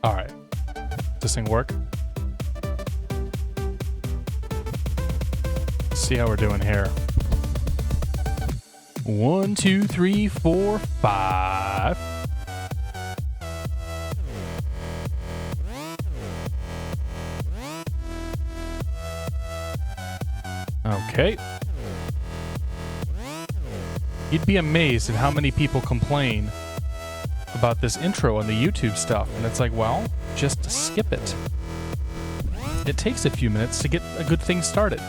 All right. Does this thing work? Let's see how we're doing here. 1, 2, 3, 4, 5. Okay. You'd be amazed at how many people complain about this intro on the YouTube stuff. And it's like, well, just skip it. It takes a few minutes to get a good thing started.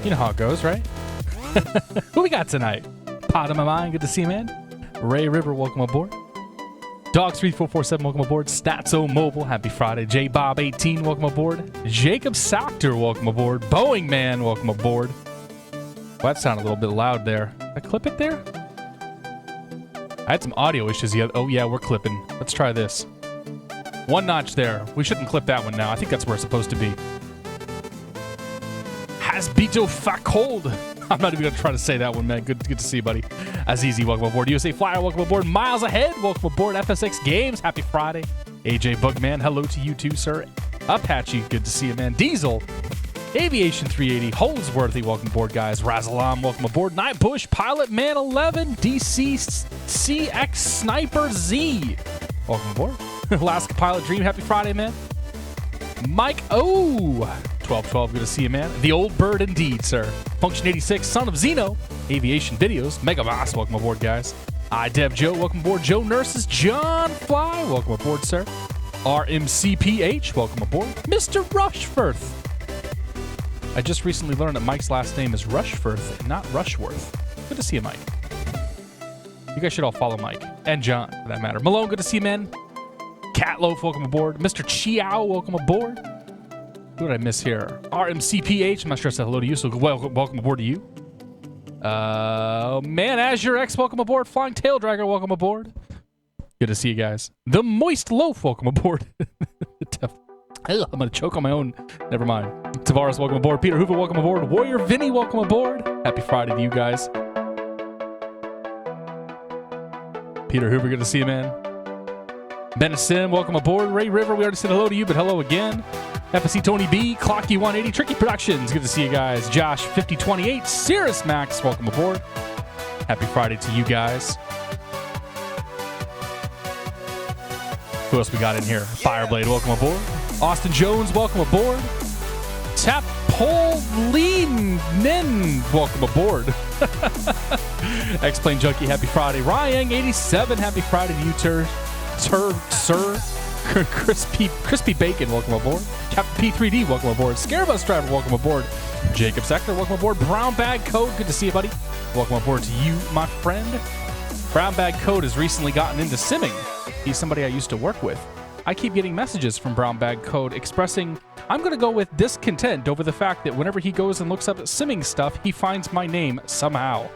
You know how it goes, right? Who we got tonight? Pot of my mind, good to see you, man. Ray River, welcome aboard. Dogs3447, welcome aboard. Statso Mobile, happy Friday. J Bob 18, welcome aboard. Jacob Soctor, welcome aboard. Boeing Man, welcome aboard. Well, that sounded a little bit loud there. Did I clip it there? I had some audio issues the other. Oh yeah, we're clipping. Let's try this. One notch there. We shouldn't clip that one now. I think that's where it's supposed to be. Hasbito Facold. I'm not even going to try to say that one, man. Good to see you, buddy. Azizi, welcome aboard. USA Flyer, welcome aboard. Miles Ahead, welcome aboard. FSX Games, happy Friday. AJ Bugman, hello to you too, sir. Apache, good to see you, man. Diesel, Aviation 380, Holdsworthy, welcome aboard, guys. Razalam, welcome aboard. Nightbush, Pilot Man 11, DC-6 Sniper Z, welcome aboard. Alaska Pilot Dream, happy Friday, man. Mike O, 1212, good to see you, man. The old bird indeed, sir. Function 86, Son of Zeno, Aviation Videos, Megavoss, welcome aboard, guys. iDev Joe, welcome aboard. Joe Nurses, John Fly, welcome aboard, sir. RMCPH, welcome aboard. Mr. Rushforth. I just recently learned that Mike's last name is Rushforth and not Rushworth. Good to see you, Mike. You guys should all follow Mike. And John, for that matter. Malone, good to see you, man. Catloaf, welcome aboard. Mr. Chiao, welcome aboard. Who did I miss here? RMCPH, I'm not sure I said hello to you, so welcome aboard to you. Man, Azure X, welcome aboard. Flying Tail Dragger, welcome aboard. Good to see you guys. The Moist Loaf, welcome aboard. I'm going to choke on my own. Never mind. Tavares, welcome aboard. Peter Hoover, welcome aboard. Warrior Vinny, welcome aboard. Happy Friday to you guys. Peter Hoover, good to see you, man. Ben Sim, welcome aboard. Ray River, we already said hello to you, but hello again. FSC Tony B, Clocky 180, Tricky Productions, good to see you guys. Josh 5028, Cirrus Max, welcome aboard. Happy Friday to you guys. Who else we got in here? Fireblade, welcome aboard. Austin Jones, welcome aboard. Tapolin, welcome aboard. X-Plane Junkie, happy Friday. Ryang 87, happy Friday to you, sir. Crispy Bacon, welcome aboard. Captain P3D, welcome aboard. Scarebus Driver, welcome aboard. Jacob Sector, welcome aboard. Brown Bag Code, good to see you, buddy. Welcome aboard to you, my friend. Brown Bag Code has recently gotten into simming. He's somebody I used to work with. I keep getting messages from Brown Bag Code expressing, I'm going to go with discontent over the fact that whenever he goes and looks up at simming stuff, he finds my name somehow.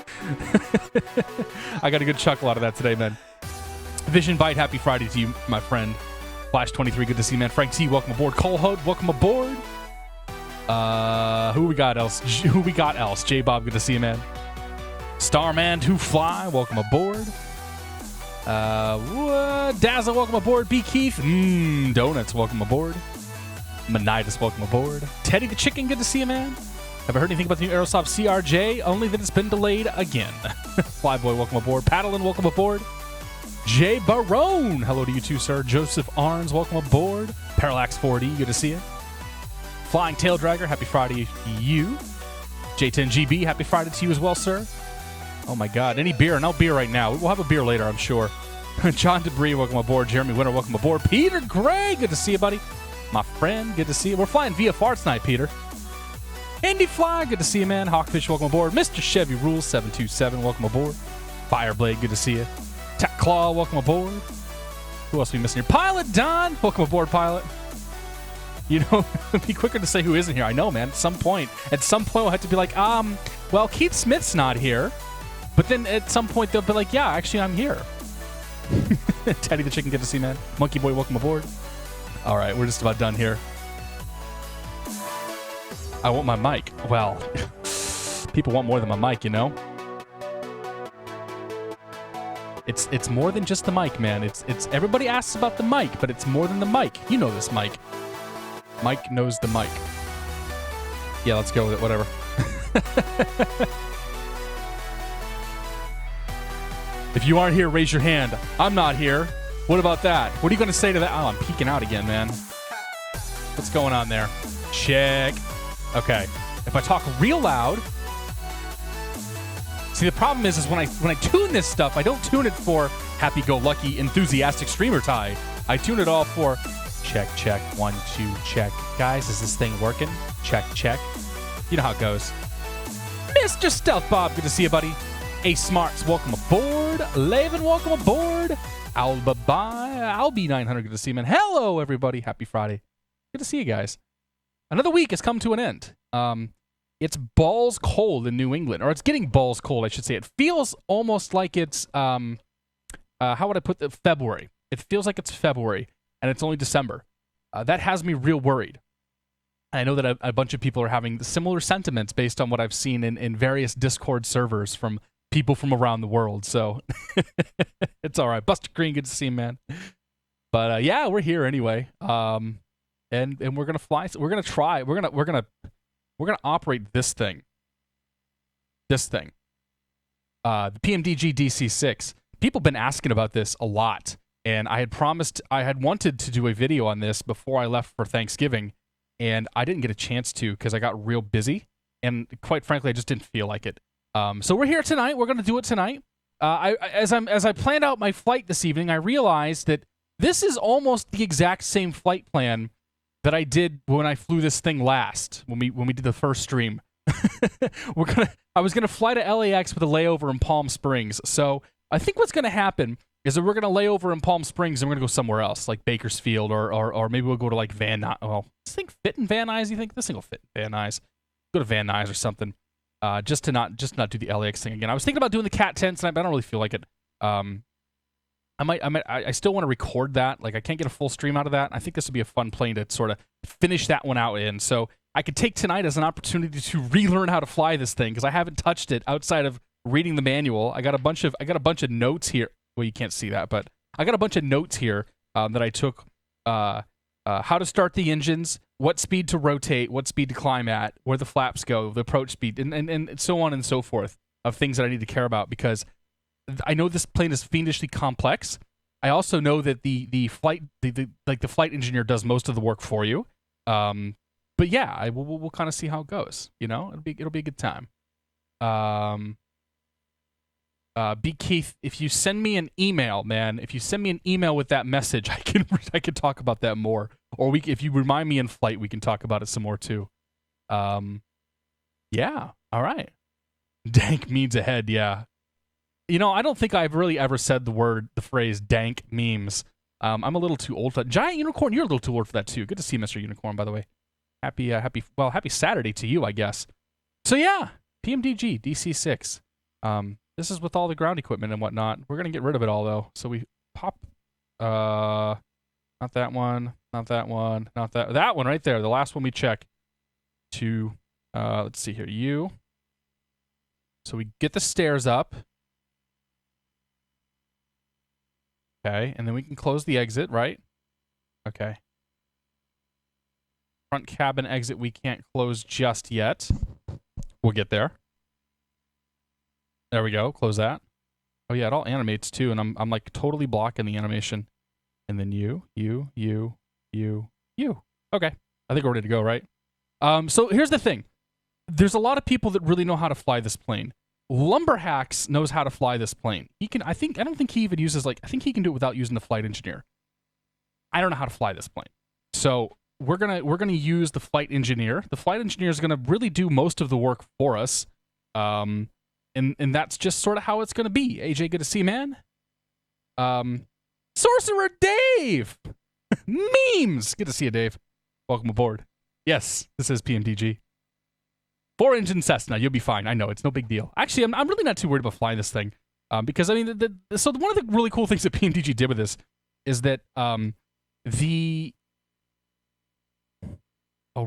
I got a good chuckle out of that today, man. Vision Bite, happy Friday to you, my friend. Flash 23, good to see you, man. Frank T, welcome aboard. Cole Hood, welcome aboard. Who we got else? J Bob, good to see you, man. Starman to Fly, welcome aboard. Dazzle, welcome aboard. B Keith, Donuts, welcome aboard. Manitis, welcome aboard. Teddy the Chicken, good to see you, man. Have I heard anything about the new Aerosoft CRJ? Only that it's been delayed again. Flyboy, welcome aboard. Paddlin, welcome aboard. Jay Barone, hello to you too, sir. Joseph Arns, welcome aboard. Parallax 4D, good to see you. Flying Tail Dragger, happy Friday to you. J10GB, happy Friday to you as well, sir. Oh my God, any beer? No beer right now. We'll have a beer later, I'm sure. John Debris, welcome aboard. Jeremy Winter, welcome aboard. Peter Gray, good to see you, buddy. My friend, good to see you. We're flying VFR tonight, Peter. Indy Fly, good to see you, man. Hawkfish, welcome aboard. Mr. Chevy Rules 727, welcome aboard. Fireblade, good to see you. Tech Claw, welcome aboard. Who else are we missing here? Pilot Don, welcome aboard, Pilot. You know, it'd be quicker to say who isn't here. I know, man. At some point, we'll have to be like, well, Keith Smith's not here. But then at some point, they'll be like, yeah, actually, I'm here. Teddy the Chicken, good to see, man. Monkey Boy, welcome aboard. All right, we're just about done here. I want my mic. Well, people want more than my mic, you know? It's more than just the mic, man. It's everybody asks about the mic, but it's more than the mic. You know this mic. Mike knows the mic. Yeah, let's go with it. Whatever. If you aren't here, raise your hand. I'm not here. What about that? What are you going to say to that? Oh, I'm peeking out again, man. What's going on there? Check. Okay. If I talk real loud. See, the problem is when I tune this stuff, I don't tune it for happy-go-lucky, enthusiastic streamer tie. I tune it all for check, check, 1, 2, check. Guys, is this thing working? Check, check. You know how it goes. Mr. Stealth Bob, good to see you, buddy. A Smarts, welcome aboard. Laven, welcome aboard. Albi900, good to see you, man. Hello, everybody. Happy Friday. Good to see you guys. Another week has come to an end. It's balls cold in New England, or it's getting balls cold, I should say. It feels almost like it's, how would I put it? February. It feels like it's February, and it's only December. That has me real worried. I know that a bunch of people are having similar sentiments based on what I've seen in various Discord servers from people from around the world, so it's all right. Buster Green, good to see you, man. But yeah, we're here anyway, and we're gonna fly. We're gonna try. We're gonna operate this thing. The PMDG DC-6. People have been asking about this a lot, and I had wanted to do a video on this before I left for Thanksgiving, and I didn't get a chance to because I got real busy, and quite frankly, I just didn't feel like it. So we're here tonight. We're gonna do it tonight. As I planned out my flight this evening, I realized that this is almost the exact same flight plan that I did when I flew this thing last, when we did the first stream. I was gonna fly to LAX with a layover in Palm Springs. So I think what's gonna happen is that we're gonna lay over in Palm Springs and we're gonna go somewhere else, like Bakersfield, or maybe we'll go to like Van Nuys. Well, does this thing fit in Van Nuys? You think this thing will fit in Van Nuys? Go to Van Nuys or something. Just to not do the LAX thing again. I was thinking about doing the cat tent tonight, but I don't really feel like it. I still want to record that. Like, I can't get a full stream out of that. I think this would be a fun plane to sort of finish that one out in. So I could take tonight as an opportunity to relearn how to fly this thing because I haven't touched it outside of reading the manual. I got a bunch of notes here. Well, you can't see that, but I got a bunch of notes here that I took. How to start the engines, what speed to rotate, what speed to climb at, where the flaps go, the approach speed, and so on and so forth of things that I need to care about because I know this plane is fiendishly complex. I also know that the flight engineer does most of the work for you. But yeah, we'll kind of see how it goes. You know, it'll be a good time. B Keith, if you send me an email, man, with that message, I can talk about that more. Or if you remind me in flight, we can talk about it some more too. Yeah, all right. Dank means ahead, yeah. You know, I don't think I've really ever said the phrase dank memes. I'm a little too old for that. Giant Unicorn, you're a little too old for that too. Good to see you, Mr. Unicorn, by the way. Happy Saturday to you, I guess. So yeah, PMDG, DC-6. This is with all the ground equipment and whatnot. We're going to get rid of it all, though. So we pop... not that one. Not that one. Not that... That one right there. The last one we check. To... let's see here. U. So we get the stairs up. Okay. And then we can close the exit, right? Okay. Front cabin exit we can't close just yet. We'll get there. There we go. Close that. Oh yeah, it all animates too, and I'm like totally blocking the animation. And then you. Okay. I think we're ready to go, right? So here's the thing. There's a lot of people that really know how to fly this plane. Lumberhacks knows how to fly this plane. He can. I don't think he even uses I think he can do it without using the flight engineer. I don't know how to fly this plane. So we're gonna use the flight engineer. The flight engineer is gonna really do most of the work for us. And that's just sort of how it's going to be. AJ, good to see you, man. Sorcerer Dave! Memes! Good to see you, Dave. Welcome aboard. Yes, this is PMDG. 4-engine Cessna, you'll be fine. I know, it's no big deal. Actually, I'm really not too worried about flying this thing. Because, I mean, so one of the really cool things that PMDG did with this is that Oh,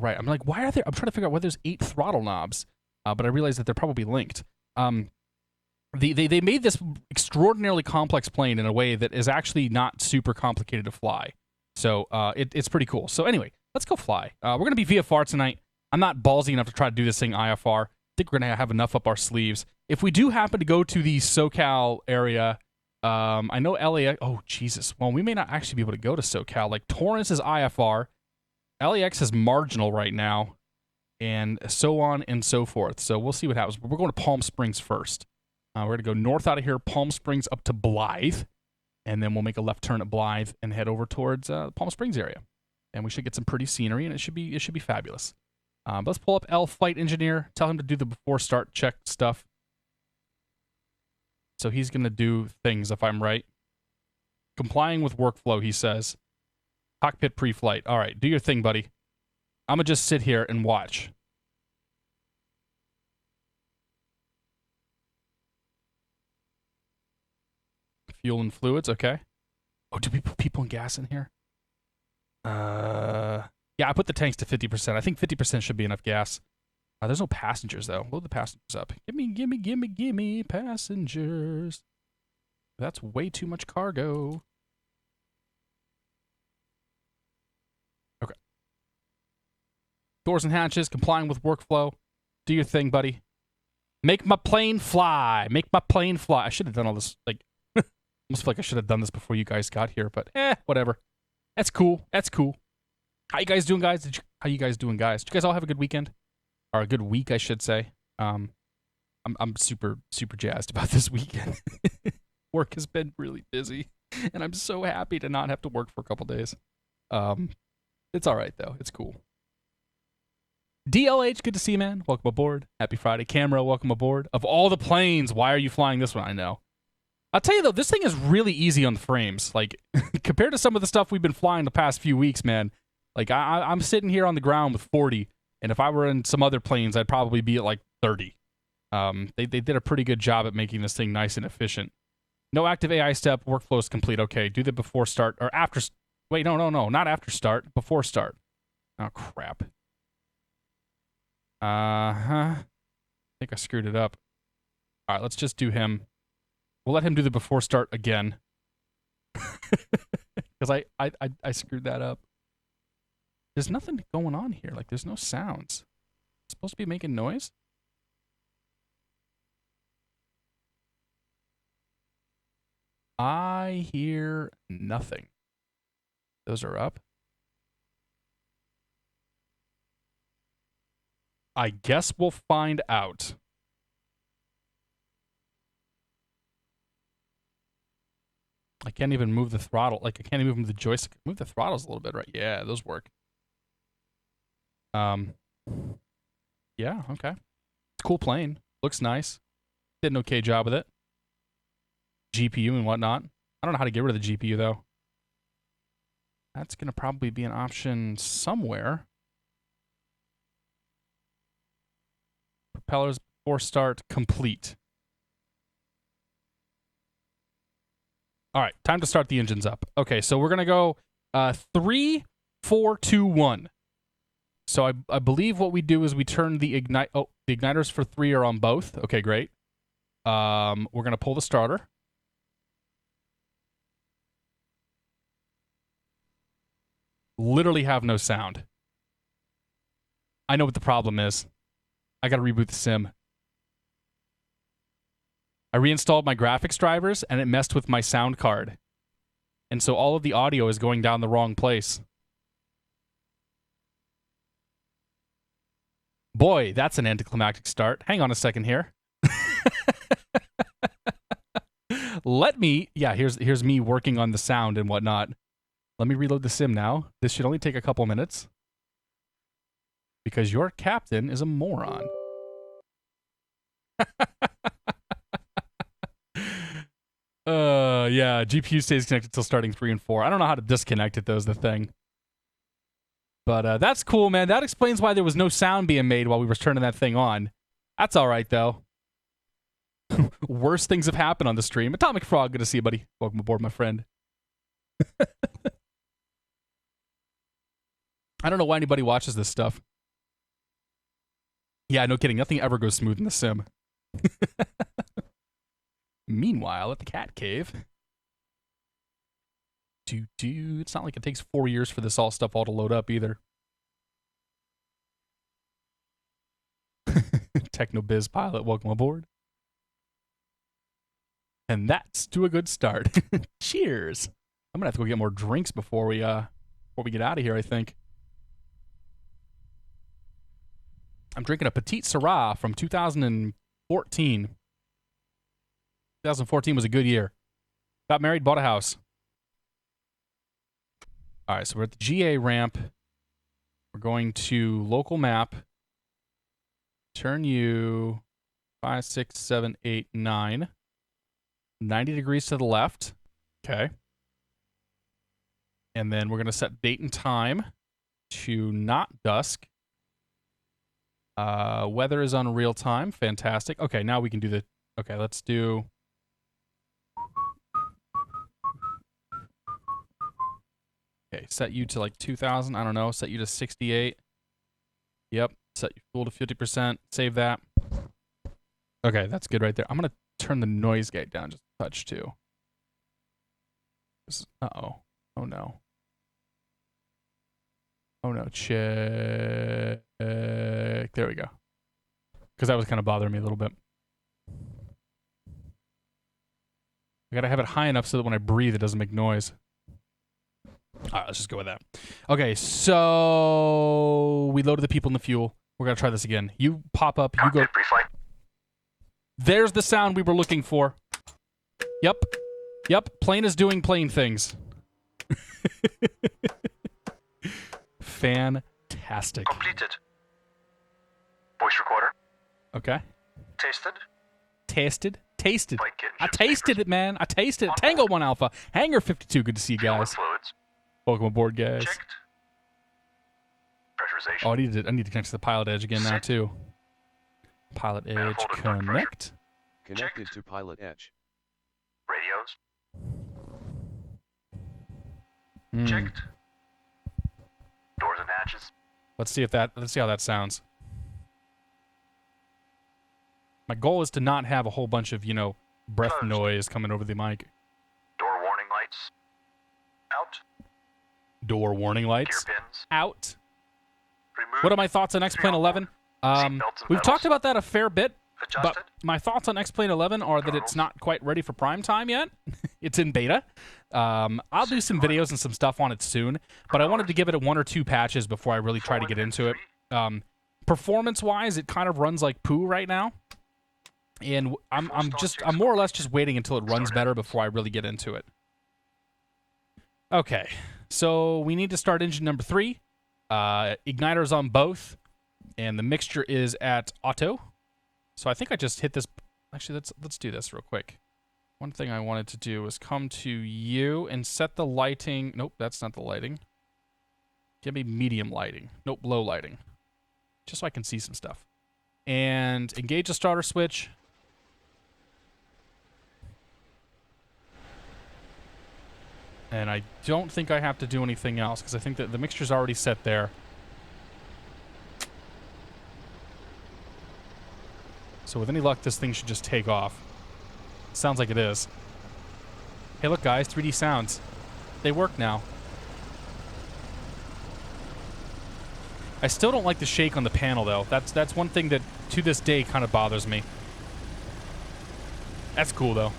right. I'm like, why are there... I'm trying to figure out why there's 8 throttle knobs. But I realized that they're probably linked. they made this extraordinarily complex plane in a way that is actually not super complicated to fly. So it's pretty cool. So anyway, let's go fly. We're going to be VFR tonight. I'm not ballsy enough to try to do this thing IFR. I think we're going to have enough up our sleeves. If we do happen to go to the SoCal area, I know LAX. Oh, Jesus. Well, we may not actually be able to go to SoCal. Like, Torrance is IFR. LAX is marginal right now. And so on and so forth. So we'll see what happens. But we're going to Palm Springs first. We're going to go north out of here, Palm Springs up to Blythe. And then we'll make a left turn at Blythe and head over towards the Palm Springs area. And we should get some pretty scenery, and it should be fabulous. Let's pull up L Flight Engineer. Tell him to do the before start check stuff. So he's going to do things, if I'm right. Complying with workflow, he says. Cockpit pre-flight. All right, do your thing, buddy. I'm going to just sit here and watch. Fuel and fluids, okay. Oh, did we put people and gas in here? Yeah, I put the tanks to 50%. I think 50% should be enough gas. There's no passengers, though. Load the passengers up. Gimme passengers. That's way too much cargo. Okay. Doors and hatches, complying with workflow. Do your thing, buddy. Make my plane fly. Make my plane fly. I should have done all this, like, almost feel like I should have done this before you guys got here, but whatever. That's cool. That's cool. How you guys doing, guys? How you guys doing, guys? Did you guys all have a good weekend? Or a good week, I should say. I'm super jazzed about this weekend. Work has been really busy, and I'm so happy to not have to work for a couple days. It's all right though. It's cool. DLH, good to see you, man. Welcome aboard. Happy Friday. Camera, welcome aboard. Of all the planes, why are you flying this one? I know. I'll tell you though, this thing is really easy on the frames. Like, compared to some of the stuff we've been flying the past few weeks, man. Like, I'm sitting here on the ground with 40, and if I were in some other planes, I'd probably be at like 30. They did a pretty good job at making this thing nice and efficient. No active AI step. Workflow is complete. Okay, do the before start or after. Wait, no, not after start. Before start. Oh crap. I think I screwed it up. All right, let's just do him. We'll let him do the before start again. Because I screwed that up. There's nothing going on here. Like, there's no sounds. It's supposed to be making noise? I hear nothing. Those are up. I guess we'll find out. I can't even move the throttle. Like, I can't even move the joystick. Move the throttles a little bit, right? Yeah, those work. Yeah, okay. Cool plane. Looks nice. Did an okay job with it. GPU and whatnot. I don't know how to get rid of the GPU, though. That's going to probably be an option somewhere. Propellers before start complete. All right, time to start the engines up. Okay, so we're going to go 3, 4, 2, 1. So I believe what we do is we turn the ignite. Oh, the igniters for 3 are on both. Okay, great. We're going to pull the starter. Literally have no sound. I know what the problem is. I got to reboot the sim. I reinstalled my graphics drivers, and it messed with my sound card. And so all of the audio is going down the wrong place. Boy, that's an anticlimactic start. Hang on a second here. Let me... Yeah, here's me working on the sound and whatnot. Let me reload the sim now. This should only take a couple minutes. Because your captain is a moron. Yeah, GPU stays connected till starting 3 and 4. I don't know how to disconnect it, though, is the thing. But that's cool, man. That explains why there was no sound being made while we were turning that thing on. That's all right, though. Worse things have happened on the stream. Atomic Frog, good to see you, buddy. Welcome aboard, my friend. I don't know why anybody watches this stuff. Yeah, no kidding. Nothing ever goes smooth in the sim. Meanwhile, at the cat cave. It's not like it takes 4 years for this stuff all to load up either. Technobiz pilot, welcome aboard. And that's to a good start. Cheers. I'm gonna have to go get more drinks before we get out of here, I think. I'm drinking a Petite Syrah from 2014. 2014 was a good year. Got married, bought a house. All right, so we're at the GA ramp. We're going to local map. Turn you 5, 6, 7, 8, 9. 90 degrees to the left. Okay. And then we're going to set date and time to not dusk. Weather is on real time. Fantastic. Okay, now we can do the... Okay, let's do... Okay, set you to like 2,000. I don't know. Set you to 68. Yep. Set you full to 50%. Save that. Okay, that's good right there. I'm going to turn the noise gate down just a touch too. Uh-oh. Oh no. Oh no. Check. There we go. Because that was kind of bothering me a little bit. I got to have it high enough so that when I breathe it doesn't make noise. All right, let's just go with that. Okay, so we loaded the people in the fuel. We're going to try this again. You pop up. You go. There's the sound we were looking for. Yep. Yep. Plane is doing plane things. Fantastic. Completed. Voice recorder. Okay. Tasted. Tasted. Tasted. I tasted it, man. I tasted it. Tango 1 Alpha. Hangar 52. Good to see you guys. Fluids. Welcome aboard, guys. Checked. Pressurization. Oh, I need to connect to the PilotEdge again now, too. PilotEdge connect. Connected to PilotEdge. Radios. Mm. Checked. Doors and hatches. Let's see how that sounds. My goal is to not have a whole bunch of, breath Closed. noise coming over the mic. Door warning lights. Out. Door warning lights. Gear pins. Out. Removed. What are my thoughts on X-Plane 11? We've talked about that a fair bit, Adjusted. but my thoughts on X-Plane 11 are that it's not quite ready for prime time yet. It's in beta. I'll do some videos and some stuff on it soon, but I wanted to give it 1 or 2 patches before I really try to get into it. Performance-wise, it kind of runs like poo right now, and I'm more or less just waiting until it runs better before I really get into it. Okay, so we need to start engine number 3. Igniter's on both, and the mixture is at auto. So I think I just hit this. Actually, let's do this real quick. One thing I wanted to do was come to you and set the lighting. Nope, that's not the lighting. Give me medium lighting. Nope, low lighting. Just so I can see some stuff. And engage the starter switch. And I don't think I have to do anything else because I think that the mixture's already set there. So with any luck, this thing should just take off. Sounds like it is. Hey, look, guys, 3D sounds. They work now. I still don't like the shake on the panel, though. That's one thing that, to this day, kind of bothers me. That's cool, though.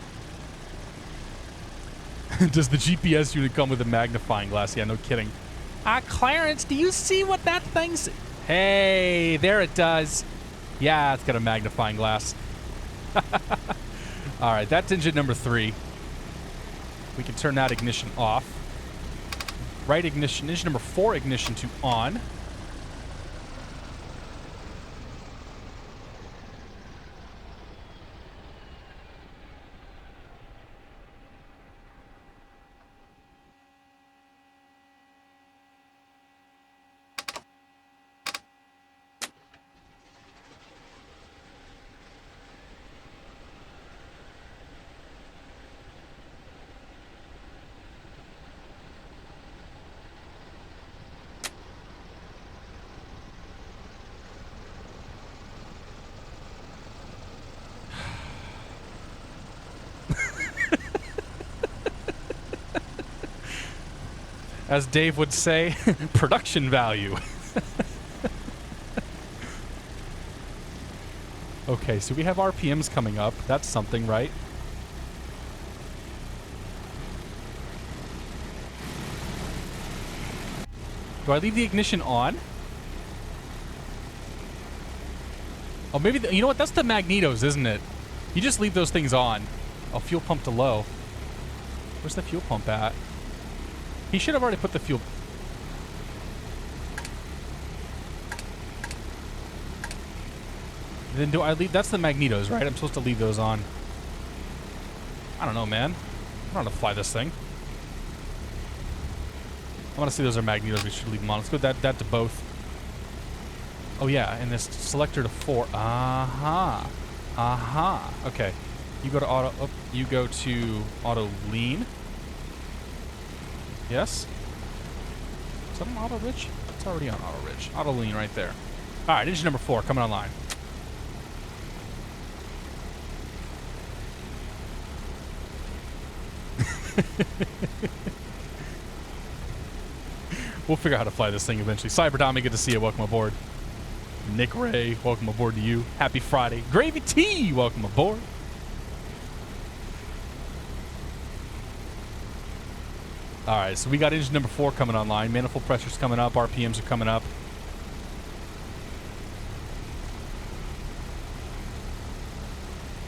Does the GPS unit come with a magnifying glass? Yeah, no kidding. Clarence, do you see what that thing's... Hey, there it does. Yeah, it's got a magnifying glass. All right, that's engine number 3. We can turn that ignition off. Right ignition, engine number 4 ignition to on. As Dave would say, production value. Okay, so we have RPMs coming up. That's something, right? Do I leave the ignition on? Oh, maybe, you know what? That's the magnetos, isn't it? You just leave those things on. Oh, fuel pump to low. Where's the fuel pump at? He should have already put the fuel... Then do I leave... That's the magnetos, right? I'm supposed to leave those on. I don't know, man. I don't know how to fly this thing. I want to see those are magnetos. We should leave them on. Let's go that to both. Oh, yeah. And this selector to 4. Aha. Aha. Okay. You go to auto... Oh, you go to auto lean. Yes? Is that on auto ridge? It's already on auto ridge. Auto lean right there. All right. Engine number 4 coming online. We'll figure out how to fly this thing eventually. Cyberdommy, good to see you. Welcome aboard. Nick Ray, welcome aboard to you. Happy Friday. Gravy T, welcome aboard. All right, so we got engine number 4 coming online. Manifold pressure's coming up. RPMs are coming up.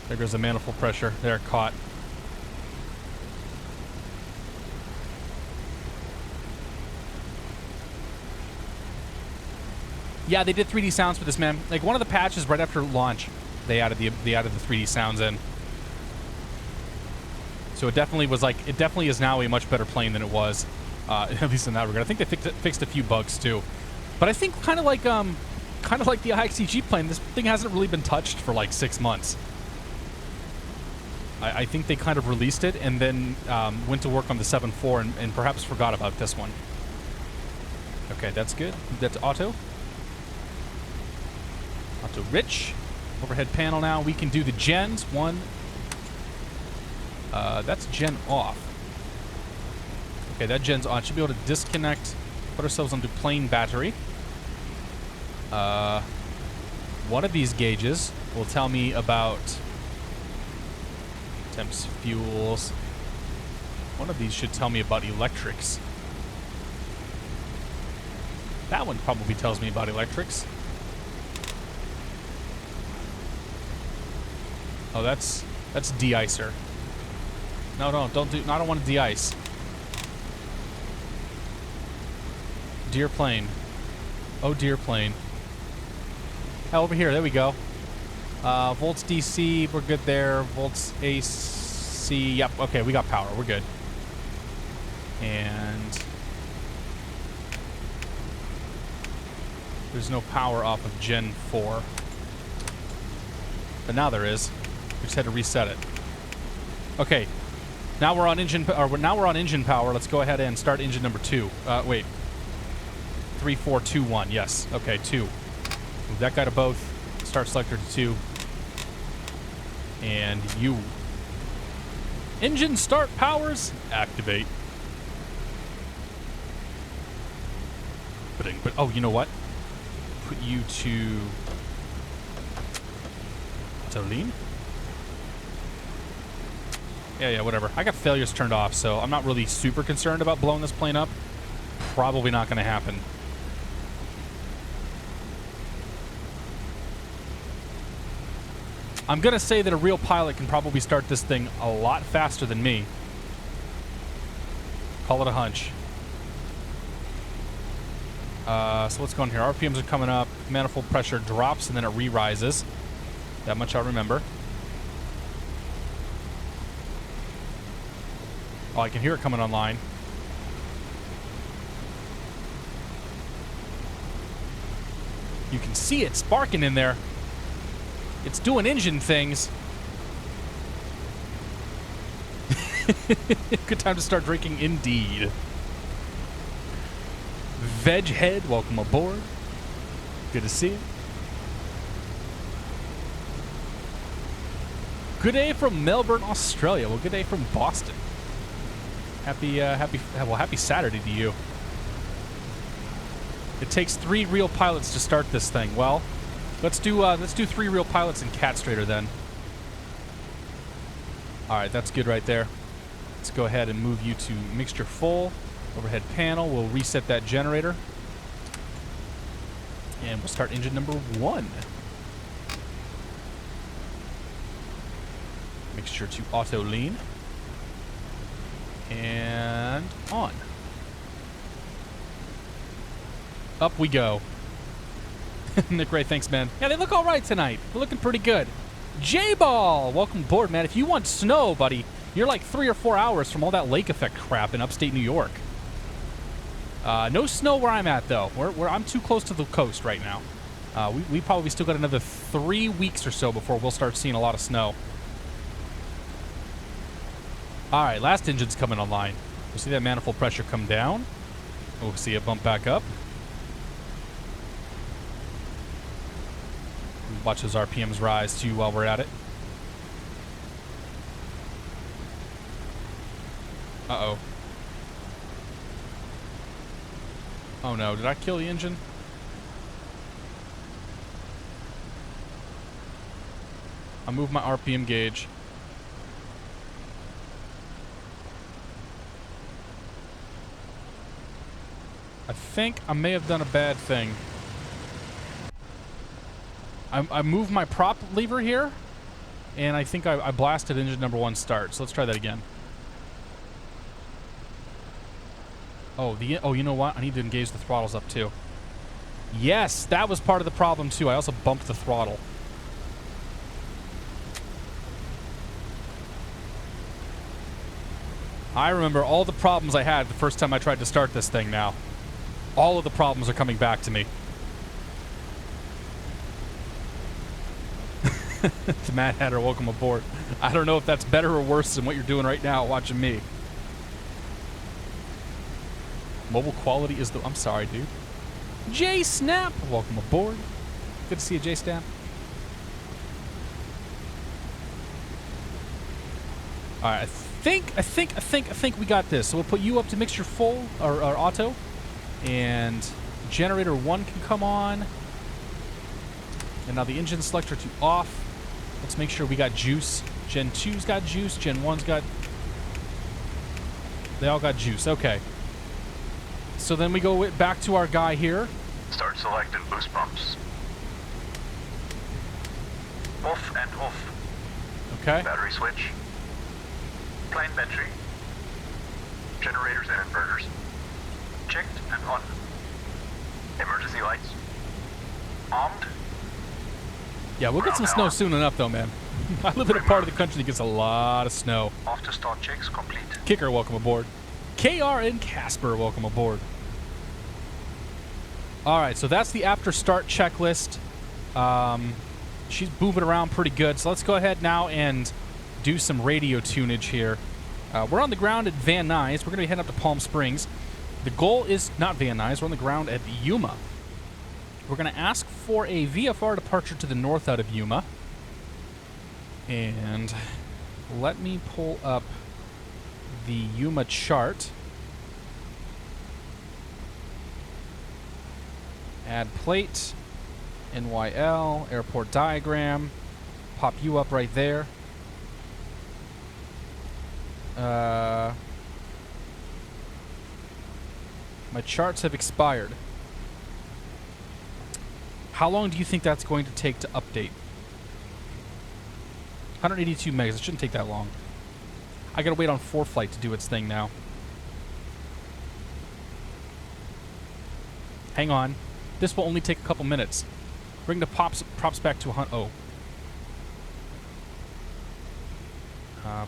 There goes the manifold pressure. There, it caught. Yeah, they did 3D sounds for this, man. Like, one of the patches right after launch, they added the 3D sounds in. So it definitely was like, it definitely is now a much better plane than it was, at least in that regard. I think they fixed a few bugs too. But I think kind of like the Ahrix plane, this thing hasn't really been touched for like 6 months. I think they kind of released it and then went to work on the 7.4 and perhaps forgot about this one. Okay, that's good. That's auto. Auto rich. Overhead panel now. We can do the gens. 1. That's gen off. Okay, that gen's on. Should be able to disconnect. Put ourselves onto plane battery. One of these gauges will tell me about temps, fuels. One of these should tell me about electrics. That one probably tells me about electrics. Oh, that's de-icer. No, don't do. I don't want to de-ice. Dear plane. Oh, dear plane. Oh, over here. There we go. Volts DC. We're good there. Volts AC. Yep. Okay, we got power. We're good. And there's no power off of Gen 4. But now there is. We just had to reset it. Okay. Now we're on engine power. Let's go ahead and start engine number 2. Wait. 3, 4, 2, 1. Yes. Okay, 2. Move that guy to both. Start selector to 2. And you. Engine start powers. Activate. But oh, you know what? Put you to lean. Yeah, whatever. I got failures turned off, so I'm not really super concerned about blowing this plane up. Probably not going to happen. I'm going to say that a real pilot can probably start this thing a lot faster than me. Call it a hunch. So what's going here? RPMs are coming up. Manifold pressure drops, and then it re-rises. That much I remember. Oh, I can hear it coming online. You can see it sparking in there. It's doing engine things. Good time to start drinking indeed. Veg Head, welcome aboard. Good to see you. Good day from Melbourne, Australia. Well, good day from Boston. Happy Saturday to you. It takes 3 real pilots to start this thing. Well, let's do 3 real pilots in Catstrator then. All right, that's good right there. Let's go ahead and move you to mixture full. Overhead panel. We'll reset that generator. And we'll start engine number 1. Mixture to auto lean. And on. Up we go. Nick Ray, thanks, man. Yeah, they look all right tonight. They're looking pretty good. J-Ball, welcome aboard, man. If you want snow, buddy, you're like 3 or 4 hours from all that lake effect crap in upstate New York. No snow where I'm at, though. I'm too close to the coast right now. We probably still got another 3 weeks or so before we'll start seeing a lot of snow. All right, last engine's coming online. We'll see that manifold pressure come down. We'll see it bump back up. Watch those RPMs rise, too, while we're at it. Uh-oh. Oh, no. Did I kill the engine? I moved my RPM gauge. I think I may have done a bad thing. I moved my prop lever here, and I think I blasted engine number 1 start. So let's try that again. Oh, you know what? I need to engage the throttles up too. Yes, that was part of the problem too. I also bumped the throttle. I remember all the problems I had the first time I tried to start this thing now. All of the problems are coming back to me. To Matt Hatter, welcome aboard. I don't know if that's better or worse than what you're doing right now watching me. Mobile quality is the... I'm sorry, dude. J Snap, welcome aboard. Good to see you, J Snap. All right, I think we got this. So we'll put you up to mixture full or auto, and generator 1 can come on. And now the engine selector to off. Let's make sure we got juice. Gen 2's got juice. Gen 1's got... They all got juice. Okay. So then we go back to our guy here. Start selecting boost pumps. Off and off. Okay. Battery switch. Plane battery. Generators and inverters. Checked and on. Emergency lights. Armed. Yeah, we'll get some snow soon enough, though, man. I live in a part of the country that gets a lot of snow. After start checks complete. Kicker, welcome aboard. KR and Casper, welcome aboard. All right, so that's the after start checklist. She's moving around pretty good. So let's go ahead now and do some radio tunage here. We're on the ground at Van Nuys. We're going to be heading up to Palm Springs. The goal is not Van Nuys. We're on the ground at Yuma. We're going to ask for a VFR departure to the north out of Yuma. And let me pull up the Yuma chart. Add plate, KNYL, airport diagram. Pop you up right there. My charts have expired. How long do you think that's going to take to update? 182 megs. It shouldn't take that long. I gotta wait on 4Flight to do its thing now. Hang on. This will only take a couple minutes. Bring the props back to 100. Oh.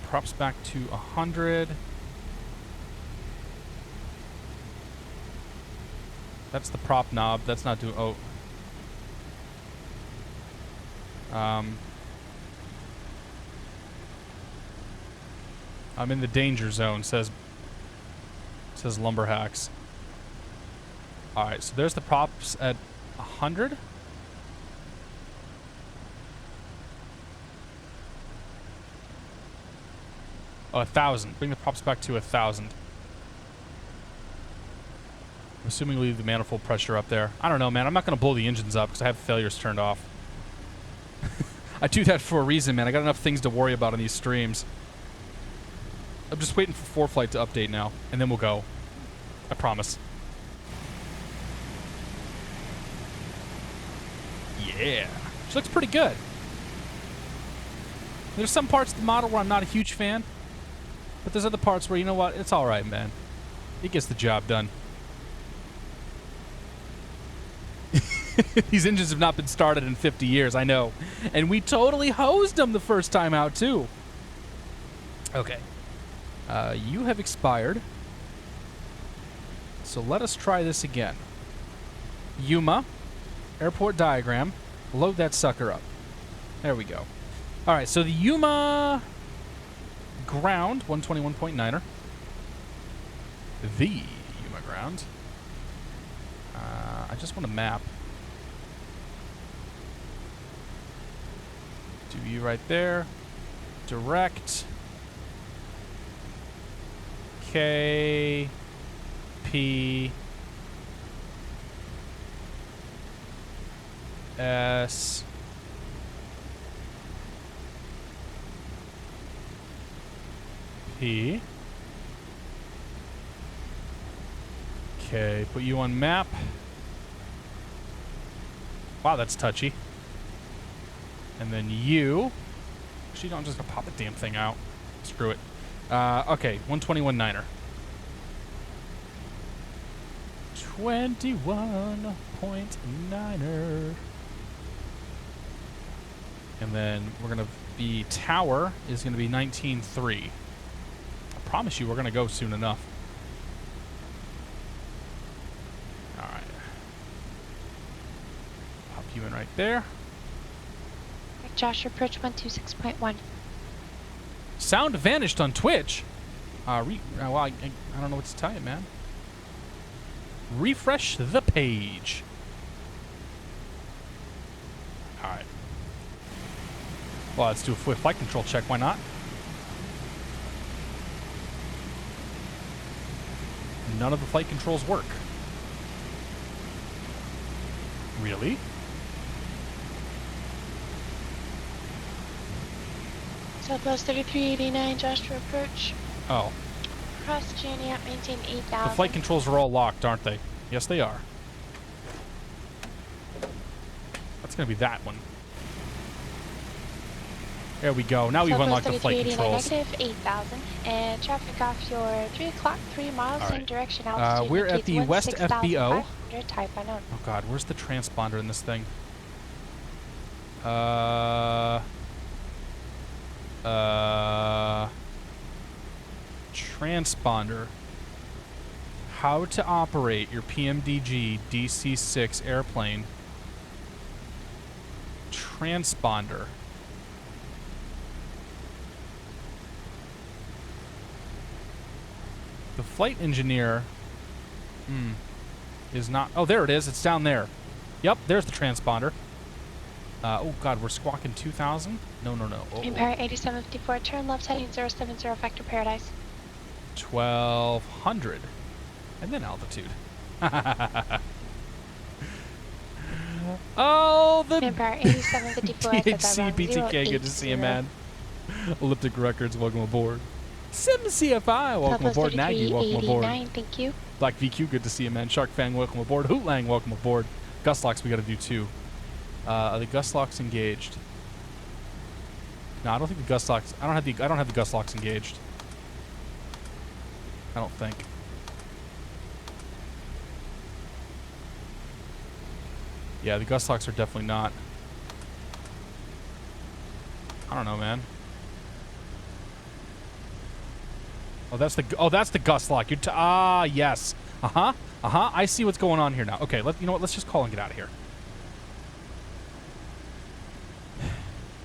Props back to 100. That's the prop knob. That's not doing... Oh. I'm in the danger zone, says Lumberhacks. Alright, so there's the props at 100. Oh, 1,000. Bring the props back to 1,000. assuming we leave the manifold pressure up there. I don't know, man. I'm not going to blow the engines up because I have failures turned off. I do that for a reason, man. I got enough things to worry about on these streams. I'm just waiting for ForeFlight to update now, and then we'll go. I promise. Yeah. She looks pretty good. There's some parts of the model where I'm not a huge fan, but there's other parts where, you know what, it's all right, man. It gets the job done. These engines have not been started in 50 years, I know. And we totally hosed them the first time out, too. Okay. You have expired. So let us try this again. Yuma, airport diagram. Load that sucker up. There we go. All right, so the Yuma ground, 121.9er. The Yuma ground. I just want a map. Do you right there. Direct. KPSP. Okay, put you on map. Wow, that's touchy. And then you. Actually, no, I'm just gonna pop the damn thing out. Screw it. Okay, 121.9er. 21.9er. And then we're gonna be tower is gonna be 19.3. I promise you, we're gonna go soon enough. All right. Pop you in right there. Josh, approach 126.1. Sound vanished on Twitch. Well, I don't know what to tell you, man. Refresh the page. All right. Well, let's do a flight control check. Why not? None of the flight controls work. Really? Southwest 3389, Josh to approach. Oh. Cross journey at maintain 8,000. The flight controls are all locked, aren't they? Yes, they are. That's going to be that one. There we go. Now we've unlocked the flight controls. Negative 8,000. And traffic off your 3 o'clock, 3 miles, same direction. Altitude we're at the West FBO. Type unknown. Oh, God. Where's the transponder in this thing? Transponder. How to operate your PMDG DC-6 airplane. Transponder. The flight engineer is not... Oh, there it is. It's down there. Yep, there's the transponder. Oh, God, we're squawking 2,000? No. Empire 8754, turn left heading 070 Vector Paradise. 1,200. And then altitude. Oh, the Empire 8754. DHC BTK, good to see you, man. Elliptic Records, welcome aboard. Sim CFI, welcome aboard. Nagy, welcome aboard. Thank you. Black VQ, good to see you, man. Shark Fang, welcome aboard. Hootlang, welcome aboard. Gust locks, we got to do too. Are the gust locks engaged? No, I don't think the gust locks. I don't have the gust locks engaged. I don't think. Yeah, the gust locks are definitely not. I don't know, man. Oh, that's the gust lock. Yes. I see what's going on here now. Okay, you know what? Let's just call and get out of here.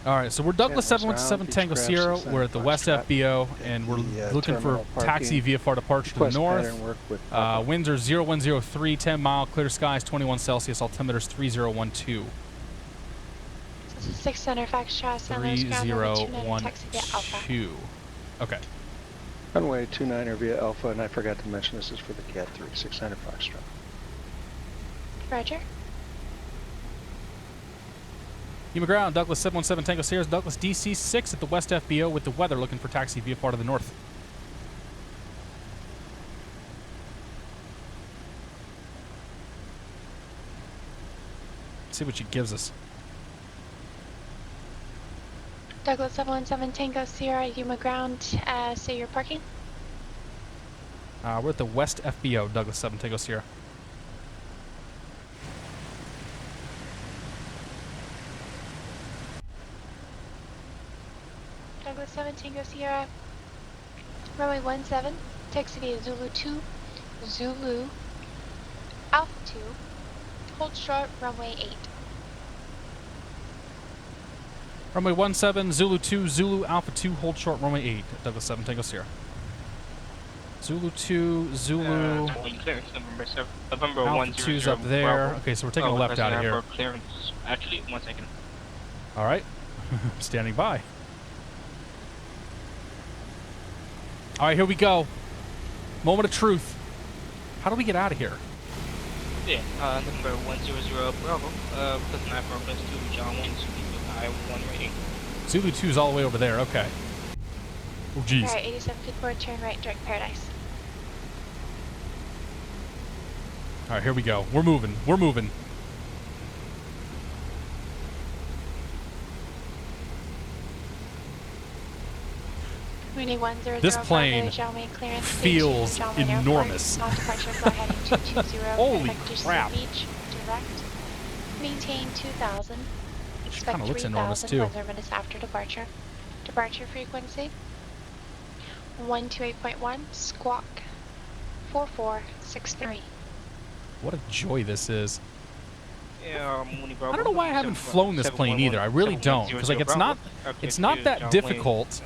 All right, so we're Douglas 717 Tango Sierra. We're at the West FBO, and we're looking for taxi VFR departure to the north. Winds are 0103, 10 mile, clear skies, 21 Celsius, altimeter's 3012. This is 6 Center Foxtrot, 3012. Okay. Runway 29er via Alpha, and I forgot to mention this is for the Cat 3, 600 Foxtrot. Roger. Yuma ground, Douglas 717 Tango Sierra, Douglas DC-6 at the West FBO with the weather looking for taxi VFR to the north. See what she gives us. Douglas 717 Tango Sierra, Yuma ground. Say you're parking. We're at the West FBO, Douglas 7 Tango Sierra. Douglas 7 Tango Sierra, runway 17, taxi via Zulu 2, Zulu, Alpha 2, hold short, runway 8. Runway 17, Zulu 2, Zulu Alpha 2, hold short, runway 8, Douglas 7 Tango Sierra. Zulu 2, Zulu, November Alpha 2's up there. Okay, so we're taking a left out of here. Clearance. Actually, 1 second. All right, standing by. All right, here we go. Moment of truth. How do we get out of here? Yeah, number 100 Bravo, plus 9 for plus 2, John 1, I-1 rating. Zulu 2's all the way over there, okay. Oh, jeez. Alright, 87 feet forward, turn right, direct Paradise. All right, here we go. We're moving. We're moving. This plane feels enormous. Holy crap. Beach, direct. Maintain 2000. Expect kinda looks enormous, 3000 too. 1 minutes after departure. Departure frequency 128.1, squawk 4463. What a joy this is. Yeah, I don't know why I haven't flown this plane either. I really don't, because like it's not that difficult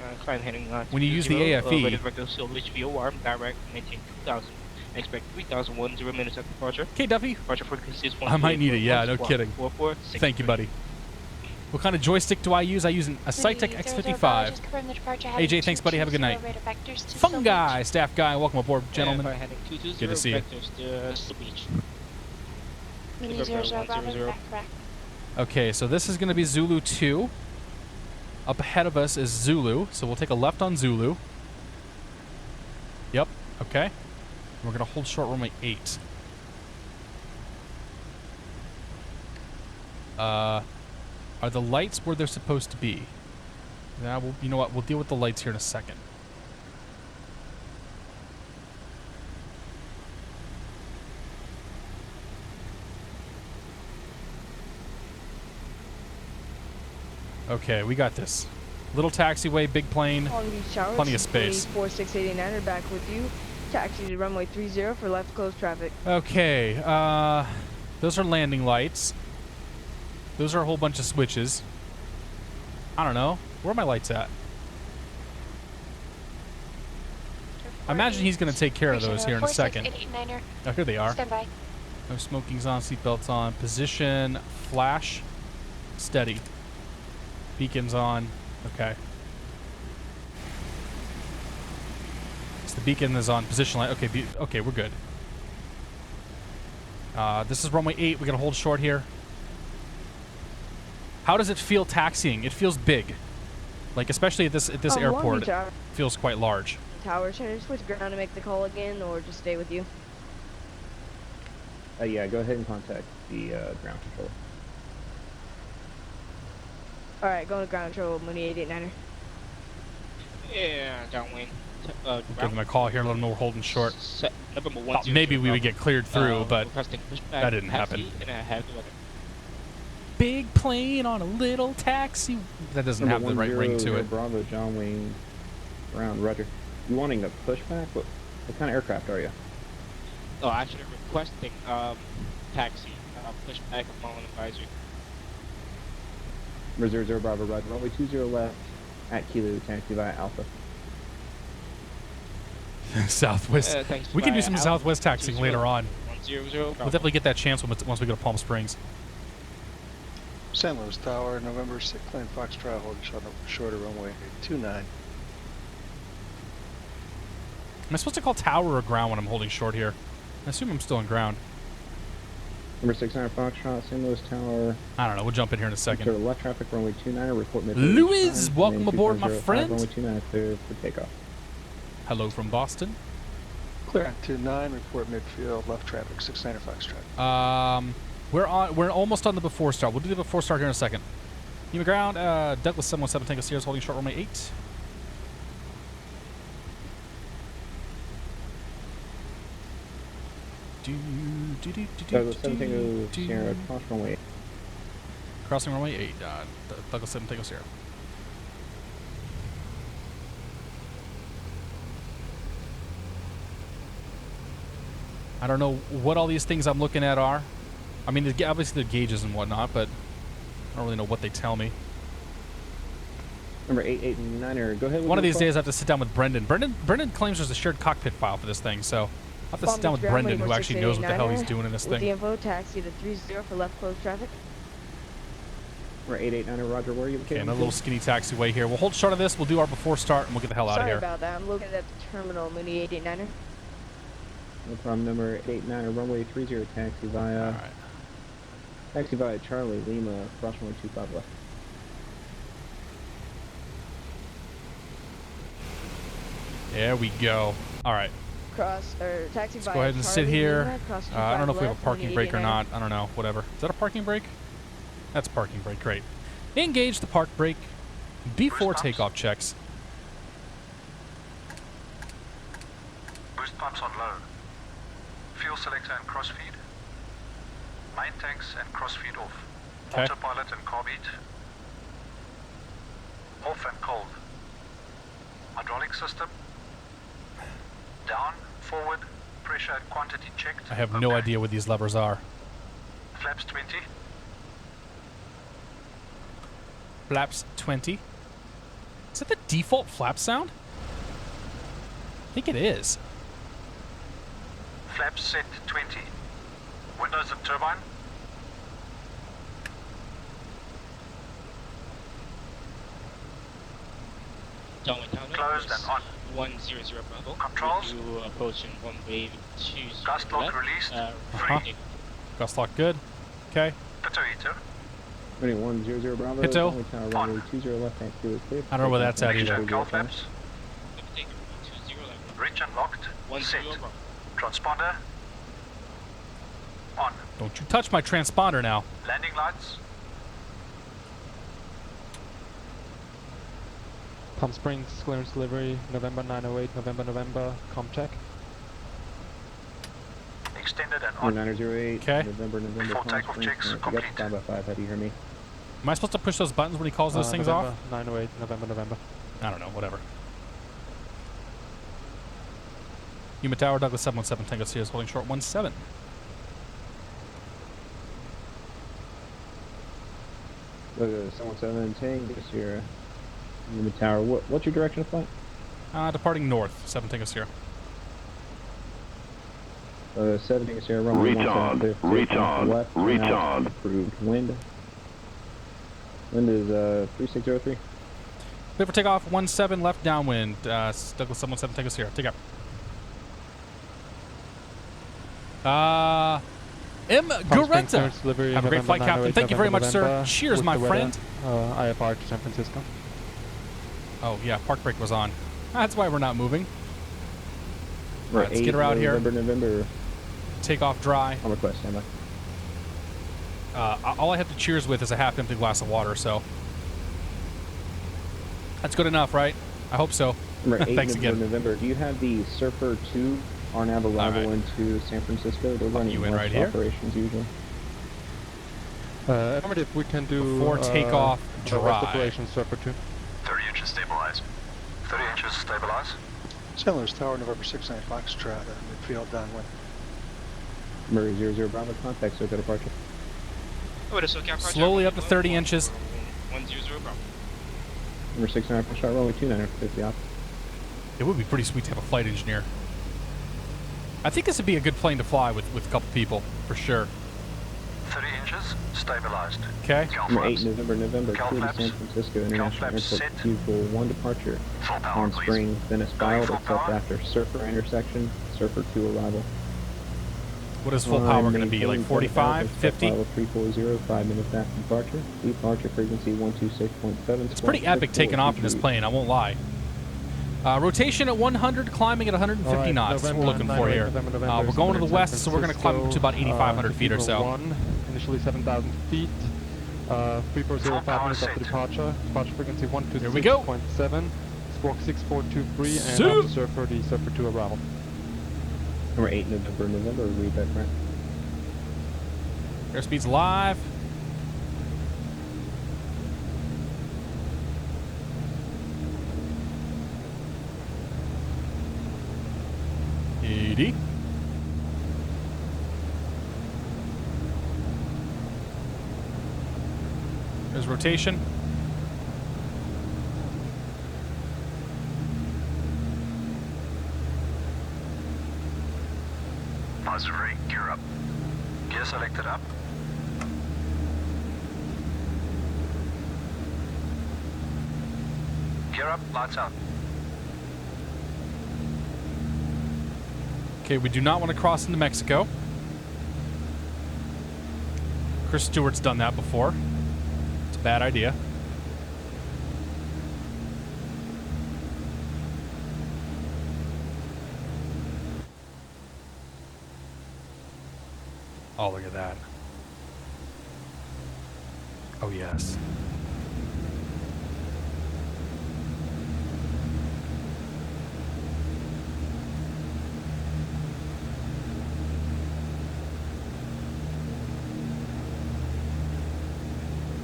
when you use the AFE. Direct, maintain 2000. Expect 3010 minutes at departure. Okay, Duffy. Departure frequency is I might need it. Yeah, no kidding. 4463. Thank you, buddy. What kind of joystick do I use? I use a Sightseeing X55. AJ, thanks, buddy. Have a good night. Fun guy, staff guy. Welcome aboard, gentlemen. Good to see you. Okay, so this is going to be Zulu 2. Up ahead of us is Zulu, so we'll take a left on Zulu. Yep, okay. We're going to hold short runway 8. Are the lights where they're supposed to be? Yeah, you know what? We'll deal with the lights here in a second. Okay, we got this. Little taxiway, big plane, plenty of space. 4689 back with you. Taxi to runway 30 for left closed traffic. Okay, those are landing lights. Those are a whole bunch of switches. I don't know. Where are my lights at? I imagine he's going to take care of those here in a second. Oh, here they are. Stand by. No smoking's on, seatbelts on. Position, flash, steady. Beacon's on. Okay. So the beacon is on position light. Okay, okay, we're good. This is runway 8. We got to hold short here. How does it feel taxiing? It feels big. Like, especially at this airport, it feels quite large. Tower, should I switch ground to make the call again, or just stay with you? Yeah, go ahead and contact the ground control. Alright, going to ground control, Mooney 889er. Yeah, downwind. Give them a call here, let them know we're holding short. Thought maybe we would get cleared through, but that didn't happen. Big plane on a little taxi. That doesn't have the right ring to it. Bravo, John Wayne, ground, Roger. You wanting a pushback? What kind of aircraft are you? Oh, actually requesting taxi, pushback of following advisory. Reserve 0 Bravo, Roger. Runway 20 left at Kilo, taxi via Alpha. Southwest. We can do some Southwest taxiing later on. 100. We'll definitely get that chance once we go to Palm Springs. San Luis Tower, November 6, Clan Foxtrot, holding shorter runway 29. Am I supposed to call tower or ground when I'm holding short here? I assume I'm still on ground. Number 69 Foxtrot, St. Louis Tower. I don't know. We'll jump in here in a second. Clear left traffic, runway 29, report mid. Louis, welcome aboard, my friend. Runway 29, clear for takeoff. Hello from Boston. Clear 29, report midfield, left traffic, 69 Foxtrot. We're almost on the before start. We'll do the before start here in a second. Yuma ground, Douglas 717 Tango Sierra holding short runway 8. Douglas 7 Tango Sierra, cross runway 8. Crossing runway 8, Douglas 7 Tango Sierra. I don't know what all these things I'm looking at are. I mean, obviously they're gauges and whatnot, but I don't really know what they tell me. Number 889er, go ahead with One of your these call. days I have to sit down with Brendan. Brendan claims there's a shared cockpit file for this thing, so I'll have to sit down with Brendan, who actually knows what the hell he's doing in this With the thing. info, taxi to 30 for left closed traffic. Number 889er, Roger, where are you Okay, located? another little skinny taxiway here. We'll hold short of this. We'll do our before start, and we'll get the hell out of Sorry here. about that. I'm located at the terminal, Mooney 889er. No problem, number 889er, runway 30, taxi via... All right. Taxi via Charlie, Lima, cross runway 25 left. There we go. All right. Taxi Let's via go ahead and sit Charlie, here. Lima, cross I don't know if we have a 25 parking left, brake or 889er. not. I don't know. Whatever. Is that a parking brake? That's a parking brake. Great. Engage the park brake before Boost pumps. takeoff checks. Boost pumps on low. Fuel selector and crossfeed. Main tanks and crossfeed off. Okay. Autopilot and carb heat. Off and cold. Hydraulic system. Down, forward, pressure and quantity checked. I have no Okay. idea what these levers are. Flaps 20. Flaps 20. Is that the default flap sound? I think it is. Flaps set 20. Windows and turbine. Downwind tower. Closed and on. 100 Bravo. Controls. You approaching runway 20 Gust lock left. released. Uh-huh. Free. Gust lock good. Okay. Pitot heater. Runway 100 Bravo, Hito. runway tower, runway 20 left, taxi is clear. I don't know where that's at Mixture either. and cowl flaps. Let me take it. 20 left. Reach unlocked. 10 Set. Bravo. Transponder. On. Don't you touch my transponder now. Landing lights. Palm Springs, clearance delivery, November 908, November, com check. Extended and on. 908, Okay. November, Before Palm takeoff Springs, checks you got complete. 5x5, how do you hear me? Am I supposed to push those buttons when he calls those things off? 908, November. I don't know. Whatever. Yuma Tower, Douglas 717 Tango Sierra holding short 17. Look, 717, Tango Sierra, Yuma Tower. What's your direction of flight? Departing north, 7 Tango Sierra. 7 Tango Sierra, runway 17, left, retard. approved. Wind is 3603. Clear for takeoff, 17 left downwind. Douglas 717 Tango Sierra. Take care. M. Garenta. Have a great flight, Captain. Thank you very much, sir. Cheers, my friend. IFR to San Francisco. Oh, yeah, park brake was on. That's why we're not moving. Right, Let's get her out here. November. Take off dry. On request, stand by. All I have to cheers with is a half-empty glass of water, so that's good enough, right? I hope so. Number 8 Thanks again. November. Do you have the Surfer 2 RNAV arrival right. into San Francisco? They're running you in north right here. operations usually. Affirmative, we can do... Before takeoff, dry. Operation Surfer 2. 30 inches stabilize. 30 inches stabilize. St. Louis Tower, November 69 Foxtrot, midfield downwind. Murray 00 Bravo, contact circuit departure. Oh, it is okay. Slowly up to 30 inches. 100 Bravo. Number 69 Foxtrot, runway 29 50 off. It would be pretty sweet to have a flight engineer. I think this would be a good plane to fly with a couple people, for sure. 30 inches stabilized. Okay. Cowl Number 8 flaps. November, Cowl clear to flaps. San Francisco International flaps Airport, set. vehicle 1 departure. Full power, On please. spring, Venice Going filed, full except power. after Surfer intersection, Surfer 2 arrival. What is full power going to be? Like 45, 50? 340, 5 minutes after departure. Departure frequency 126.7. It's pretty epic taking off in this plane, I won't lie. Rotation at 100, climbing at 150 Alright, knots. November, We're looking for here. November, We're going to the San west, so we're going to climb up to about 8,500 feet or December so. 1, initially 7,000 feet. 340, 5 minutes after departure. Departure frequency 126.7. Here we go. Squawk 6423 and See after Surfer, the Surfer 2 arrival. Number 8 November, read that correct? Airspeed's live. ED. There's rotation. Positive rate, gear up. Gear selected up. Gear up, lights out. Okay, we do not want to cross into Mexico. Chris Stewart's done that before. It's a bad idea. Oh, look at that. Oh, yes.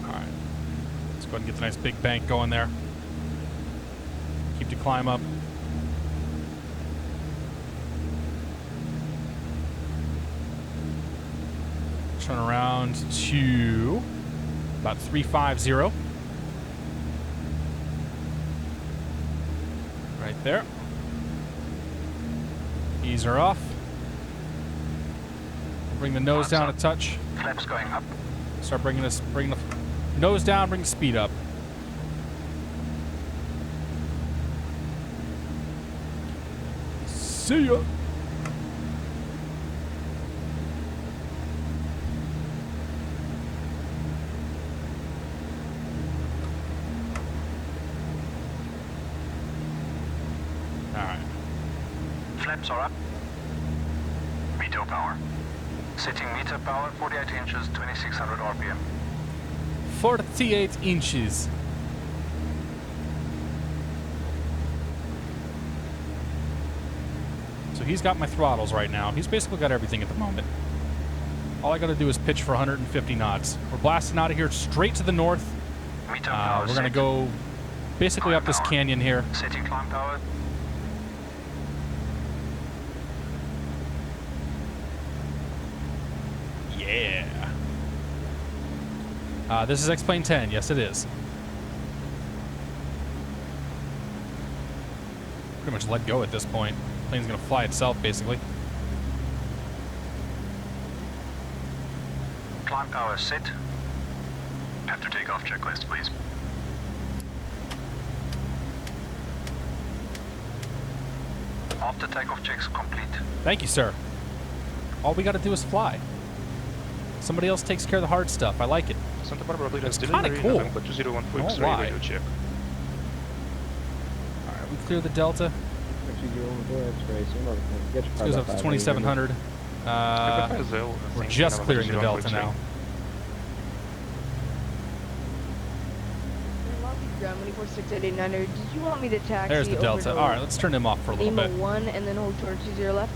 All right. Let's go ahead and get the nice big bank going there. Keep the climb up. Turn around to about 350. Right there. Ease her off. Bring the nose down a touch. Flaps going up. Start bring the nose down, bring the speed up. See ya. Flaps are up. Meter power. Setting meter power 48 inches, 2600 RPM. 48 inches. So he's got my throttles right now. He's basically got everything at the moment. All I got to do is pitch for 150 knots. We're blasting out of here straight to the north. Meter power We're going to go basically up this canyon here. Setting climb power. Yeah. This is X-Plane 10. Yes, it is. Pretty much let go at this point. Plane's going to fly itself, basically. Climb power set. After takeoff checklist, please. After takeoff checks complete. Thank you, sir. All we got to do is fly. Somebody else takes care of the hard stuff. I like it. Santa Barbara It's kind of cool. November 201 for Don't X-ray lie. radio check. All right, we clear the Delta. This goes up to 2,700. We're just clearing the Delta now. Ground 246889. Did you want me to taxi? There's the Delta. All right, let's turn him off for a little Lima bit. 1 and then hold short 20 left.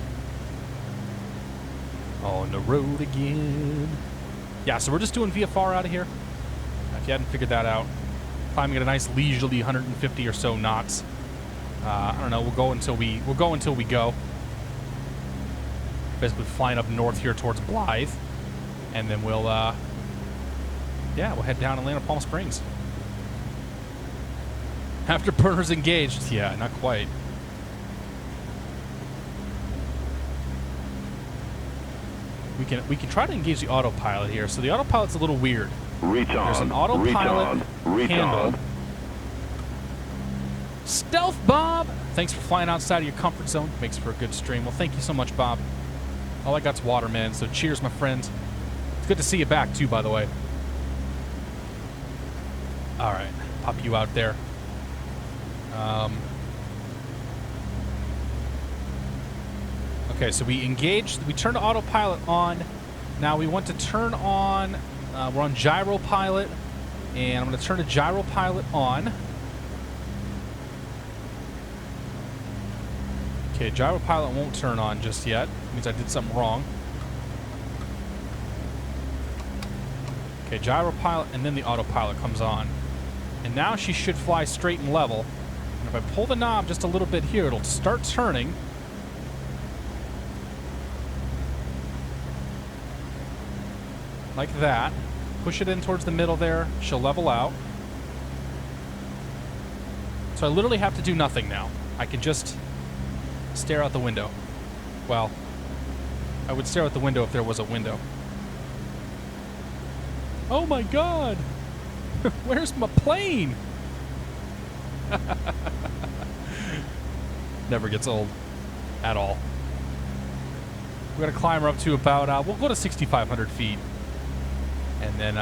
On the road again. Yeah, so we're just doing VFR out of here. If you hadn't figured that out, climbing at a nice leisurely 150 or so knots. I don't know. We'll go until we go. Basically flying up north here towards Blythe, and then we'll head down and land at Palm Springs. Afterburners engaged. Yeah, not quite. We can try to engage the autopilot here. So the autopilot's a little weird. There's an autopilot handle. Stealth Bob! Thanks for flying outside of your comfort zone. Makes for a good stream. Well, thank you so much, Bob. All I got's water, man. So cheers, my friend. It's good to see you back, too, by the way. All right. Pop you out there. Okay, so we engaged. We turned autopilot on. Now we want to turn on. We're on gyro pilot. And I'm going to turn the gyro pilot on. Okay, gyro pilot won't turn on just yet. It means I did something wrong. Okay, gyro pilot, and then the autopilot comes on. And now she should fly straight and level. And if I pull the knob just a little bit here, it'll start turning. Like that. Push it in towards the middle there. She'll level out. So I literally have to do nothing now. I can just stare out the window. Well, I would stare out the window if there was a window. Oh my god! Where's my plane? Never gets old. At all. We're gonna climb her up to about, we'll go to 6,500 feet. And then,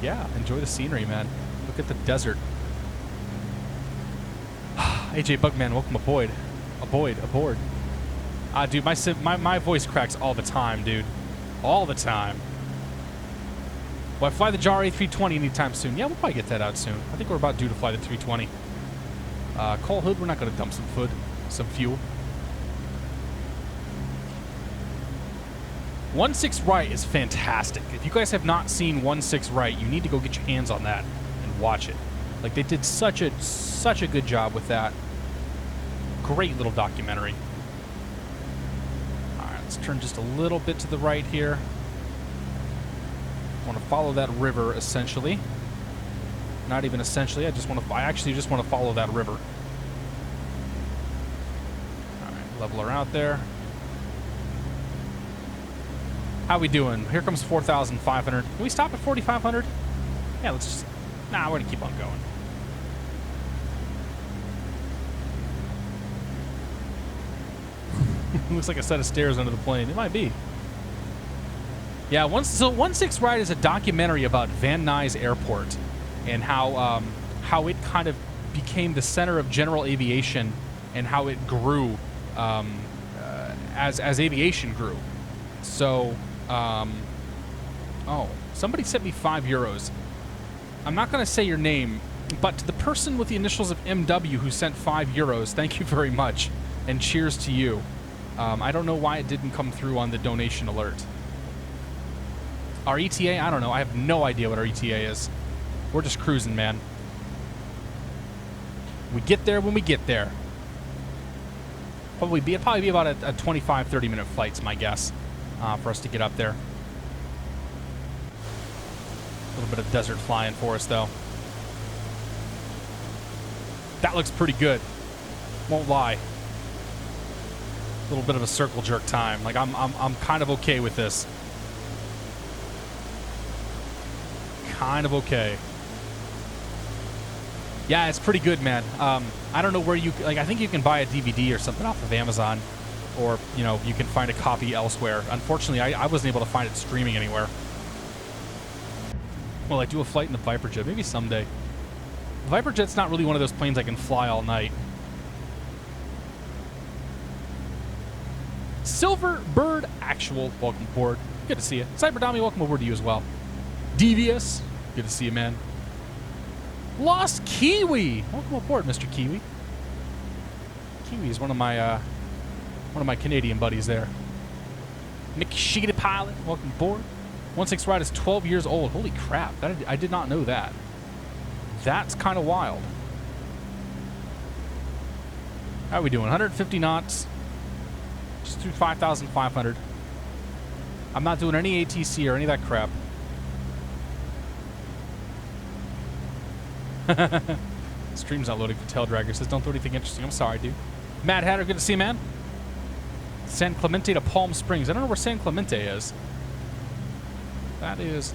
yeah, enjoy the scenery, man. Look at the desert. AJ Bugman, welcome aboard. Aboard. Dude, my voice cracks all the time, dude. All the time. Will I fly the JAR A320 anytime soon? Yeah, we'll probably get that out soon. I think we're about due to fly the 320. Cole Hood, we're not going to dump some fuel. 1.6 right is fantastic. If you guys have not seen 1.6 right, you need to go get your hands on that and watch it. Like, they did such a good job with that. Great little documentary. All right, let's turn just a little bit to the right here. I want to follow that river, essentially. Not even essentially. I actually just want to follow that river. All right, level her out there. How we doing? Here comes 4,500. Can we stop at 4,500? Yeah, let's just... Nah, we're going to keep on going. Looks like a set of stairs under the plane. It might be. Yeah, 1.6 Ride is a documentary about Van Nuys Airport and how it kind of became the center of general aviation and how it grew as aviation grew. So, oh, somebody sent me €5. I'm not going to say your name, but to the person with the initials of MW who sent €5, thank you very much, and cheers to you. I don't know why it didn't come through on the donation alert. Our ETA? I don't know. I have no idea what our ETA is. We're just cruising, man. We get there when we get there. It'd probably be about a 25, 30-minute flight's my guess for us to get up there. A little bit of desert flying for us, though. That looks pretty good. Won't lie. A little bit of a circle jerk time. Like I'm kind of okay with this. Kind of okay. Yeah, it's pretty good, man. I don't know where you like. I think you can buy a DVD or something off of Amazon, or you know, you can find a copy elsewhere. Unfortunately, I wasn't able to find it streaming anywhere. Well, I do a flight in the Viper Jet, maybe someday. The Viper Jet's not really one of those planes I can fly all night. Silver Bird Actual, welcome aboard. Good to see you. Cyber Dami, welcome aboard to you as well. Devious, good to see you, man. Lost Kiwi, welcome aboard, Mr. Kiwi. Kiwi is one of my Canadian buddies there. Nick Sheeta Pilot, welcome aboard. 1.6 Ride is 12 years old. Holy crap, I did not know that. That's kind of wild. How are we doing? 150 knots. Just through 5,500. I'm not doing any ATC or any of that crap. Stream's not loading for Tail Dragger. Says don't do anything interesting. I'm sorry, dude. Mad Hatter, good to see you, man. San Clemente to Palm Springs. I don't know where San Clemente is. That is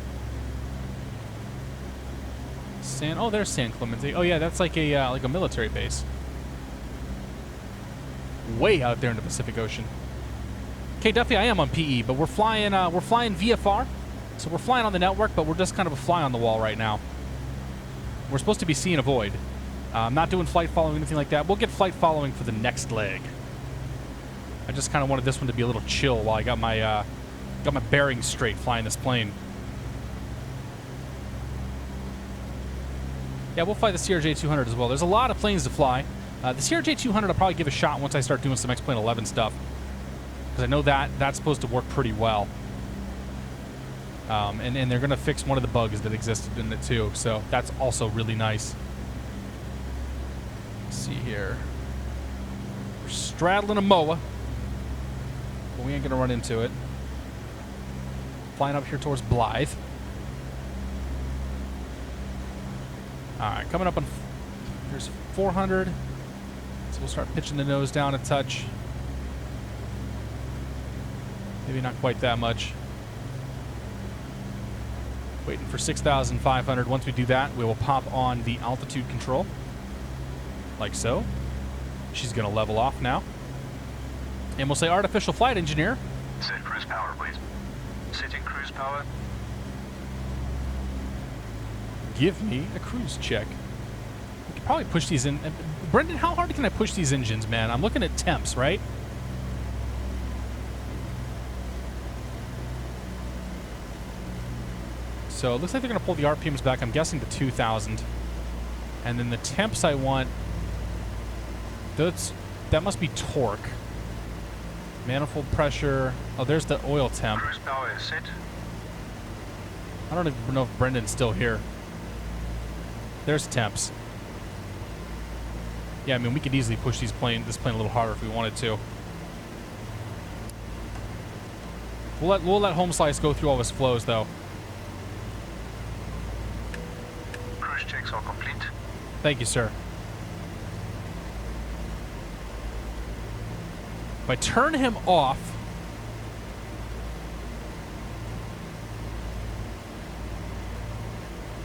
oh, there's San Clemente. Oh yeah, that's like a military base. Way out there in the Pacific Ocean. Okay, Duffy, I am on PE, but we're flying VFR, so we're flying on the network, but we're just kind of a fly on the wall right now. We're supposed to be seeing a void. I'm not doing flight following or anything like that. We'll get flight following for the next leg. I just kind of wanted this one to be a little chill while I got my bearings straight flying this plane. Yeah, we'll fly the CRJ-200 as well. There's a lot of planes to fly. The CRJ-200 I'll probably give a shot once I start doing some X-Plane 11 stuff, because I know that's supposed to work pretty well. And they're going to fix one of the bugs that existed in it too, so that's also really nice. Let's see here. We're straddling a MOA, but we ain't going to run into it. Flying up here towards Blythe. Alright, coming up on... There's 400. So we'll start pitching the nose down a touch. Maybe not quite that much. Waiting for 6,500. Once we do that, we will pop on the altitude control. Like so. She's going to level off now. And we'll say artificial flight engineer. Set cruise power, please. Setting cruise power. Give me a cruise check. We could probably push these in. Brendan, how hard can I push these engines, man? I'm looking at temps, right? So it looks like they're going to pull the RPMs back. I'm guessing to 2,000. And then the temps I want... That must be torque. Manifold pressure. Oh, there's the oil temp. Cruise power is set. I don't even know if Brendan's still here. There's temps. Yeah, I mean, we could easily push this plane a little harder if we wanted to. We'll let Home Slice go through all his flows, though. Cruise checks are complete. Thank you, sir. If I turn him off...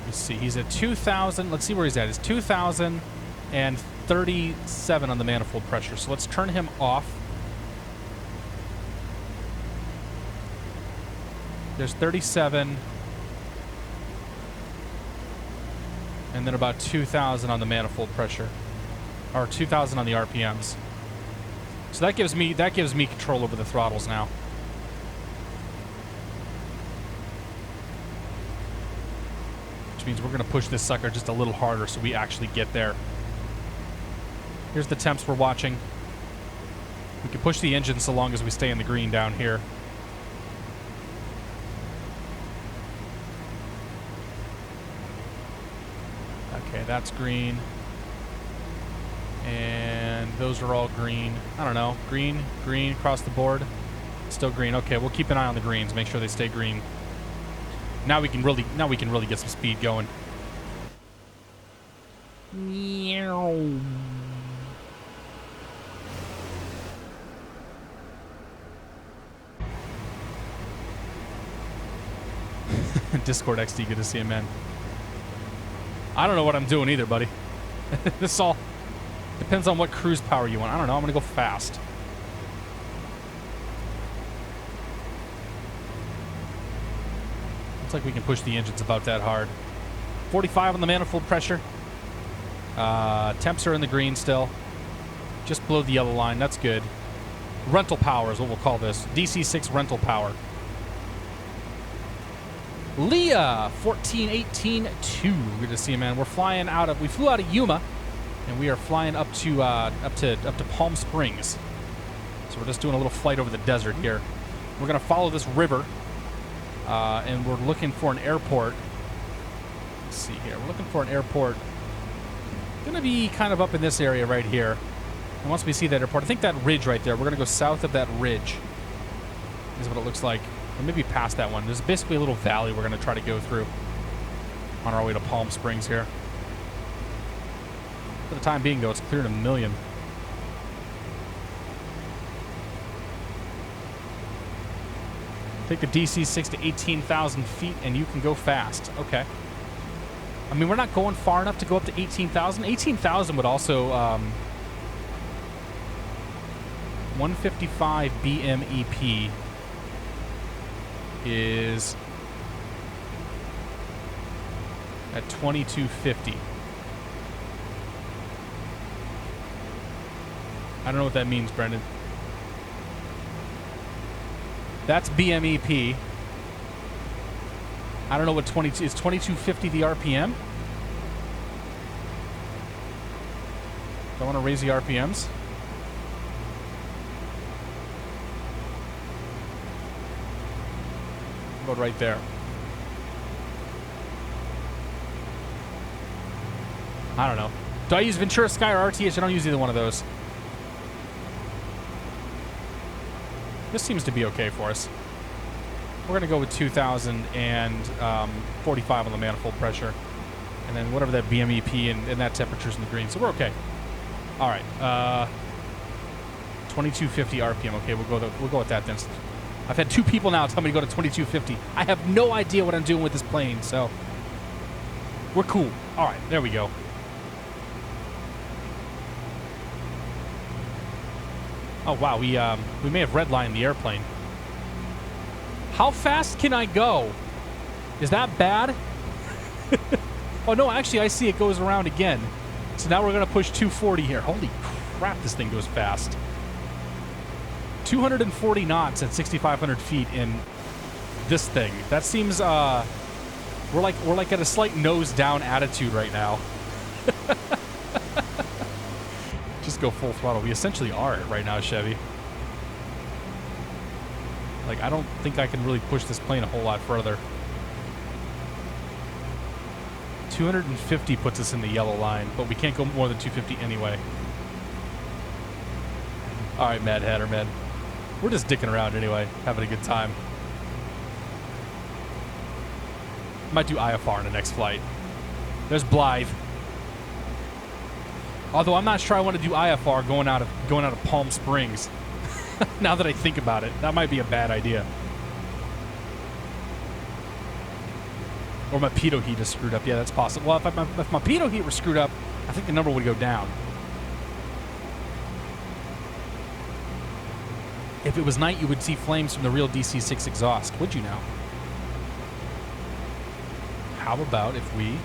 Let's see, he's at 2,000. Let's see where he's at. He's 2,037 on the manifold pressure. So let's turn him off. There's 37. And then about 2,000 on the manifold pressure. Or 2,000 on the RPMs. So that gives me control over the throttles now. Means we're going to push this sucker just a little harder so we actually get there. Here's the temps we're watching. We can push the engine so long as we stay in the green down here. Okay, that's green. And those are all green. I don't know. Green, green across the board. Still green. Okay, we'll keep an eye on the greens. Make sure they stay green. Now we can really get some speed going. Meow. Discord XD, good to see you, man. I don't know what I'm doing either, buddy. This all depends on what cruise power you want. I don't know. I'm gonna go fast. Looks like we can push the engines about that hard. 45 on the manifold pressure. Temps are in the green still. Just below the yellow line. That's good. Rental power is what we'll call this. DC-6 rental power. Leah, 1418-2. Good to see you, man. We're flying out of... We flew out of Yuma, and we are flying up to Palm Springs. So we're just doing a little flight over the desert here. We're going to follow this river. And we're looking for an airport. Let's see here. We're looking for an airport. Gonna be kind of up in this area right here. And once we see that airport, I think that ridge right there, we're gonna go south of that ridge. Is what it looks like. Or maybe past that one. There's basically a little valley we're gonna try to go through on our way to Palm Springs here. For the time being, though, it's clearing 1,000,000. Take the DC-6 to 18,000 feet, and you can go fast. Okay. I mean, we're not going far enough to go up to 18,000. 18,000 would also 155 BMEP is at 2250. I don't know what that means, Brendan. That's BMEP. I don't know what 22 is. 2250 the RPM? Do I want to raise the RPMs? About right there. I don't know. Do I use Ventura Sky or RTH? I don't use either one of those. This seems to be okay for us. We're going to go with 2,045 on the manifold pressure. And then whatever that BMEP and that temperature's in the green. So we're okay. All right. 2250 RPM. Okay, we'll go with that then. I've had 2 people now tell me to go to 2250. I have no idea what I'm doing with this plane, so we're cool. All right, there we go. Oh wow, we may have redlined the airplane. How fast can I go? Is that bad? Oh no, actually I see it goes around again. So now we're gonna push 240 here. Holy crap, this thing goes fast. 240 knots at 6,500 feet in this thing. That seems we're like at a slight nose down attitude right now. Just go full throttle. We essentially are right now, Chevy. Like, I don't think I can really push this plane a whole lot further. 250 puts us in the yellow line, but we can't go more than 250 anyway. All right, Mad Hatter, man. We're just dicking around anyway, having a good time. Might do IFR in the next flight. There's Blythe. Although I'm not sure I want to do IFR going out of Palm Springs. Now that I think about it, that might be a bad idea. Or my pitot heat is screwed up. Yeah, that's possible. Well, if my pitot heat were screwed up, I think the number would go down. If it was night, you would see flames from the real DC-6 exhaust, would you now? How about if we...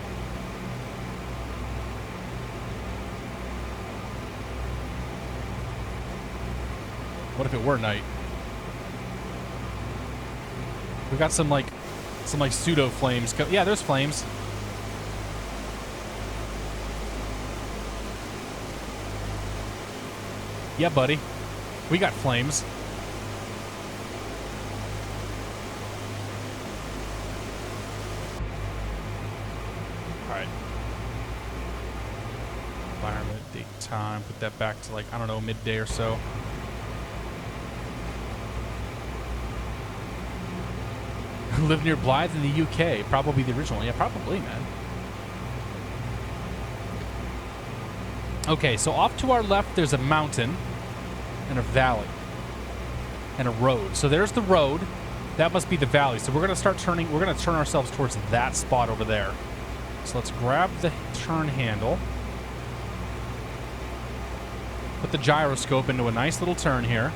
What if it were night? We've got some pseudo flames. Yeah, there's flames. Yeah, buddy. We got flames. All right. Environment, date, time. Put that back to, like, I don't know, midday or so. Live near Blythe in the UK. Probably the original. Yeah, probably, man. Okay, so off to our left, there's a mountain and a valley and a road. So there's the road. That must be the valley. So we're going to start turning. We're going to turn ourselves towards that spot over there. So let's grab the turn handle. Put the gyroscope into a nice little turn here.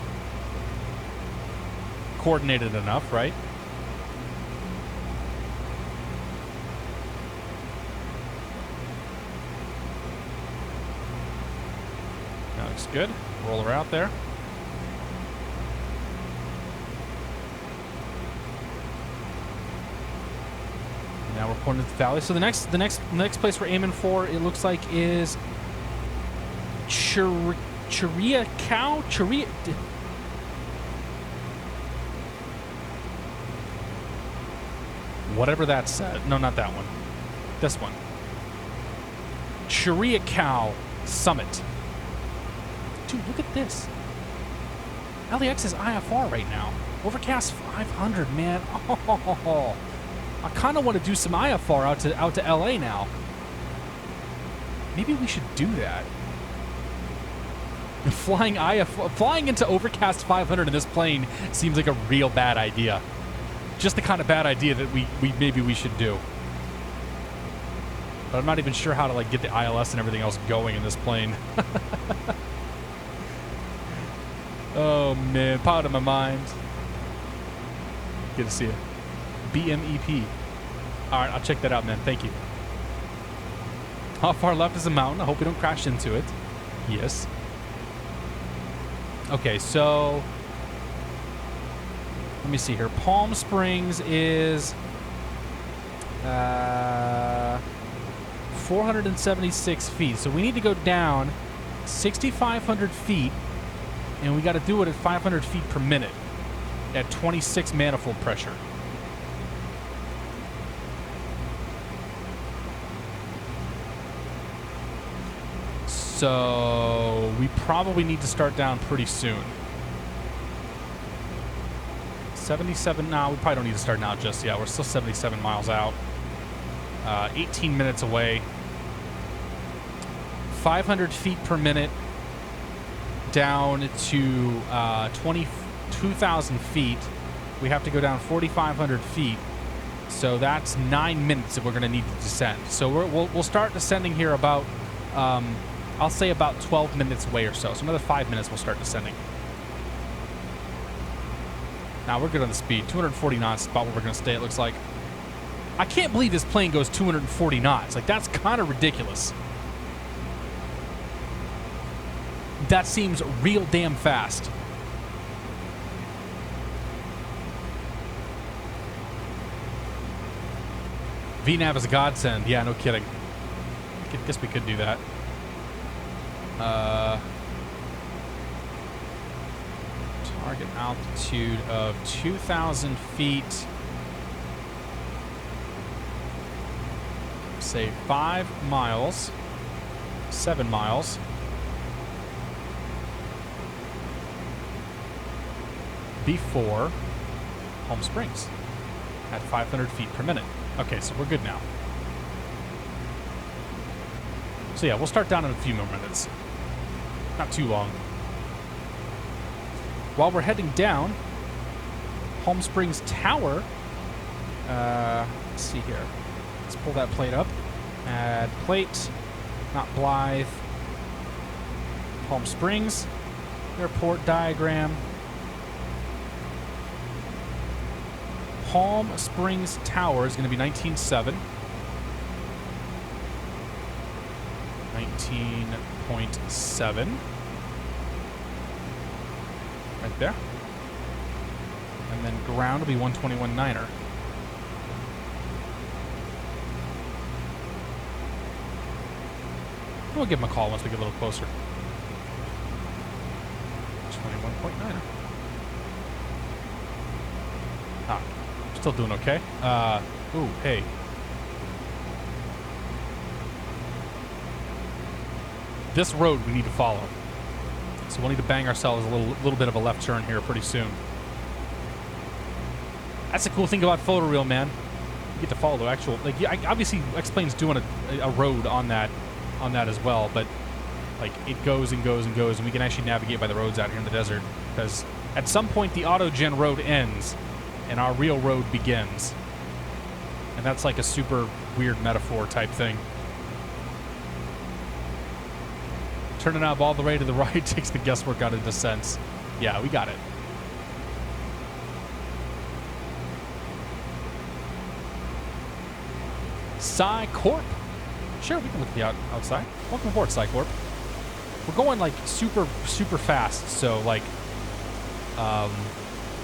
Coordinated enough, right? Looks good. Roll her out there. Now we're pointing at the valley. So the next place we're aiming for, it looks like, is Churiacao. Whatever that said. No, not that one. This one. Churiacao Summit. Dude, look at this. LAX is IFR right now. Overcast 500, man. Oh, I kind of want to do some IFR out to LA now. Maybe we should do that. Flying into overcast 500 in this plane seems like a real bad idea. Just the kind of bad idea that maybe we should do. But I'm not even sure how to get the ILS and everything else going in this plane. Oh man, part of my mind. Good to see you. BMEP. All right, I'll check that out, man. Thank you. How far left is the mountain? I hope we don't crash into it. Yes. Okay, so let me see here. Palm Springs is 476 feet. So we need to go down 6,500 feet, and we got to do it at 500 feet per minute at 26 manifold pressure. So we probably need to start down pretty soon. 77, no, we probably don't need to start now just yet. We're still 77 miles out. 18 minutes away. 500 feet per minute down to 22,000 feet. We have to go down 4,500 feet. So that's 9 minutes that we're going to need to descend. So we'll start descending here about, I'll say about 12 minutes away or so. So another 5 minutes we'll start descending. Now we're good on the speed. 240 knots is about where we're going to stay, it looks like. I can't believe this plane goes 240 knots. Like, that's kind of ridiculous. That seems real damn fast. VNAV is a godsend. Yeah, no kidding. I guess we could do that. Target altitude of 2,000 feet. Say 5 miles. 7 miles. Before Palm Springs at 500 feet per minute. Okay, so we're good now. So yeah, we'll start down in a few more minutes. Not too long. While we're heading down, Palm Springs Tower. Let's see here. Let's pull that plate up. Add plate. Not Blythe. Palm Springs. Airport diagram. Palm Springs Tower is going to be 19.7. 19.7. Right there. And then ground will be 121.9er. We'll give him a call once we get a little closer. 21.9er. Ah, still doing okay. Ooh, hey. This road we need to follow. So we'll need to bang ourselves a little bit of a left turn here pretty soon. That's the cool thing about Photoreal, man. You get to follow the actual, like, yeah, obviously X-Plane's doing a road on that as well, but like it goes and goes and goes, and we can actually navigate by the roads out here in the desert, because at some point the auto-gen road ends and our real road begins. And that's like a super weird metaphor type thing. Turn a knob all the way to the right takes the guesswork out of descents. Yeah, we got it. Psy Corp. Sure, we can look at the outside. Welcome aboard, Psy Corp. We're going like super fast, so like,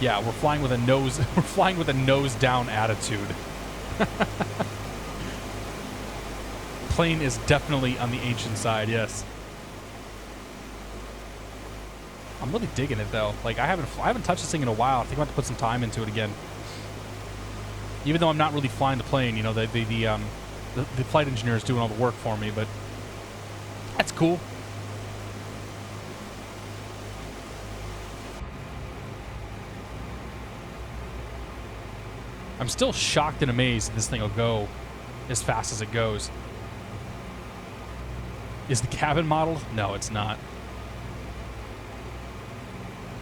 yeah, we're flying with a nose. We're flying with a nose down attitude. Plane is definitely on the ancient side. Yes. I'm really digging it though. Like I haven't touched this thing in a while. I think I'm going to put some time into it again. Even though I'm not really flying the plane, you know, the flight engineer is doing all the work for me, but that's cool. I'm still shocked and amazed that this thing will go as fast as it goes. Is the cabin modeled? No, it's not.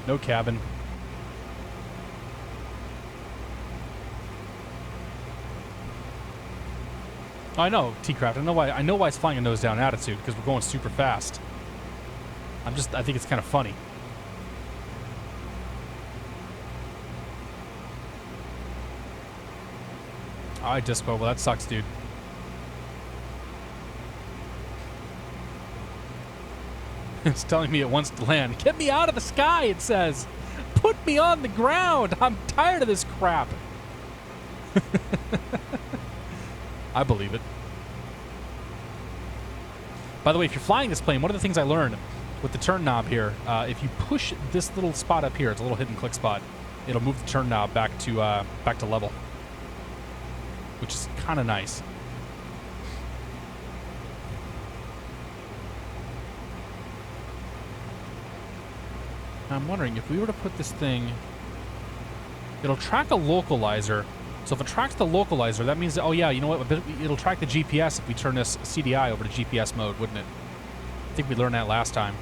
No cabin. I know, T-Craft. I know why it's flying a nose down attitude, because we're going super fast. I think it's kind of funny. All right, Dispo. Well, that sucks, dude. It's telling me it wants to land. Get me out of the sky, it says. Put me on the ground. I'm tired of this crap. I believe it. By the way, if you're flying this plane, one of the things I learned with the turn knob here, if you push this little spot up here, it's a little hidden click spot, it'll move the turn knob back to level, which is kind of nice. I'm wondering if we were to put this thing, it'll track a localizer. So if it tracks the localizer, that means, oh yeah, you know what? It'll track the GPS if we turn this CDI over to GPS mode, wouldn't it? I think we learned that last time.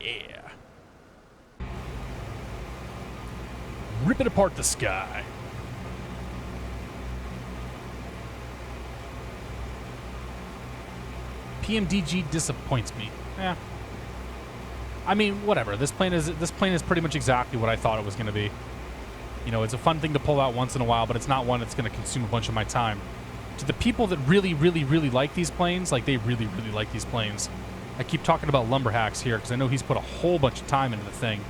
Yeah. Ripping apart the sky. PMDG disappoints me. Yeah. I mean, whatever. This plane is pretty much exactly what I thought it was going to be. You know, it's a fun thing to pull out once in a while, but it's not one that's going to consume a bunch of my time. To the people that really, really, really like these planes, like they really, really like these planes. I keep talking about Lumberhacks here because I know he's put a whole bunch of time into the thing.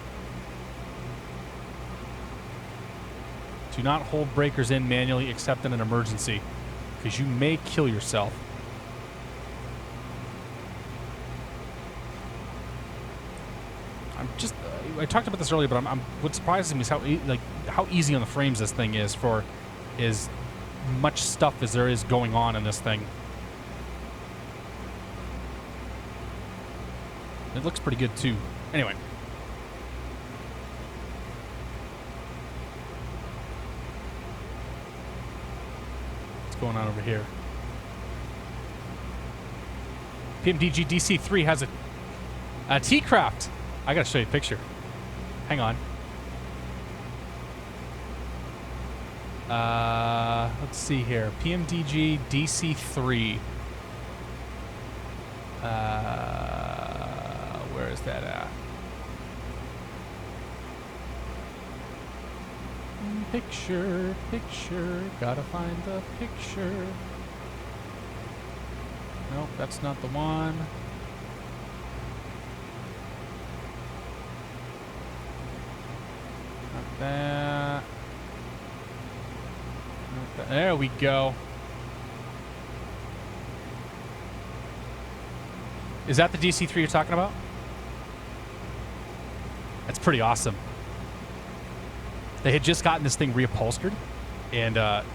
Do not hold breakers in manually except in an emergency, because you may kill yourself. I talked about this earlier, but what surprises me is how easy on the frames this thing is for as much stuff as there is going on in this thing. It looks pretty good too. Anyway. What's going on over here? PMDG DC-3 has a T-Craft. I gotta show you a picture. Hang on. Let's see here. PMDG DC-3. Where is that at? Picture, gotta find the picture. Nope, that's not the one. Not that. Not that. There we go. Is that the DC-3 you're talking about? That's pretty awesome. They had just gotten this thing reupholstered, and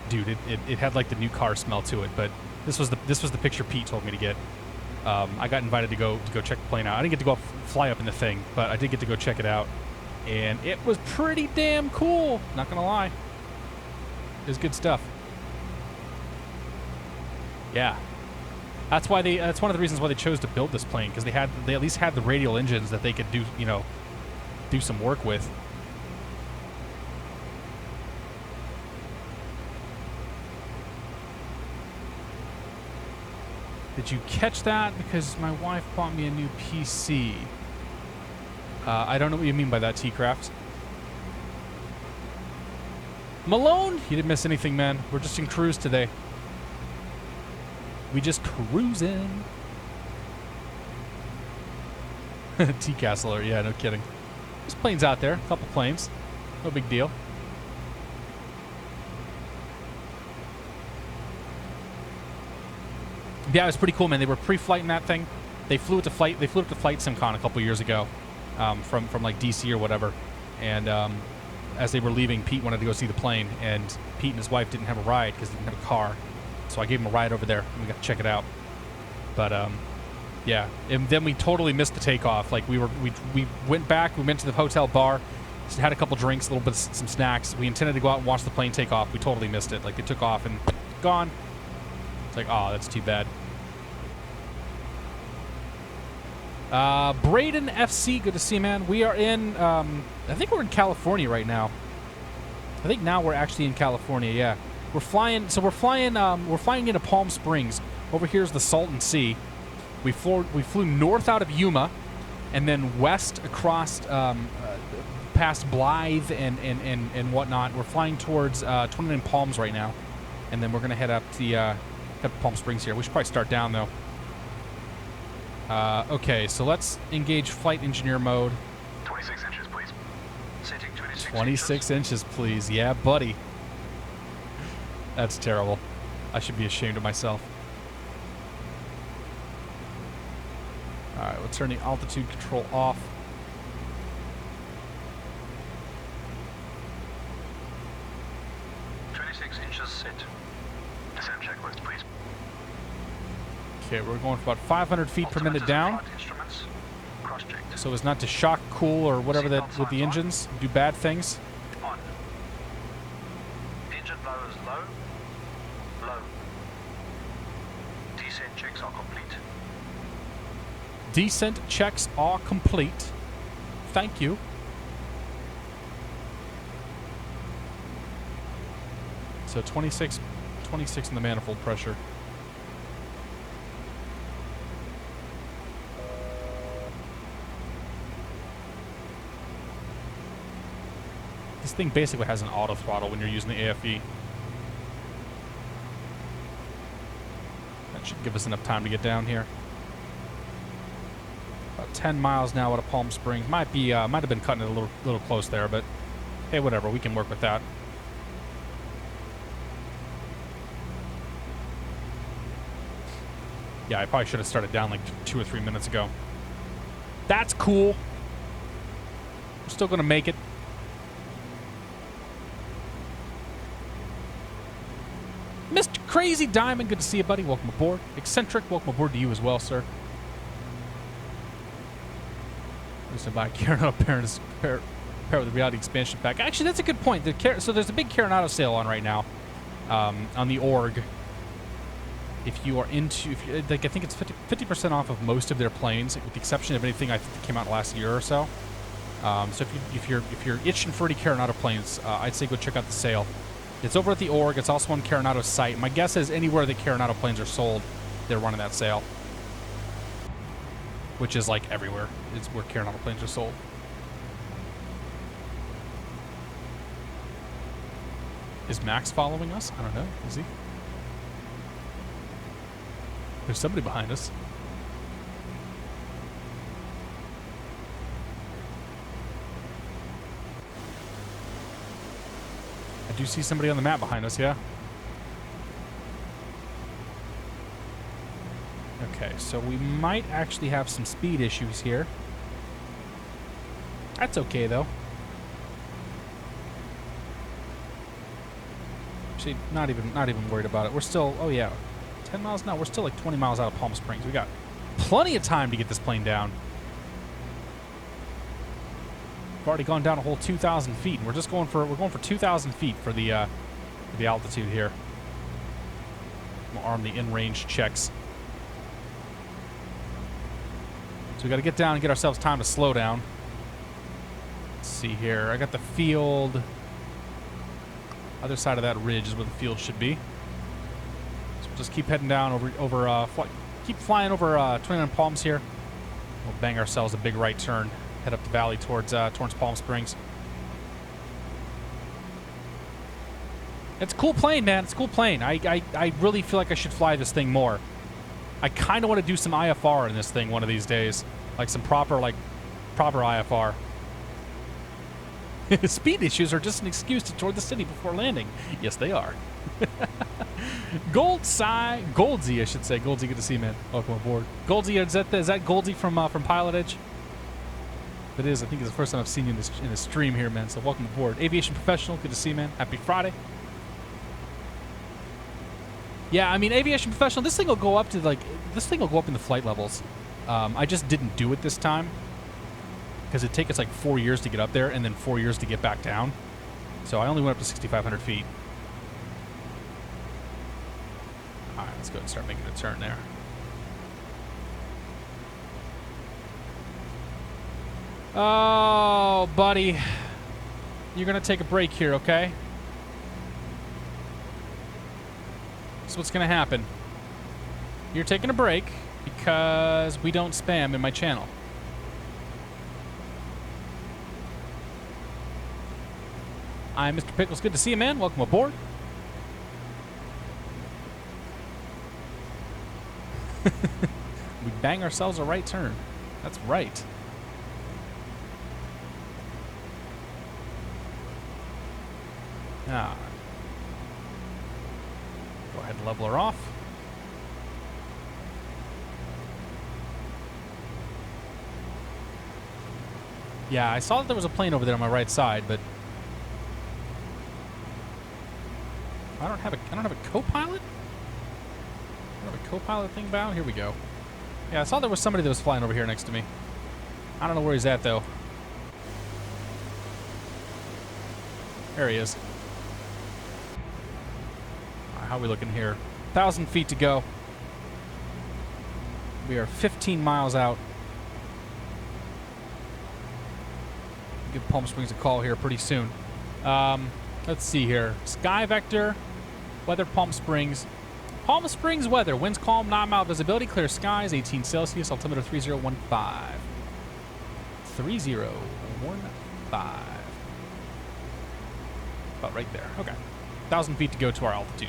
dude, it had like the new car smell to it. But this was the picture Pete told me to get. I got invited to go check the plane out. I didn't get to go fly up in the thing, but I did get to go check it out, and it was pretty damn cool. Not gonna lie, it was good stuff. Yeah, that's why that's one of the reasons why they chose to build this plane, because they at least had the radial engines that they could do do some work with. Did you catch that? Because my wife bought me a new PC. I don't know what you mean by that, T-Craft. Malone, you didn't miss anything, man. We're just in cruise today. We just cruising. T-Castler, yeah, no kidding. There's planes out there, a couple planes. No big deal. Yeah, it was pretty cool, man. They were pre-flighting that thing. They flew it to flight. They flew it to Flight SimCon a couple years ago, from like DC or whatever. And as they were leaving, Pete wanted to go see the plane, and Pete and his wife didn't have a ride because they didn't have a car. So I gave him a ride over there, and we got to check it out. But yeah, and then we totally missed the takeoff. Like we went back. We went to the hotel bar, just had a couple drinks, a little bit of some snacks. We intended to go out and watch the plane take off. We totally missed it. Like they took off and gone. It's like, oh, that's too bad. Braden FC, good to see you, man. We are in, I think we're in California right now. I think now we're actually in California, yeah. We're flying into Palm Springs. Over here is the Salton Sea. We flew north out of Yuma, and then west across past Blythe and whatnot. We're flying towards 29 Palms right now, and then we're gonna head up to Palm Springs here. We should probably start down though. Okay, so let's engage flight engineer mode. 26 inches, please. Setting 26 inches, please. Yeah, buddy. That's terrible. I should be ashamed of myself. Alright, we'll turn the altitude control off. Set. Descent checklist, please. Okay, we're going for about 500 feet per minute down. So as not to shock, cool, or whatever that with the engines, do bad things. On. Engine blow is low. Low. Descent checks are complete. Descent checks are complete. Thank you. So 26 in the manifold pressure. This thing basically has an auto throttle when you're using the AFE. That should give us enough time to get down here. About 10 miles now out of Palm Springs. Might have been cutting it a little close there, but hey, whatever. We can work with that. Yeah, I probably should have started down like 2 or 3 minutes ago. That's cool. We're still going to make it. Mr. Crazy Diamond, good to see you, buddy. Welcome aboard. Eccentric, welcome aboard to you as well, sir. Listen, by Coronado pair with the Reality Expansion Pack. Actually, that's a good point. So there's a big Coronado sale on right now on the org. If you are into, I think it's 50% off of most of their planes, with the exception of anything I think that came out last year or so. So if you're itching for any Coronado planes, I'd say go check out the sale. It's over at the org. It's also on Coronado's site. My guess is anywhere that Coronado planes are sold, they're running that sale, which is like everywhere. It's where Coronado planes are sold. Is Max following us? I don't know. Is he? There's somebody behind us. I do see somebody on the map behind us, yeah? Okay, so we might actually have some speed issues here. That's okay, though. Actually, not even worried about it. We're still, oh yeah, 10 miles an hour. We're still like 20 miles out of Palm Springs. We got plenty of time to get this plane down. We've already gone down a whole 2,000 feet, and we're going for 2,000 feet for the altitude here. We'll arm the in-range checks. So we got to get down and get ourselves time to slow down. Let's see here. I got the field. Other side of that ridge is where the field should be. So we'll just keep heading down keep flying over 29 Palms here. We'll bang ourselves a big right turn. Head up the valley towards Palm Springs. It's a cool plane, man. It's a cool plane. I really feel like I should fly this thing more. I kind of want to do some IFR in this thing one of these days. Like some proper IFR. Speed issues are just an excuse to tour the city before landing. Yes, they are. Goldsy, I should say. Goldsy, good to see you, man. Welcome aboard. Goldsy, is that Goldsy from PilotEdge? If it is, I think it's the first time I've seen you in a stream here, man. So welcome aboard. Aviation Professional, good to see you, man. Happy Friday. Yeah, I mean, Aviation Professional, this thing will go up in the flight levels. I just didn't do it this time because it'd take us like 4 years to get up there and then 4 years to get back down. So I only went up to 6,500 feet. All right, let's go ahead and start making a turn there. Oh, buddy. You're going to take a break here, okay? That's what's going to happen. You're taking a break because we don't spam in my channel. I'm Mr. Pickles. Good to see you, man. Welcome aboard. We bang ourselves a right turn. That's right. Ah. Go ahead and level her off. Yeah, I saw that there was a plane over there on my right side, but I don't have a co-pilot? I don't have a co-pilot thing bound? Here we go. Yeah, I saw there was somebody that was flying over here next to me. I don't know where he's at, though. There he is. All right, how are we looking here? 1,000 feet to go. We are 15 miles out. Give Palm Springs a call here pretty soon. Let's see here. Sky vector, weather Palm Springs. Palm Springs weather. Winds calm, 9 mile visibility, clear skies, 18 Celsius, altimeter 3015. 3015. About right there. Okay. 1,000 feet to go to our altitude.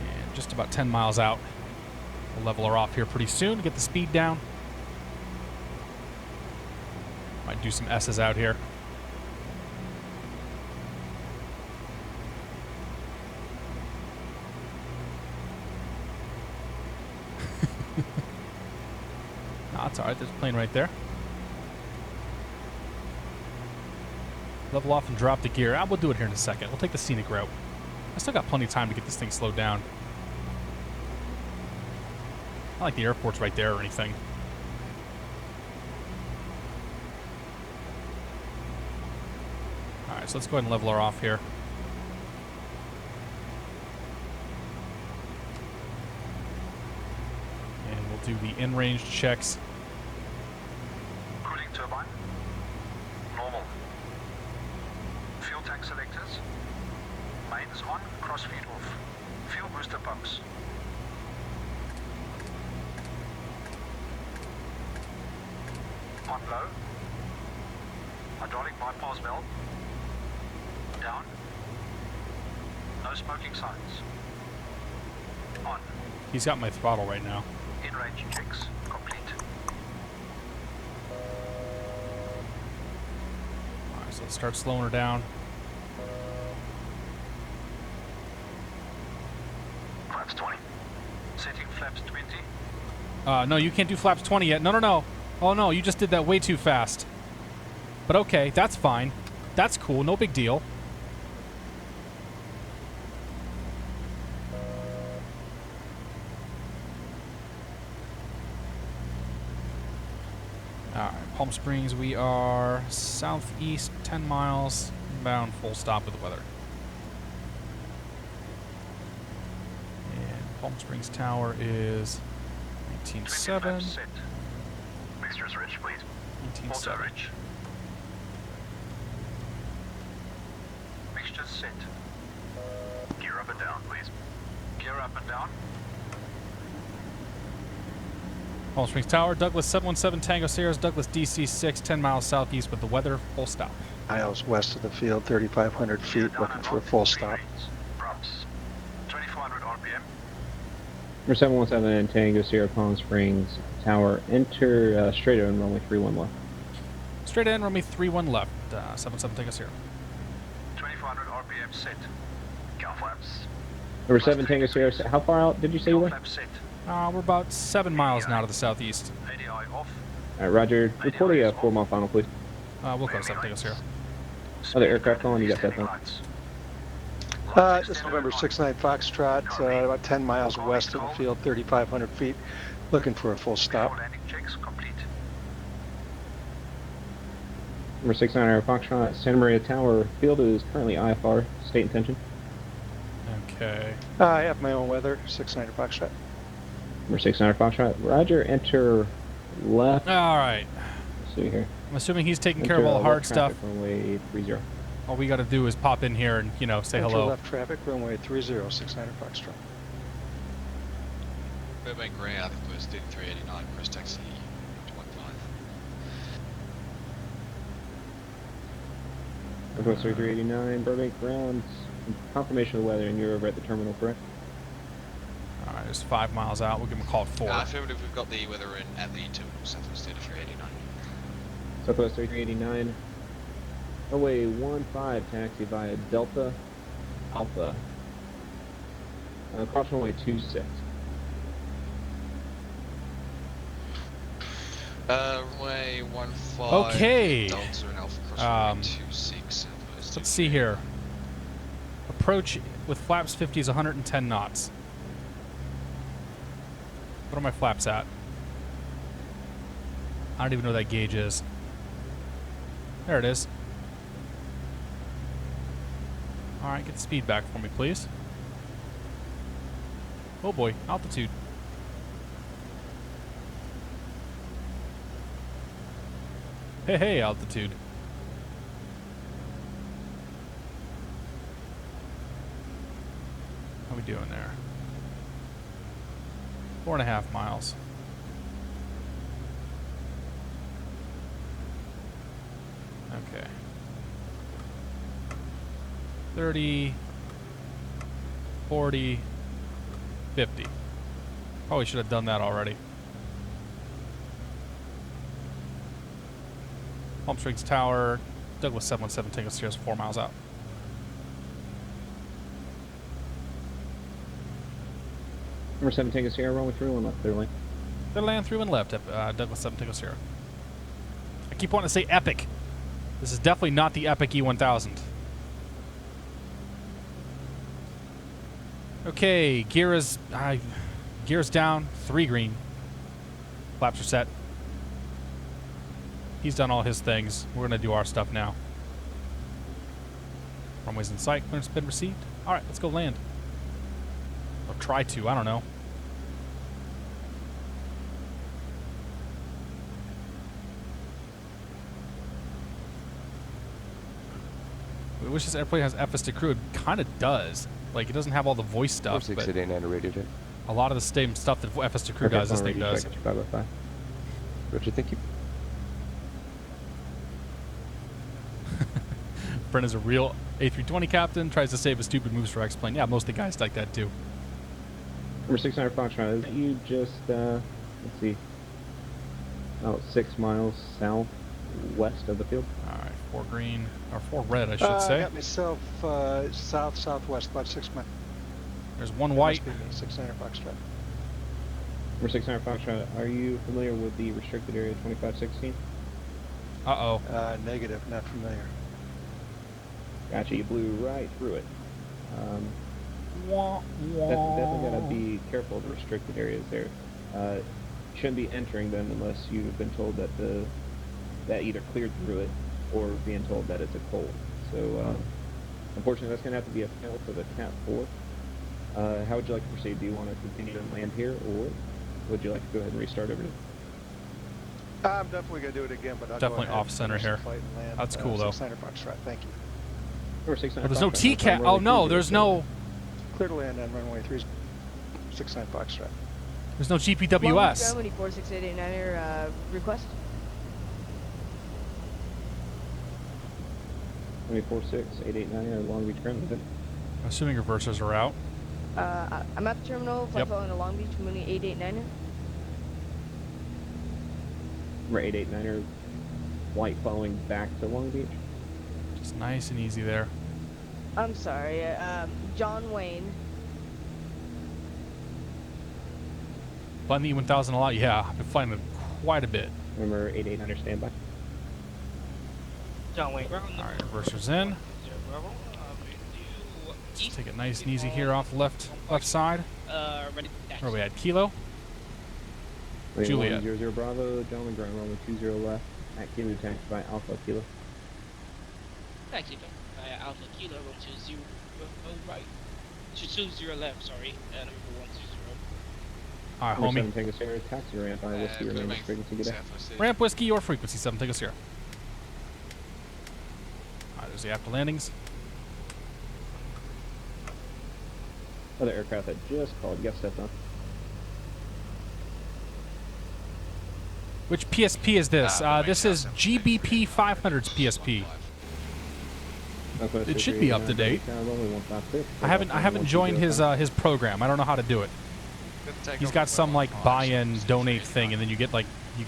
And just about 10 miles out. We'll level her off here pretty soon, get the speed down. Might do some S's out here. No, it's alright, there's a plane right there. Level off and drop the gear. We'll do it here in a second. We'll take the scenic route. I still got plenty of time to get this thing slowed down. Not like the airport's right there or anything. Alright, so let's go ahead and level her off here. And we'll do the in-range checks. Cooling turbine. Normal. Fuel tank selectors. Mains on, crossfeed off. Fuel booster pumps. On low. Hydraulic bypass valve. Down. No smoking signs. On. He's got my throttle right now. In-range checks complete. Alright, so let's start slowing her down. Flaps 20. Setting flaps 20. No, you can't do flaps 20 yet. No, no, no. Oh, no, you just did that way too fast. But okay, that's fine. That's cool, no big deal. Alright, Palm Springs, we are southeast 10 miles, bound full stop with the weather. And Palm Springs Tower is 19.7. Mixtures rich, please. 19.7. Also rich. Mixtures set. Gear up and down, please. Gear up and down. Palm Springs Tower, Douglas 717 Tango Sierra, Douglas DC-6, 10 miles southeast with the weather, full stop. Miles west of the field, 3,500 feet, looking for a full stop. Props. 2,400 RPM. Number 717 Tango Sierra, Palm Springs Tower. Enter straight on runway 31 left. Straight in, runway 31 left, 77 Tango Sierra. 2,400 RPM set. Cow flaps. Number 7 Tango Sierra, how far out did you say you were? Flaps set. We're about 7 miles now to the southeast. ADI off. Alright, Roger. Report a 4-mile final, please. We'll go 7 Tango Sierra. Other aircraft calling, you got that one. This November 69 Foxtrot, about 10 miles west of the field, 3,500 feet, looking for a full stop. Landing checks complete. Number 69 Foxtrot, Santa Maria Tower. Field is currently IFR. State intention. Okay. I have my own weather, 69 Foxtrot. Number 600 Foxtrot. Roger, enter left. All right. Let's see here. I'm assuming he's taking care Enter, of all the hard left stuff. traffic, runway 30. All we got to do is pop in here and, you know, say Enter hello. left traffic, runway 30, 600 Foxtrot. Burbank ground, request 3389, press taxi 215. Request 3389, Burbank grounds. Confirmation of the weather, and you're over at the terminal, correct? All right, it's 5 miles out. We'll give him a call at 4. Affirmative, we've got the weather in at the terminal, Southwest 3389. Southwest 3389. Runway 15, taxi via Delta Alpha. Cross runway 26. Runway 15. Okay. Delta and Alpha cross runway 26. Southwest Let's see here. Approach with flaps 50 is 110 knots. What are my flaps at? I don't even know what that gauge is. There it is. All right, get the speed back for me, please. Oh boy, altitude. Hey, altitude. How we doing there? 4.5 miles. Okay. 30, 40, 50. Probably should have done that already. Palm Springs Tower, Douglas 717 Tango Sierra, 4 miles out. Number 7 Tango Sierra, runway 31 left, clear lane. Clear land through and left, Douglas 7 Tango Sierra. I keep wanting to say epic. This is definitely not the epic E1000. Okay, gears down, 3 green. Flaps are set. He's done all his things. We're gonna do our stuff now. Runways in sight. Clearance been received. All right, let's go land. Or try to. I don't know. I wish this airplane has FS to crew. It kind of does. Like, it doesn't have all the voice stuff, but a lot of the same stuff that FS to crew does, this thing does. Roger, thank you. Brent is a real A320 captain, tries to save his stupid moves for X-Plane. Yeah, most of the guys like that too. Number 600 Foxtrot, is you just, let's see, about 6 miles southwest of the field? Alright, 4 green, or 4 red, I should say. I got myself southwest, about 6 miles. There's 1 white. 600 Foxtrot. Number 600 Foxtrot, are you familiar with the restricted area 2516? Uh-oh. Negative, not familiar. Gotcha, you blew right through it. Wah, wah. Definitely gotta be careful of the restricted areas there. Shouldn't be entering them unless you've been told that that either cleared through it or being told that it's a cold. So unfortunately that's gonna have to be a fail for the Cat 4. How would you like to proceed? Do you want to continue to land here, or would you like to go ahead and restart over? I'm definitely going to do it again, but I'll definitely go ahead off center here. Land, That's cool though. 600 Foxtrot, thank you. Oh, there's no TCAT. Oh no, there's no. Clear to land on runway 3, 600 Foxtrot. There's no GPWS. Germany 46889er request. 246-889 Long Beach Gremlin. Assuming reversers are out. I'm at the terminal, flight following to Long Beach, Mooney 889er. Number 889er, flight following back to Long Beach. Just nice and easy there. I'm sorry, John Wayne. Flying the E1000 a lot? Yeah, I've been flying it quite a bit. Number 889er, standby. John Wayne. Alright, reversers in. Just take it nice and easy here off the left side. Ready. Where we at? Kilo? Juliet. 100 Bravo, gentlemen, ground runway 20 left. At Kilo, taxi by Alpha Kilo. Taxi by Alpha Kilo, 120 right. 20 left, sorry. Number 120. All right, homie. Tango Sierra, taxi ramp, whiskey, your name, frequency, good day. Ramp whiskey, your frequency, 7 Tango Sierra. All right, there's the after landings. Other aircraft that just called, you got stepped on. Which PSP is this? This is GBP 500's PSP. It should be up to date. I haven't joined his program. I don't know how to do it. He's got some like buy-in donate thing, and then you get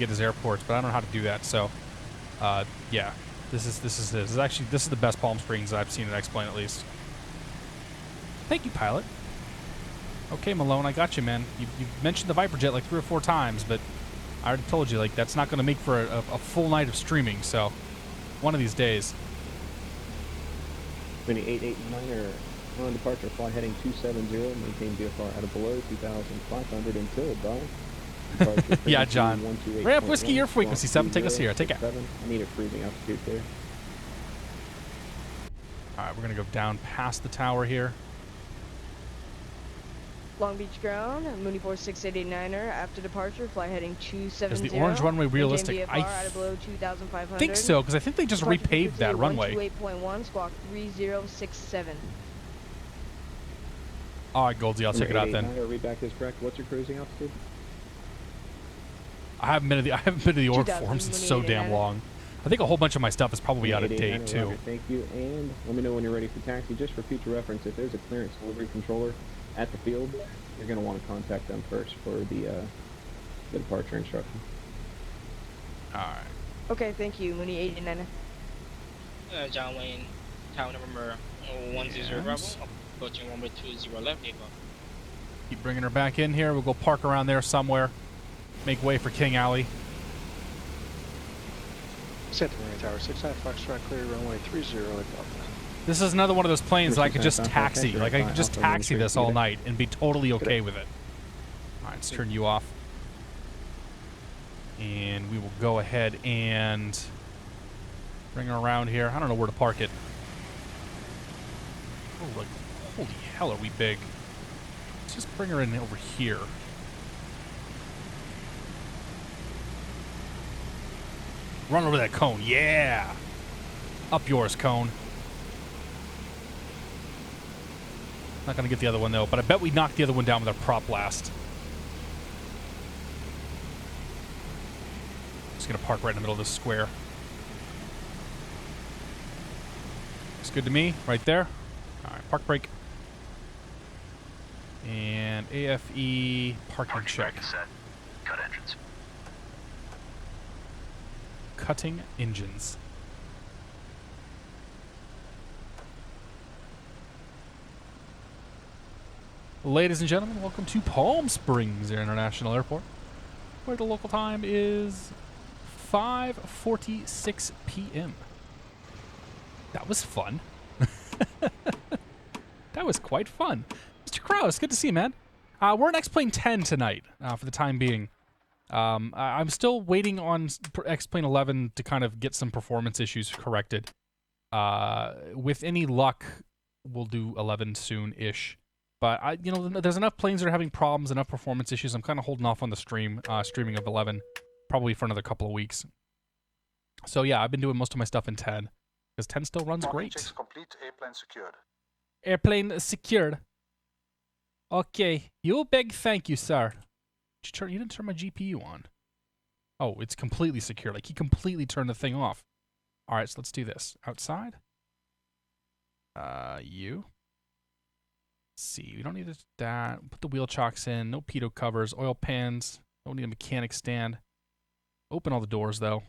his airports, but I don't know how to do that. So, yeah, this is actually the best Palm Springs I've seen at X-Plane at least. Thank you, pilot. Okay, Malone, I got you, man. You mentioned the Viper Jet like 3 or 4 times, but I already told you like that's not going to make for a full night of streaming. So, one of these days. Mini 889er on departure, fly heading 270, maintain VFR at or below 2,500 until dawn. Yeah, John. Ramp whiskey, your frequency, 7 Tango Sierra. Take care. I need a cruising altitude there. All right, we're going to go down past the tower here. Long Beach ground, Mooney 4689er. After departure, fly heading 270. Is the orange runway realistic? I think so, because I think they just repaved that runway. 128.1, squawk 3067. All right, Goldsy, I'll check it out then. Read back is correct. What's your cruising altitude? I haven't been to the org forums. It's so damn long. I think a whole bunch of my stuff is probably out of date too. Thank you, and let me know when you're ready for taxi. Just for future reference, if there's a clearance delivery controller at the field, you're going to want to contact them first for the departure instruction. All right. Okay, thank you, Mooney 89. John Wayne, tower number 100 Bravo, approaching runway 20 left, Ava. Keep bringing her back in here. We'll go park around there somewhere. Make way for King Alley. Santa Maria Tower, 69 Foxtrot, clear runway 30 above. This is another one of those planes that I could just taxi. Like, I could just taxi this all night and be totally okay with it. All right, let's turn you off. And we will go ahead and bring her around here. I don't know where to park it. Oh, like, holy hell, are we big. Let's just bring her in over here. Run over that cone. Yeah! Up yours, cone. Not going to get the other one, though, but I bet we knocked the other one down with our prop blast. Just going to park right in the middle of this square. Looks good to me, right there. All right, park brake. And AFE parking check. Set. Cut entrance. Cutting engines. Ladies and gentlemen, welcome to Palm Springs International Airport, where the local time is 5:46 p.m. That was fun. That was quite fun. Mr. Krause, good to see you, man. We're in X-Plane 10 tonight, for the time being. I'm still waiting on X-Plane 11 to kind of get some performance issues corrected. With any luck, we'll do 11 soon-ish. But you know, there's enough planes that are having problems, enough performance issues. I'm kind of holding off on the streaming of 11, probably for another couple of weeks. So yeah, I've been doing most of my stuff in 10 because 10 still runs great. Checks complete. Airplane secured. Airplane secured. Okay, you big thank you, sir. You didn't turn my GPU on. Oh, it's completely secure. Like he completely turned the thing off. All right, so let's do this. Outside. You. See, we don't need that. Put the wheel chocks in. No pitot covers. Oil pans. Don't need a mechanic stand. Open all the doors, though.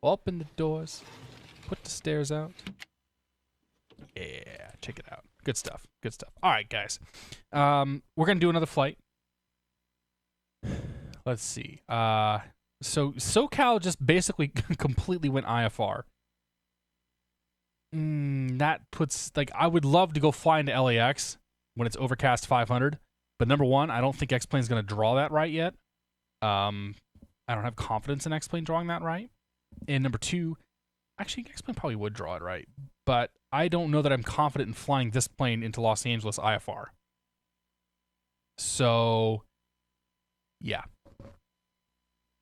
Open the doors. Put the stairs out. Yeah, check it out. Good stuff. Good stuff. All right, guys. We're going to do another flight. Let's see. So SoCal just basically completely went IFR. That puts, like, I would love to go fly into LAX when it's overcast 500. But number one, I don't think X-Plane's going to draw that right yet. I don't have confidence in X-Plane drawing that right. And number two, actually, X-Plane probably would draw it right. but I don't know that I'm confident in flying this plane into Los Angeles IFR. So, yeah.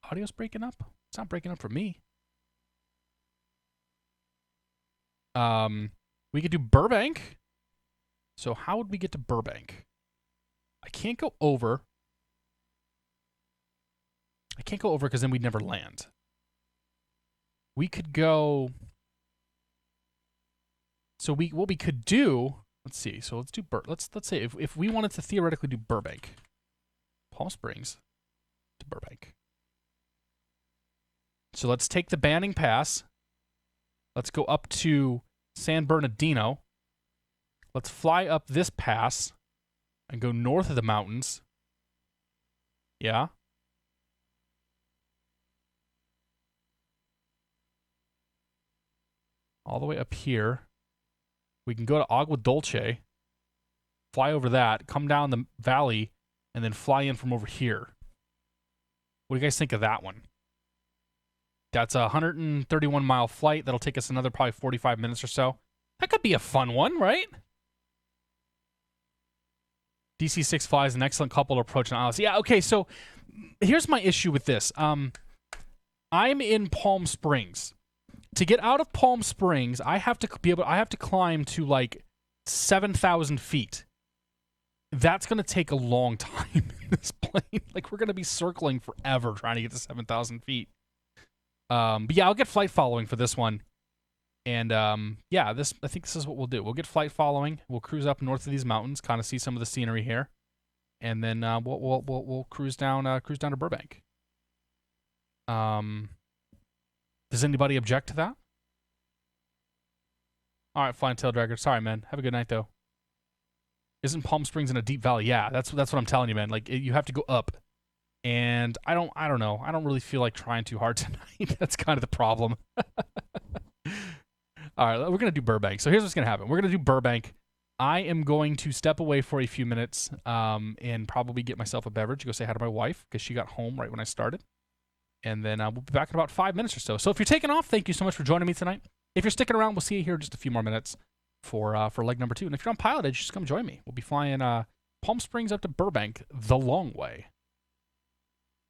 Audio's breaking up? It's not breaking up for me. We could do Burbank. So how would we get to Burbank? I can't go over. I can't go over because then we'd never land. We could go... So what we could do... Let's see. So let's do let's say if we wanted to theoretically do Burbank. Palm Springs to Burbank. So let's take the Banning Pass. Let's go up to San Bernardino. Let's fly up this pass and go north of the mountains. Yeah. All the way up here. We can go to Agua Dulce, fly over that, come down the valley, and then fly in from over here. What do you guys think of that one? That's a 131-mile flight. That'll take us another probably 45 minutes or so. That could be a fun one, right? DC-6 flies an excellent couple to approach an island. Yeah, okay, so here's my issue with this. I'm in Palm Springs. To get out of Palm Springs, I have to climb to like 7,000 feet. That's going to take a long time in this plane. Like, we're going to be circling forever trying to get to 7,000 feet. But yeah, I'll get flight following for this one. And yeah, I think this is what we'll do. We'll get flight following. We'll cruise up north of these mountains, kind of see some of the scenery here, and then we'll cruise down to Burbank. Does anybody object to that? All right, flying tail dragger. Sorry, man. Have a good night, though. Isn't Palm Springs in a deep valley? Yeah, that's what I'm telling you, man. Like, you have to go up. And I don't know. I don't really feel like trying too hard tonight. That's kind of the problem. All right, we're going to do Burbank. So here's what's going to happen. We're going to do Burbank. I am going to step away for a few minutes and probably get myself a beverage, go say hi to my wife because she got home right when I started. And then we'll be back in about 5 minutes or so. So if you're taking off, thank you so much for joining me tonight. If you're sticking around, we'll see you here in just a few more minutes for leg number 2. And if you're on PilotEdge, just come join me. We'll be flying Palm Springs up to Burbank the long way.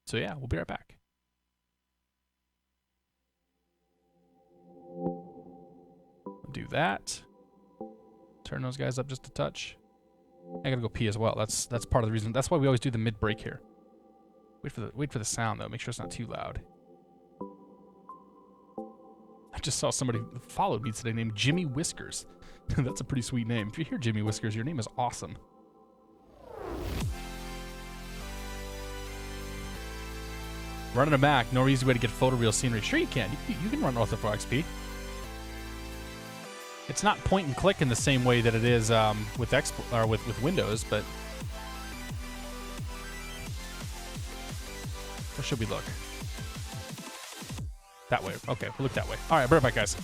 So yeah, we'll be right back. Do that. Turn those guys up just a touch. I gotta go pee as well. That's part of the reason. That's why we always do the mid break here. Wait for the sound though. Make sure it's not too loud. I just saw somebody followed me today named Jimmy Whiskers. That's a pretty sweet name. If you hear Jimmy Whiskers, your name is awesome. Running a Mac, no easy way to get photoreal scenery. Sure you can. You can run OrthoFXP. It's not point and click in the same way that it is with Windows, but where should we look? That way. Okay, we'll look that way. All right, be right back, guys.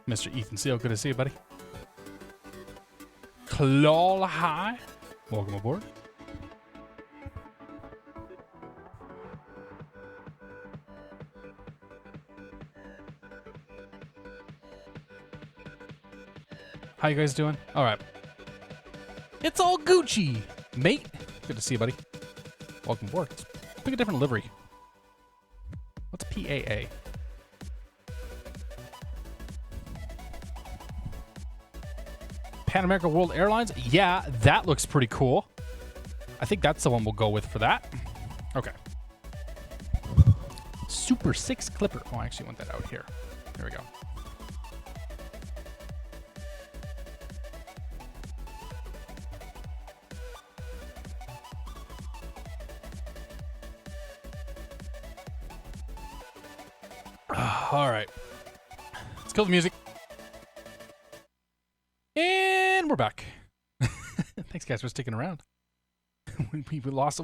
Mr. Ethan Seal, good to see you, buddy. Claw High, welcome aboard. How you guys doing? All right. It's all Gucci, mate. Good to see you, buddy. Welcome aboard. Let's pick a different livery. What's PAA? Pan American World Airlines? Yeah, that looks pretty cool. I think that's the one we'll go with for that. Okay. Super 6 Clipper. Oh, I actually want that out here. There we go. All right. Let's kill the music. And we're back. Thanks, guys, for sticking around. We've lost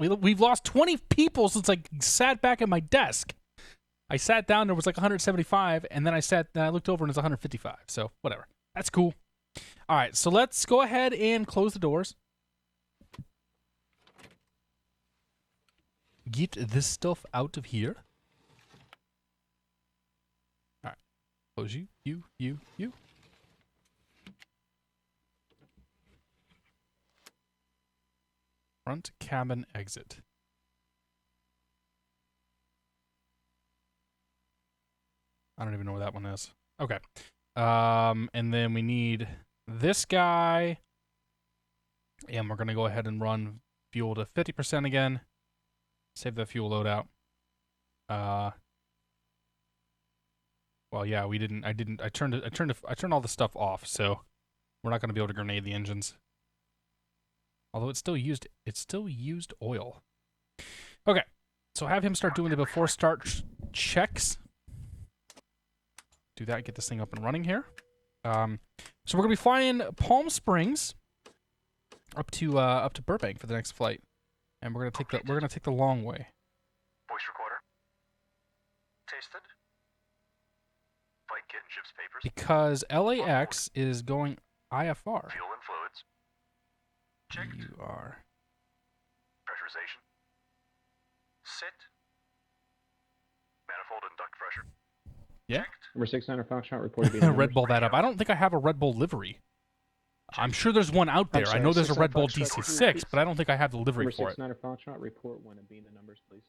20 people since I sat back at my desk. I sat down, there was like 175, and then I looked over and it's 155. So whatever. That's cool. All right, so let's go ahead and close the doors. Get this stuff out of here. All right. Close you. Front cabin exit. I don't even know where that one is. Okay. And then we need this guy. And we're going to go ahead and run fuel to 50% again. Save the fuel loadout. Well, yeah, we didn't. I turned all the stuff off, so we're not going to be able to grenade the engines. Although it still used oil. Okay, so have him start doing the before start checks. Do that. Get this thing up and running here. So we're gonna be flying Palm Springs up to Burbank for the next flight, and we're gonna take the long way. Voice recorder. Tasted. Flight kit and ship's papers. Because LAX is going IFR. Fuel and fluids. Checked. KBUR. Pressurization. Sit. Manifold and duct pressure. Yeah. Checked. Number 600 Foxtrot reported. Red Bull that up. I don't think I have a Red Bull livery. I'm sure there's one out there. I know there's a Red Bull DC-6, but I don't think I have the livery for it. Number 600 Foxtrot, report when and being the numbers, please.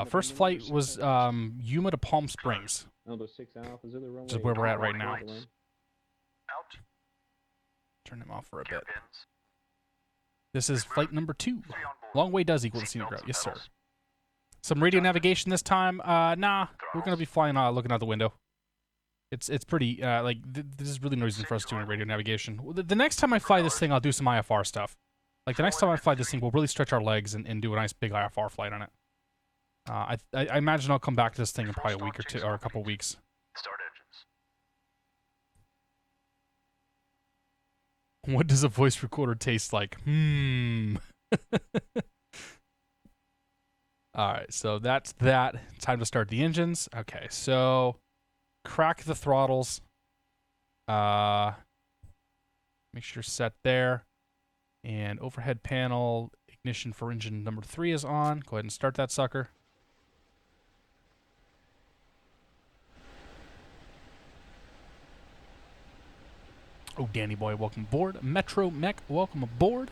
First flight was Yuma to Palm Springs. Elbow 6 Alpha, is the Which is where we're at right now. Out. Turn them off for a Gear bit. pins. This is flight number 2. 3 on board. Long way does equal the scenic Seatbelts route. and Yes, sir. pedals. Some radio navigation this time. Nah, we're gonna be flying, looking out the window. It's pretty this is really no reason for us doing radio navigation. The next time I fly this thing, I'll do some IFR stuff. Like the next time I fly this thing, we'll really stretch our legs and do a nice big IFR flight on it. I imagine I'll come back to this thing in probably a week or two, or a couple weeks. Start engines. What does a voice recorder taste like? Alright, so that's that. Time to start the engines. Okay, so crack the throttles. Make sure set there. And overhead panel, ignition for engine number 3 is on. Go ahead and start that sucker. Oh, Danny Boy, welcome aboard. Metro Mech, welcome aboard.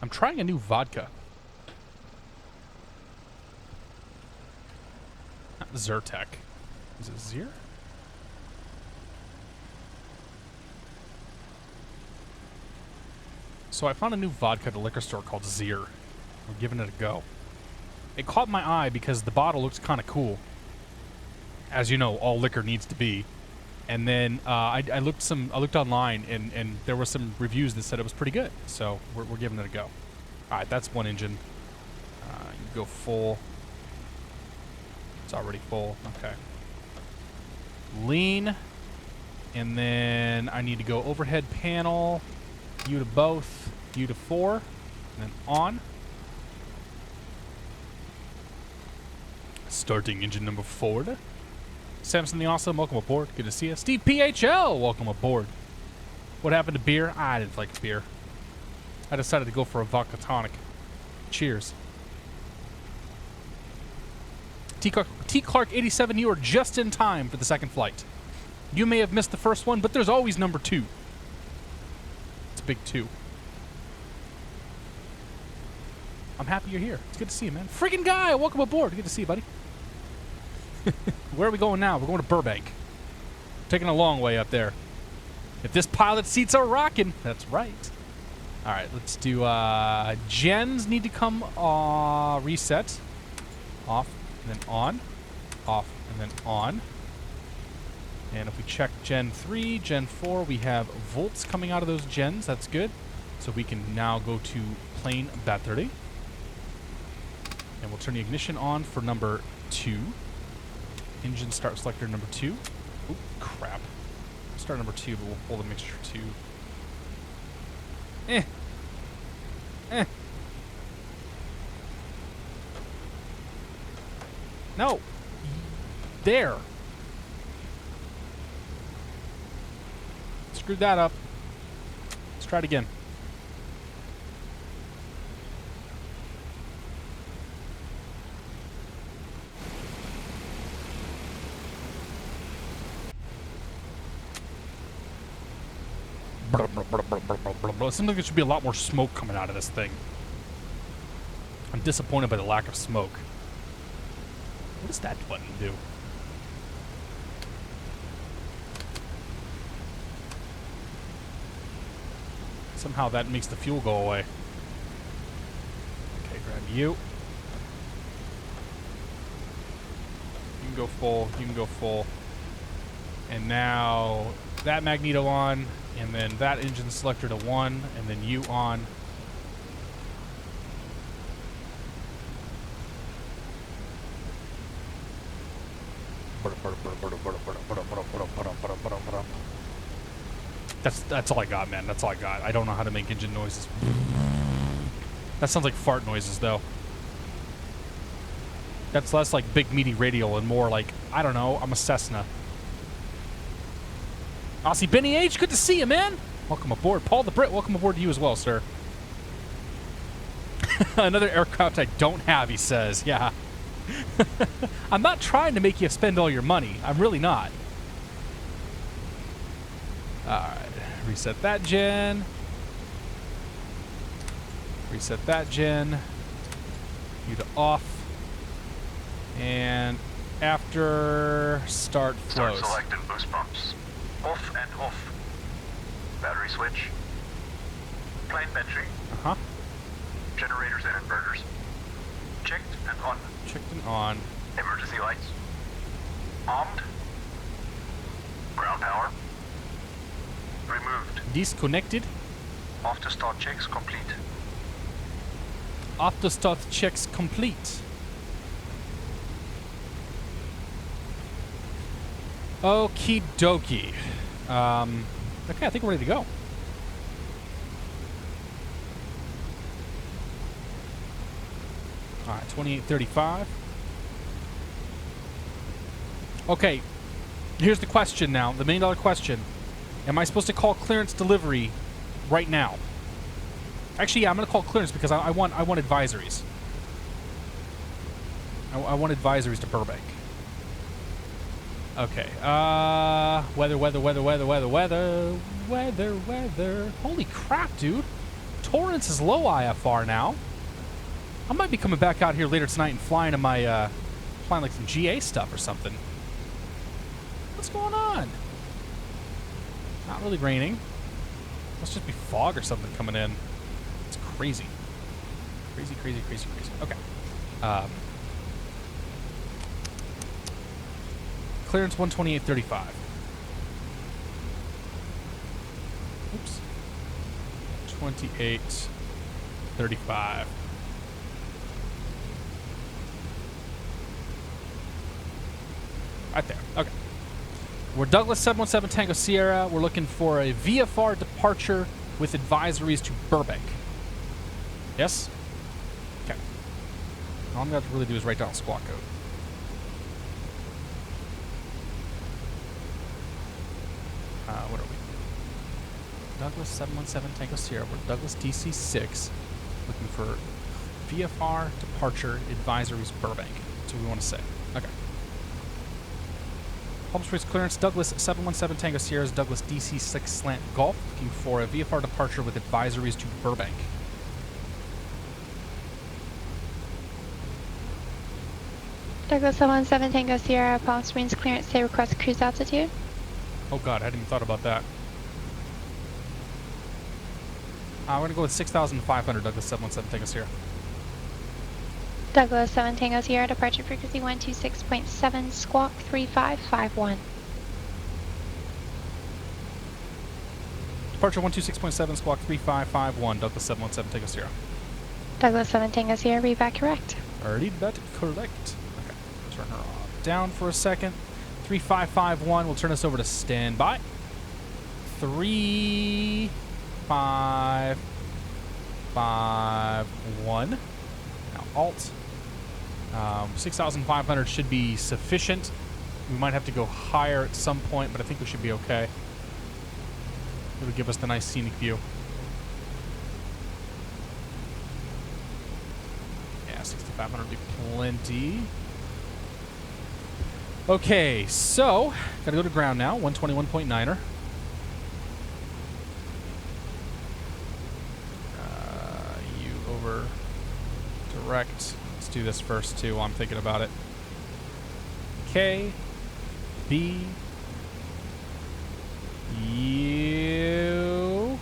I'm trying a new vodka. Not Zyrtec. Is it Zir? So I found a new vodka at the liquor store called Zir. We're giving it a go. It caught my eye because the bottle looks kind of cool. As you know, all liquor needs to be. And then I looked online, and there were some reviews that said it was pretty good. So we're giving it a go. All right, that's one engine. You go full. It's already full. Okay. Lean. And then I need to go overhead panel. U to both. U to 4. And then on. Starting engine number 4. Samson the Awesome, welcome aboard. Good to see you. Steve PHL, welcome aboard. What happened to beer? I didn't like beer. I decided to go for a vodka tonic. Cheers. T. Clark 87, you are just in time for the second flight. You may have missed the first one, but there's always number 2. It's a big 2. I'm happy you're here. It's good to see you, man. Friggin' guy, welcome aboard. Good to see you, buddy. Where are we going now? We're going to Burbank. Taking a long way up there. If this pilot seats are rocking, that's right. All right, let's do gens need to come reset. Off, and then on. Off, and then on. And if we check Gen 3, Gen 4, we have volts coming out of those gens. That's good. So we can now go to plane battery. And we'll turn the ignition on for number 2. Engine start selector number 2. Oop, crap. Start number 2, but we'll pull the mixture 2. No. There. Screwed that up. Let's try it again. It seems like there should be a lot more smoke coming out of this thing. I'm disappointed by the lack of smoke. What does that button do? Somehow that makes the fuel go away. Okay, grab you. You can go full. You can go full. And now that magneto on, and then that engine selector to 1, and then you on. That's all I got, man. That's all I got. I don't know how to make engine noises. That sounds like fart noises, though. That's less like big meaty radial and more like, I don't know, I'm a Cessna. Aussie Benny H, good to see you, man. Welcome aboard. Paul the Brit, welcome aboard to you as well, sir. Another aircraft I don't have, he says. Yeah. I'm not trying to make you spend all your money. I'm really not. Alright. Reset that gen. Reset that gen. You to off. And after start flows. Start selecting boost pumps. Off and off. Battery switch. Plane battery. Uh-huh. Generators and inverters. Checked and on. Checked and on. Emergency lights. Armed. Ground power. Removed. Disconnected. After start checks complete. After start checks complete. Okie dokie. Okay, I think we're ready to go. Alright, 2835. Okay, here's the question now, the $1 million question. Am I supposed to call clearance delivery right now? Actually, yeah, I'm going to call clearance because I want advisories. I want advisories to Burbank. Okay, weather. Holy crap, dude. Torrance is low IFR now. I might be coming back out here later tonight and flying to my, flying like some GA stuff or something. What's going on? Not really raining. Must just be fog or something coming in. It's crazy. Crazy. Okay. Clearance 128.35. Oops. 28.35. Right there. Okay. We're Douglas 717 Tango Sierra. We're looking for a VFR departure with advisories to Burbank. Yes? Okay. All I'm going to have to really do is write down squawk code. What are we? Douglas 717 Tango Sierra. We're Douglas DC-6. Looking for VFR departure advisories Burbank. That's what we want to say. Okay. Palm Springs clearance, Douglas 717 Tango Sierra's Douglas DC-6 Slant Golf, looking for a VFR departure with advisories to Burbank. Douglas 717 Tango Sierra, Palm Springs clearance, say request cruise altitude. Oh god, I hadn't even thought about that. We're going to go with 6,500 Douglas 717 Tango Sierra. Douglas 7 Tango Sierra, departure frequency 126.7, squawk 3551. Departure 126.7, squawk 3551, Douglas 717 Tango Sierra. Douglas 7 Tango Sierra, read back correct. Already that correct. Okay, turn her down for a second. 3551, we'll turn this over to standby. 3551. Now alt. 6,500 should be sufficient. We might have to go higher at some point, but I think we should be okay. It'll give us the nice scenic view. Yeah, 6,500 would be plenty. Okay, so gotta go to ground now. 121.9er. You over direct. Let's do this first too while I'm thinking about it. K, B, U,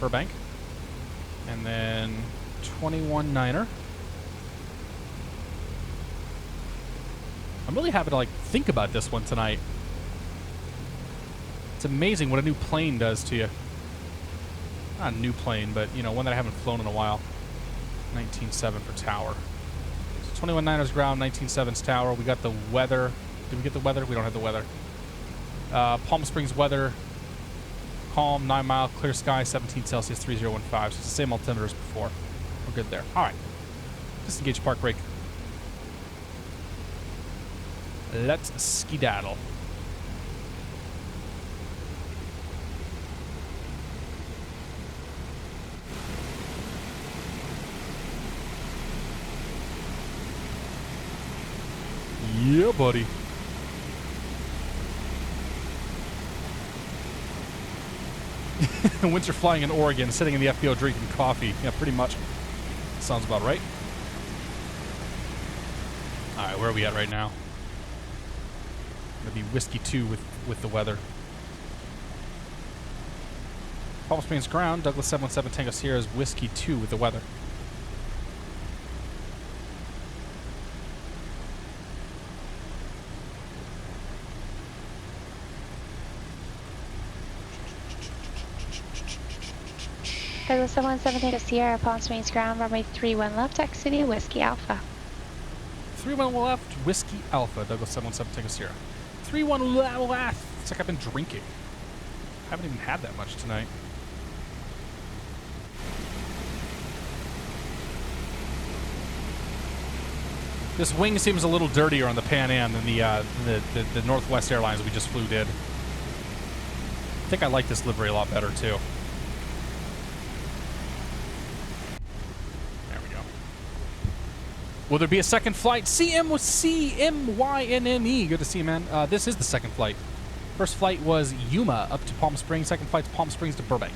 Burbank. And then 21-9er. I'm really having to like think about this one tonight. It's amazing what a new plane does to you. Not a new plane, but you know, one that I haven't flown in a while. 19.7 for tower. So 21-9ers ground, 19.7's tower. We got the weather. Did we get the weather? We don't have the weather. Palm Springs weather. Calm, 9 mile, clear sky, 17 Celsius, 3015. So it's the same altimeter as before. We're good there. All right. Disengage park brake. Let's skedaddle. Yeah, buddy. Winter flying in Oregon, sitting in the FBO drinking coffee. Yeah, pretty much. Sounds about right. All right, where are we at right now? Gonna be Whiskey 2 with the weather. Palm Springs ground, Douglas 717 Tango Sierra is Whiskey 2 with the weather. Douglas 717 to Sierra, Palm Springs ground, runway 31 left, taxi City, Whiskey Alpha. 31 left, Whiskey Alpha, Douglas 717 Tango Sierra. 31 left. It's like I've been drinking. Haven't even had that much tonight. This wing seems a little dirtier on the Pan Am than the Northwest Airlines we just flew did. I think I like this livery a lot better too. There we go. Will there be a second flight? CMYNME. Good to see you, man. This is the second flight. First flight was Yuma up to Palm Springs. Second flight's Palm Springs to Burbank.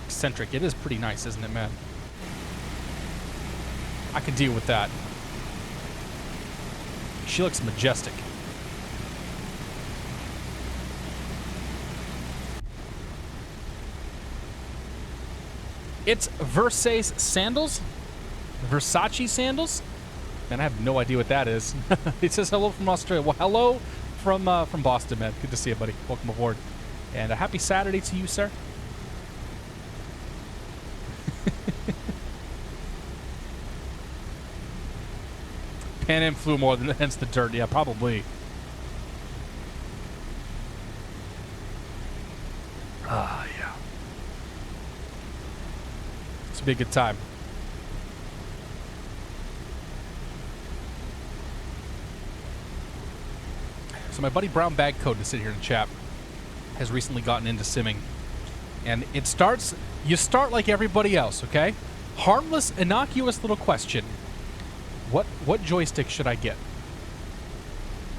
Eccentric. It is pretty nice, isn't it, man? I can deal with that. She looks majestic. It's Versace sandals? Versace sandals? Man, I have no idea what that is. It says hello from Australia. Well, hello from Boston, man. Good to see you, buddy. Welcome aboard. And a happy Saturday to you, sir. Pan Am flew more than hence the dirt. Yeah, probably. Ah, yeah. It's be a good time. So my buddy Brown Bag Code to sit here in the chat has recently gotten into simming. And it starts, you start like everybody else, okay? Harmless, innocuous little question. What joystick should I get?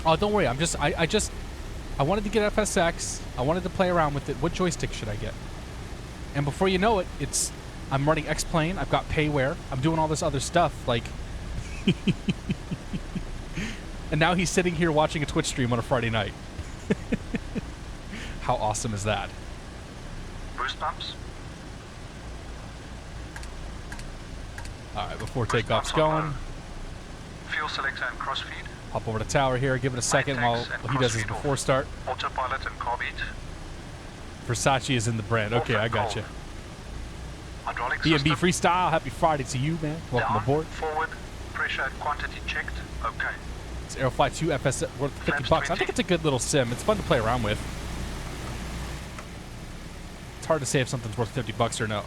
Oh, don't worry. I wanted to get FSX. I wanted to play around with it. What joystick should I get? And before you know it, I'm running X-Plane. I've got payware. I'm doing all this other stuff. Like, and now he's sitting here watching a Twitch stream on a Friday night. How awesome is that? Boost pumps. All right, before takeoff's going. Fuel selector and crossfeed. Hop over to tower here. Give it a second while he does his before start. Autopilot and carb heat. Versace is in the brand. Okay, I got you. Hydraulic B&B system. Freestyle. Happy Friday to you, man. Welcome Down, aboard. Forward. Pressure and quantity checked. Okay. It's Aerofly 2 FS worth 50 bucks. I think it's a good little sim. It's fun to play around with. It's hard to say if something's worth 50 bucks or not.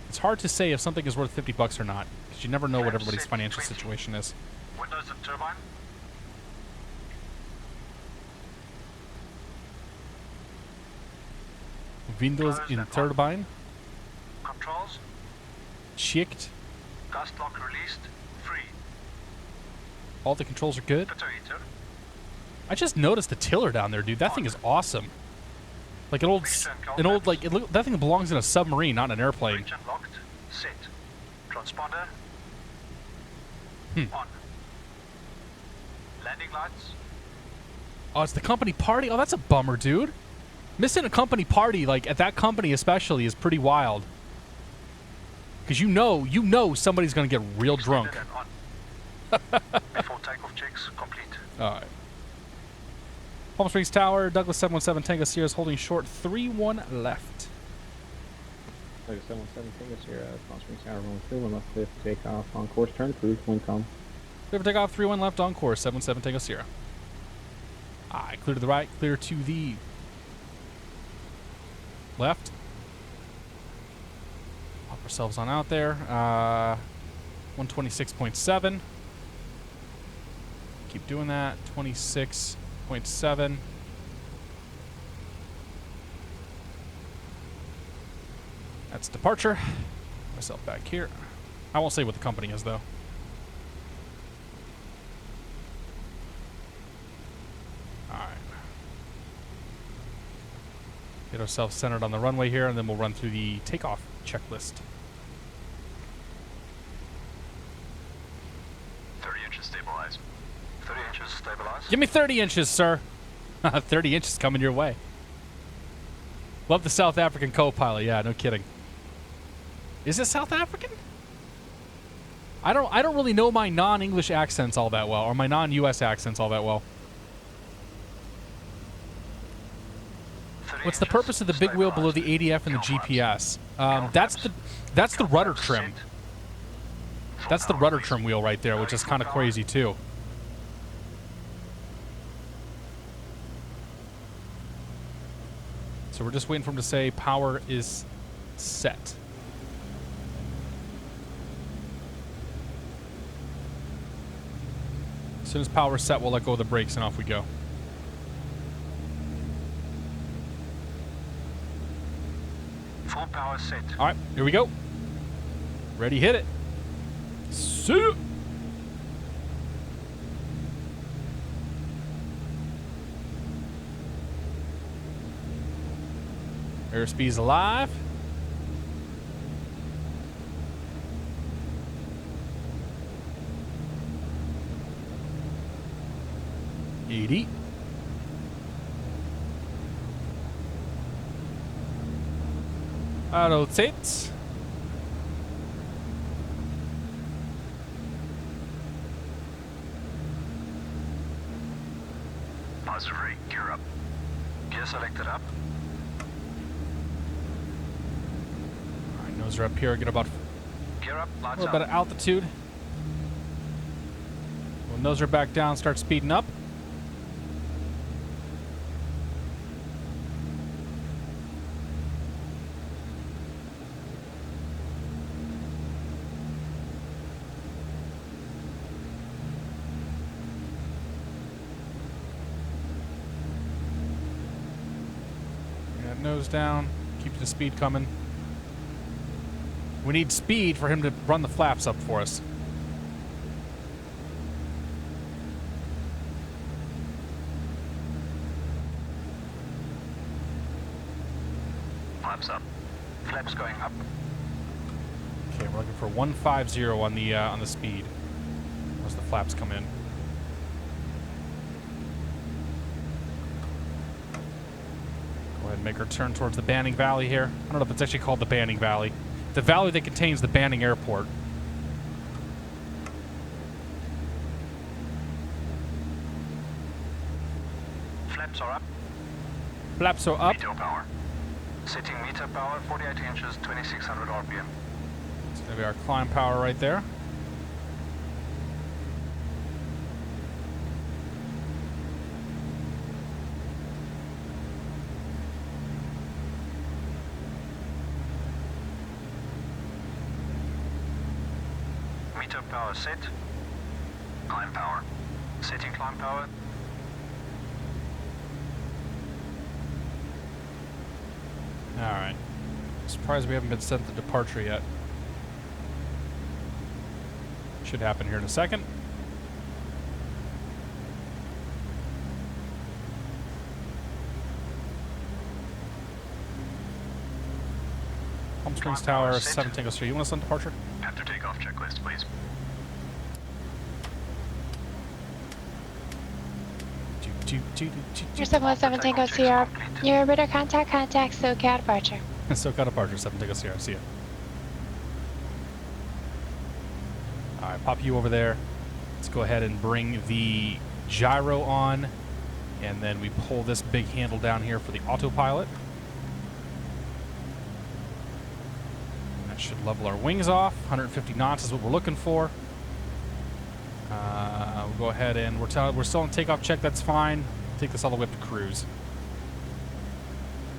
It's hard to say if something is worth 50 bucks or not, because you never know what everybody's financial situation is. Windows and turbine. Windows in turbine. Controls. Checked. Gust lock released. Free. All the controls are good. Photoreal. I just noticed the tiller down there, dude. That thing is awesome. Like that thing belongs in a submarine, not an airplane. Region locked. Set. Transponder. On. Landing lights. Oh, it's the company party? Oh, that's a bummer, dude. Missing a company party, like at that company especially, is pretty wild. Because you know somebody's going to get real drunk. Before takeoff checks complete. All right. Palm Springs Tower, Douglas 717 Tango Sierra is holding short 3-1 left. Douglas 717 Tango Sierra, Palm Springs Tower, runway 31 left, clear for takeoff, on course, turn cruise, wind calm. Clear for takeoff, 3-1 left on course, 77 Tango Sierra. All right, clear to the right, clear to the left. Pop ourselves on out there. 126.7. Keep doing that. 26.7. That's departure. Myself back here. I won't say what the company is though. Alright. Get ourselves centered on the runway here, and then we'll run through the takeoff checklist. 30 inches stabilized. 30 inches stabilized. Give me 30 inches, sir. 30 inches coming your way. Love the South African co-pilot. Yeah, no kidding. Is it South African? I don't really know my non-English accents all that well, or my non-US accents all that well. What's the purpose of the big wheel below the ADF and the GPS? That's the rudder trim. That's the rudder trim wheel right there, which is kind of crazy too. So we're just waiting for him to say power is set. As soon as power is set, we'll let go of the brakes and off we go. Full power set. All right, here we go. Ready, hit it. See. Airspeed's alive. $80. Auto sets. Positive rate, gear up. Gear selected up. Alright, nose are up here, get about Gear up, a lights little bit of altitude. When nose are back down, start speeding up. Nose down, keep the speed coming. We need speed for him to run the flaps up for us. Flaps up. Flaps going up. Okay, we're looking for 150 on the speed as the flaps come in. Go ahead and make our turn towards the Banning Valley here. I don't know if it's actually called the Banning Valley. The valley that contains the Banning Airport. Flaps are up. Flaps are up. Meter power. Setting meter power, 48 inches, 2600 RPM. It's going to be our climb power right there. Meter power set. Climb power. Setting climb power. Alright. Surprised we haven't been sent the departure yet. Should happen here in a second. Palm Springs Tower, 7 Tango Street. You want us on departure? After takeoff checklist, please. You're 717 Tango Sierra. Your radar contact SoCal departure. SoCal departure, 7 Tango Sierra. See ya. All right, pop you over there. Let's go ahead and bring the gyro on, and then we pull this big handle down here for the autopilot. That should level our wings off. 150 knots is what we're looking for. We'll go ahead and we're still on takeoff check. That's fine. Take this all the way up to cruise.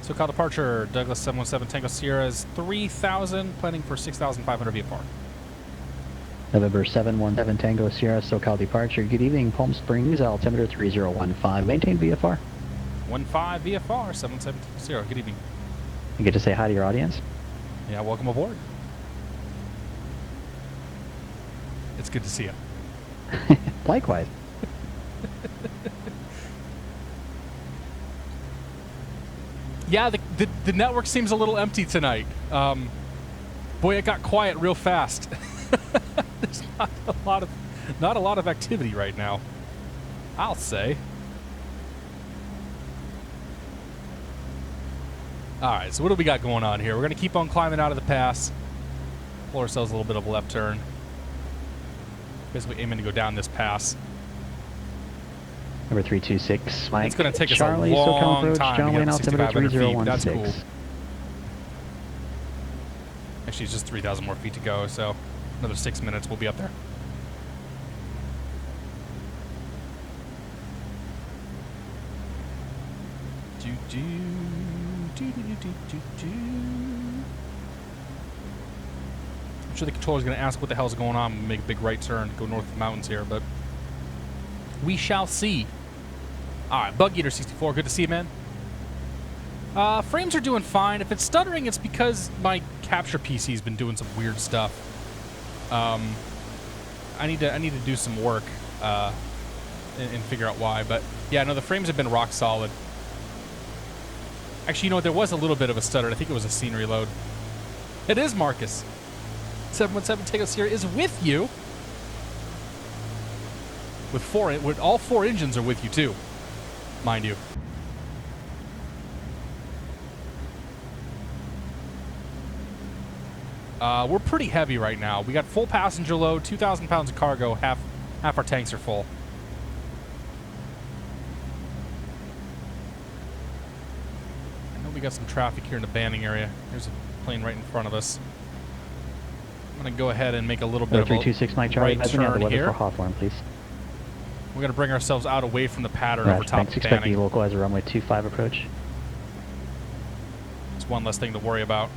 SoCal departure. Douglas 717 Tango Sierra is 3,000, planning for 6,500 VFR. November 717 Tango Sierra, SoCal departure. Good evening, Palm Springs, altimeter 3015. Maintain VFR. 15 VFR, 717 Sierra. Good evening. You get to say hi to your audience? Yeah, welcome aboard. It's good to see you. Likewise. Yeah, the network seems a little empty tonight. Boy, it got quiet real fast. There's not a lot of activity right now, I'll say. All right, so what do we got going on here? We're going to keep on climbing out of the pass. Pull ourselves a little bit of a left turn. Basically aiming to go down this pass. Number 326, Mike. It's going to take us Charlie, a long SoCal approach, time John to Wayne, get up to altimeter 6,500 feet. That's 3016. cool. Actually, it's just 3,000 more feet to go, so another 6 minutes, we'll be up there. I'm sure the controller's going to ask what the hell's going on. Make a big right turn, go north of the mountains here, but we shall see. All right, Bug Eater 64, good to see you, man. Frames are doing fine. If it's stuttering, it's because my capture PC's been doing some weird stuff. I need to do some work and figure out why. But yeah, no, the frames have been rock solid. Actually, you know what? There was a little bit of a stutter. I think it was a scenery load. It is Marcus. 717 Tango Sierra is with you. With all 4 engines are with you too, mind you. We're pretty heavy right now. We got full passenger load, 2,000 pounds of cargo. Half our tanks are full. I know we got some traffic here in the banding area. There's a plane right in front of us. I'm gonna go ahead and make a little bit of a 326, Mike Charlie. right turn the weather here. for Hawthorne, please. We're gonna bring ourselves out away from the pattern Roger, over top thanks. of Expect the banding. localizer runway 25 approach. It's one less thing to worry about.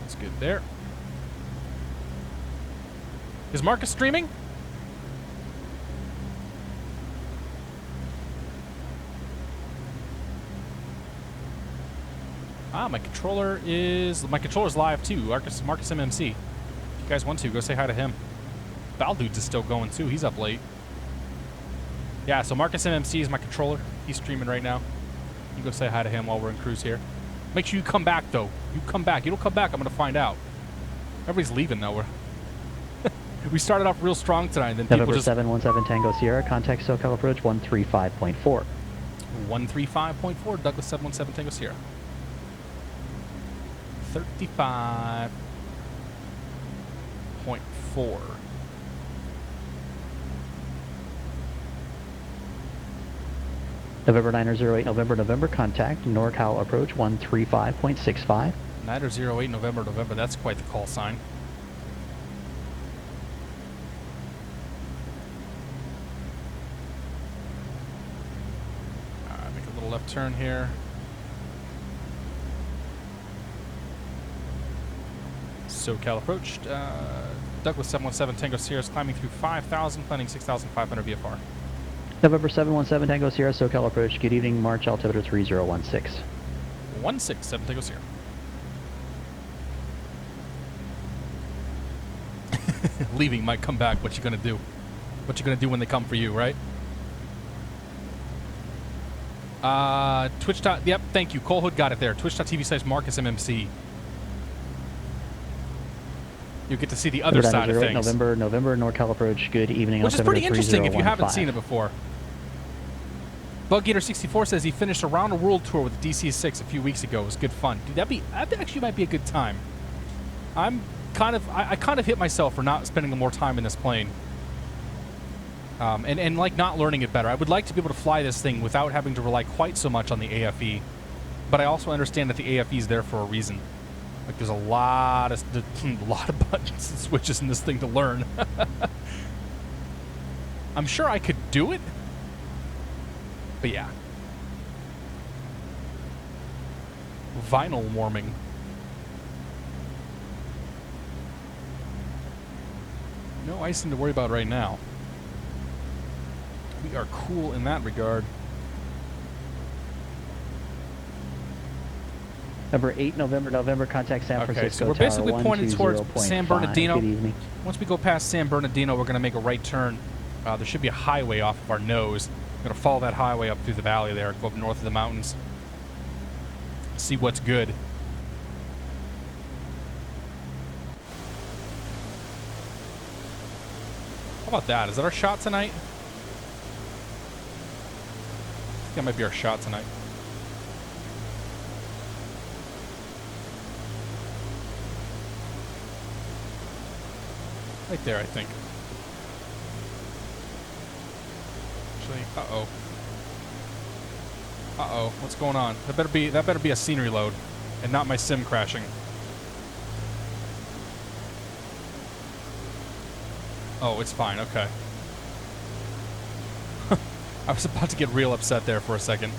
That's good there. Is Marcus streaming? My controller's live too. Marcus MMC. If you guys want to, go say hi to him. Baldudes is still going too. He's up late. Yeah, so Marcus MMC is my controller. He's streaming right now. You can go say hi to him while we're in cruise here. Make sure you come back though. You come back. You don't come back, I'm gonna find out. Everybody's leaving though. We started off real strong tonight, and then people November just 717 Tango Sierra, contact SoCal approach 135.4. 135.4, Douglas 717 Tango Sierra. 35.4. November 908 November, contact NorCal approach 135.65. 908 November, that's quite the call sign. Make a little left turn here. SoCal approached. Douglas 717 Tango Sierra is climbing through 5,000, planning 6,500 VFR. November 717 Tango Sierra, SoCal approach. Good evening, March altimeter 3016. 167 Tango Sierra. Leaving might come back. What you gonna do? What you gonna do when they come for you, right? Twitch. Yep, thank you. Cole Hood got it there. Twitch.tv/MarcusMMC. You get to see the other side of things. November, NorCal approach. Good evening. Which is pretty interesting if you haven't seen it before. Bug Eater 64 says he finished a round of world tour with the DC-6 a few weeks ago. It was good fun. Dude, that actually might be a good time. I kind of hit myself for not spending more time in this plane. And like not learning it better. I would like to be able to fly this thing without having to rely quite so much on the AFE. But I also understand that the AFE is there for a reason. Like there's a lot of buttons and switches in this thing to learn. I'm sure I could do it. But yeah. Vinyl warming. No icing to worry about right now. We are cool in that regard. Number 8, November, contact San Francisco. Okay, so we're basically Tower pointing towards 120.5. San Bernardino. Good evening. Once we go past San Bernardino, we're going to make a right turn. There should be a highway off of our nose. We're going to follow that highway up through the valley there, go up north of the mountains. See what's good. How about that? Is that our shot tonight? I think that might be our shot tonight. Right there, I think. Actually, uh-oh. Uh-oh, what's going on? That better be a scenery load and not my sim crashing. Oh, it's fine, okay. I was about to get real upset there for a second.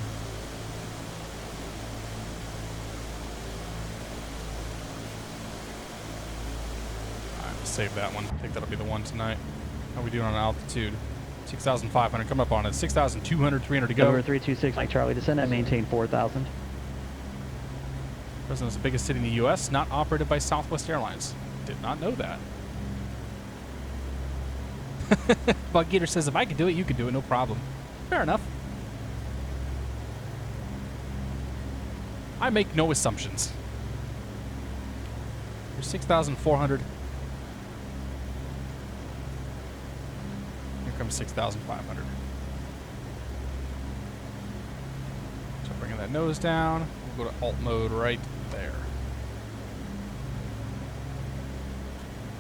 Alright, save that one. I think that'll be the one tonight. How are we doing on altitude? 6,500, come up on it. 6,200, 300 to go. Number 326, Mike Charlie, descend and maintain 4,000. Fresno is the biggest city in the U.S., not operated by Southwest Airlines. Did not know that. Bug Eater says, if I could do it, you could do it, no problem. Fair enough. I make no assumptions. You're 6,400. Here comes 6,500. So bringing that nose down. We'll go to alt mode right there.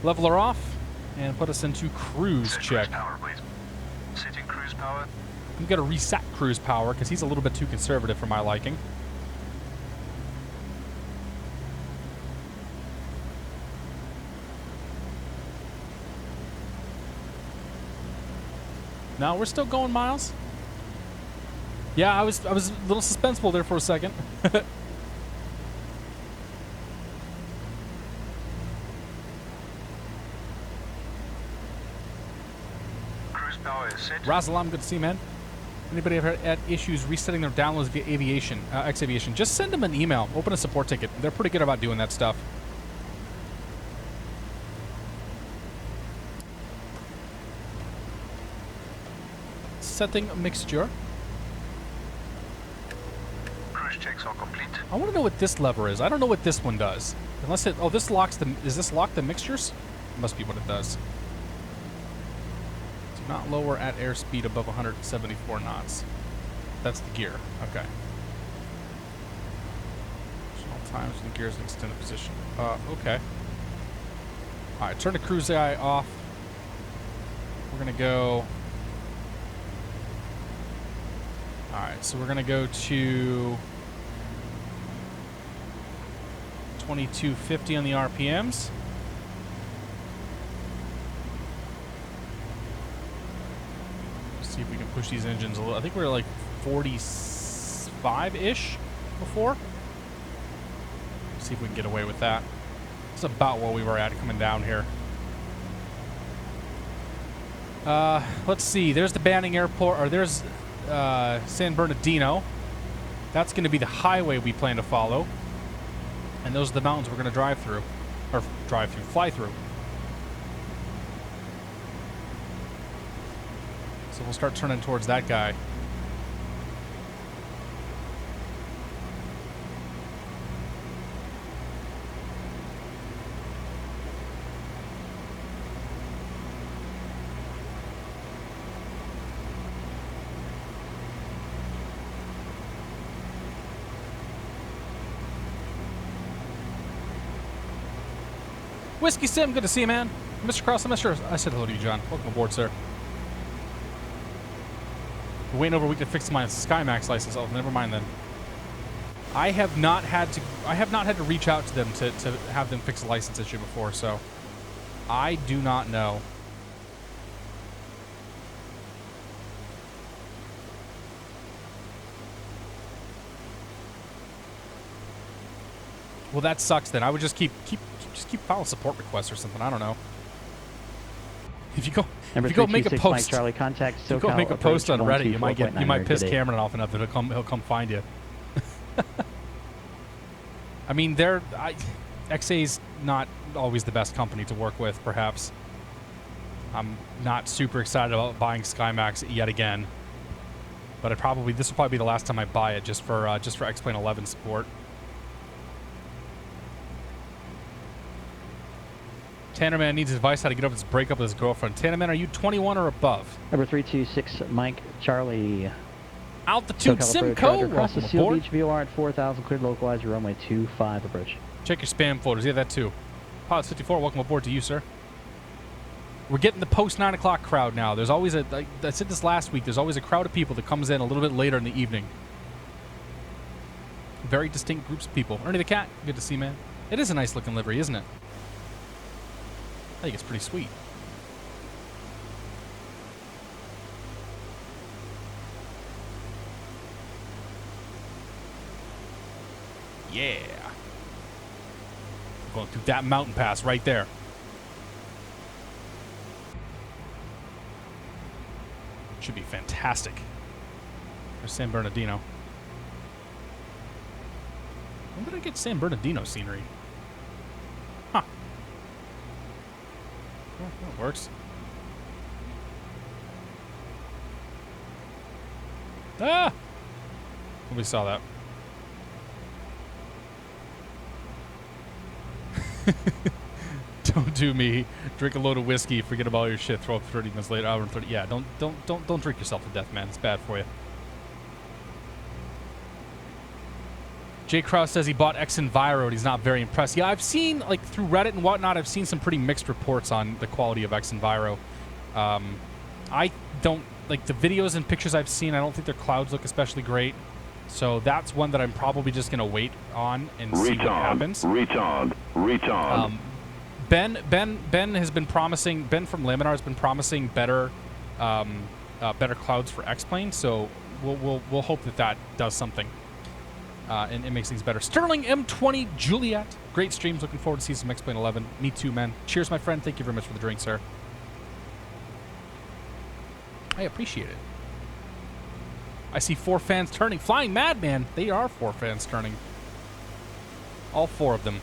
Level her off and put us into cruise check. Cruise power, please. Setting cruise power. I'm going to reset cruise power because he's a little bit too conservative for my liking. No, we're still going, Miles. Yeah, I was a little suspenseful there for a second. Razalam, good to see you, man. Anybody ever had issues resetting their downloads via Aviation, X-Aviation? Just send them an email. Open a support ticket. They're pretty good about doing that stuff. Setting mixture. Cruise checks are complete. I want to know what this lever is. I don't know what this one does. Unless it... Oh, this locks the... Does this lock the mixtures? Must be what it does. Not lower at airspeed above 174 knots. That's the gear. Okay. All times when the gears in extended position. Okay. Alright, turn the cruise AI off. We're gonna go... Alright, so we're gonna go to 2250 on the RPMs. See if we can push these engines a little. I think we were like 45-ish before. See if we can get away with that. That's about where we were at coming down here. Let's see. There's the Banning Airport, or there's San Bernardino. That's going to be the highway we plan to follow. And those are the mountains we're going to drive through. Or fly through. So we'll start turning towards that guy. Whiskey Sim, good to see you, man. Mr. Cross, I said hello to you, John. Welcome aboard, sir. We're waiting over a week to fix my SkyMax license. Oh, never mind then. I have not had to reach out to them to have them fix a license issue before, so I do not know. Well, that sucks then. I would just keep filing support requests or something. I don't know. If you go make a post, Charlie, contact if you go make a post on Reddit, you might piss Cameron off enough that he'll come find you. I mean, XA's not always the best company to work with, perhaps. I'm not super excited about buying SkyMax yet again, but this will probably be the last time I buy it just for X-Plane 11 support. Tannerman needs advice how to get over this breakup with his girlfriend. Tannerman, are you 21 or above? Number 326, Mike Charlie. Altitude Simcoe. Across the Seal Beach VOR at 4,000, cleared localizer, runway 25 approach. Check your spam folders. Yeah, that too. Pilots 54, welcome aboard to you, sir. We're getting the post 9 o'clock crowd now. There's always I said this last week, there's always a crowd of people that comes in a little bit later in the evening. Very distinct groups of people. Ernie the Cat, good to see, man. It is a nice looking livery, isn't it? I think it's pretty sweet. Yeah. Going through that mountain pass right there. Should be fantastic. There's San Bernardino. When did I get San Bernardino scenery? Huh. Well, that works. Ah! We saw that. Don't do me. Drink a load of whiskey, forget about all your shit, throw up 30 minutes later, hour and 30. Yeah, don't drink yourself to death, man. It's bad for you. Jay Krause says he bought X Enviro and he's not very impressed. Yeah, I've seen, like, through Reddit and whatnot, I've seen some pretty mixed reports on the quality of X Enviro. I don't, like, the videos and pictures I've seen, I don't think their clouds look especially great. So that's one that I'm probably just going to wait on and see what happens. Ben has been promising, Ben from Laminar has been promising better clouds for X-Plane, so we'll hope that does something. And it makes things better. Sterling M20 Juliet. Great streams. Looking forward to see some X-Plane 11. Me too, man. Cheers, my friend. Thank you very much for the drink, sir. I appreciate it. I see 4 fans turning. Flying Madman. They are 4 fans turning. All 4 of them.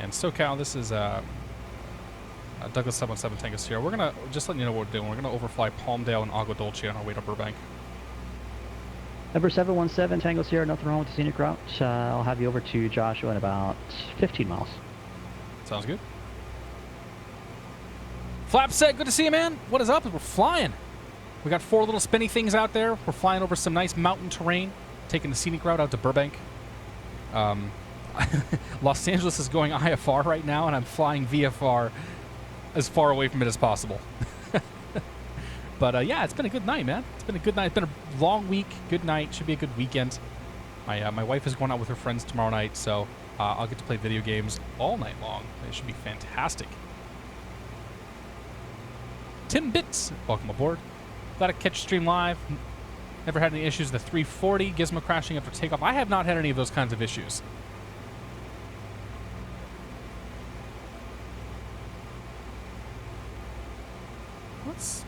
And SoCal, this is Douglas 717 Tango Sierra. We're going to, just letting you know what we're doing, we're going to overfly Palmdale and Agua Dulce on our way to Burbank. Number 717 Tango Sierra, nothing wrong with the scenic route. I'll have you over to Joshua in about 15 miles. Sounds good. Flap set, good to see you, man. What is up? We're flying. We got 4 little spinny things out there. We're flying over some nice mountain terrain, taking the scenic route out to Burbank. Los Angeles is going IFR right now, and I'm flying VFR as far away from it as possible. But yeah, it's been a good night, man. It's been a good night. It's been a long week. Good night. Should be a good weekend. My wife is going out with her friends tomorrow night, so I'll get to play video games all night long. It should be fantastic. Tim Bits, welcome aboard. Glad to catch stream live. Never had any issues with the 340 gizmo crashing after takeoff. I have not had any of those kinds of issues.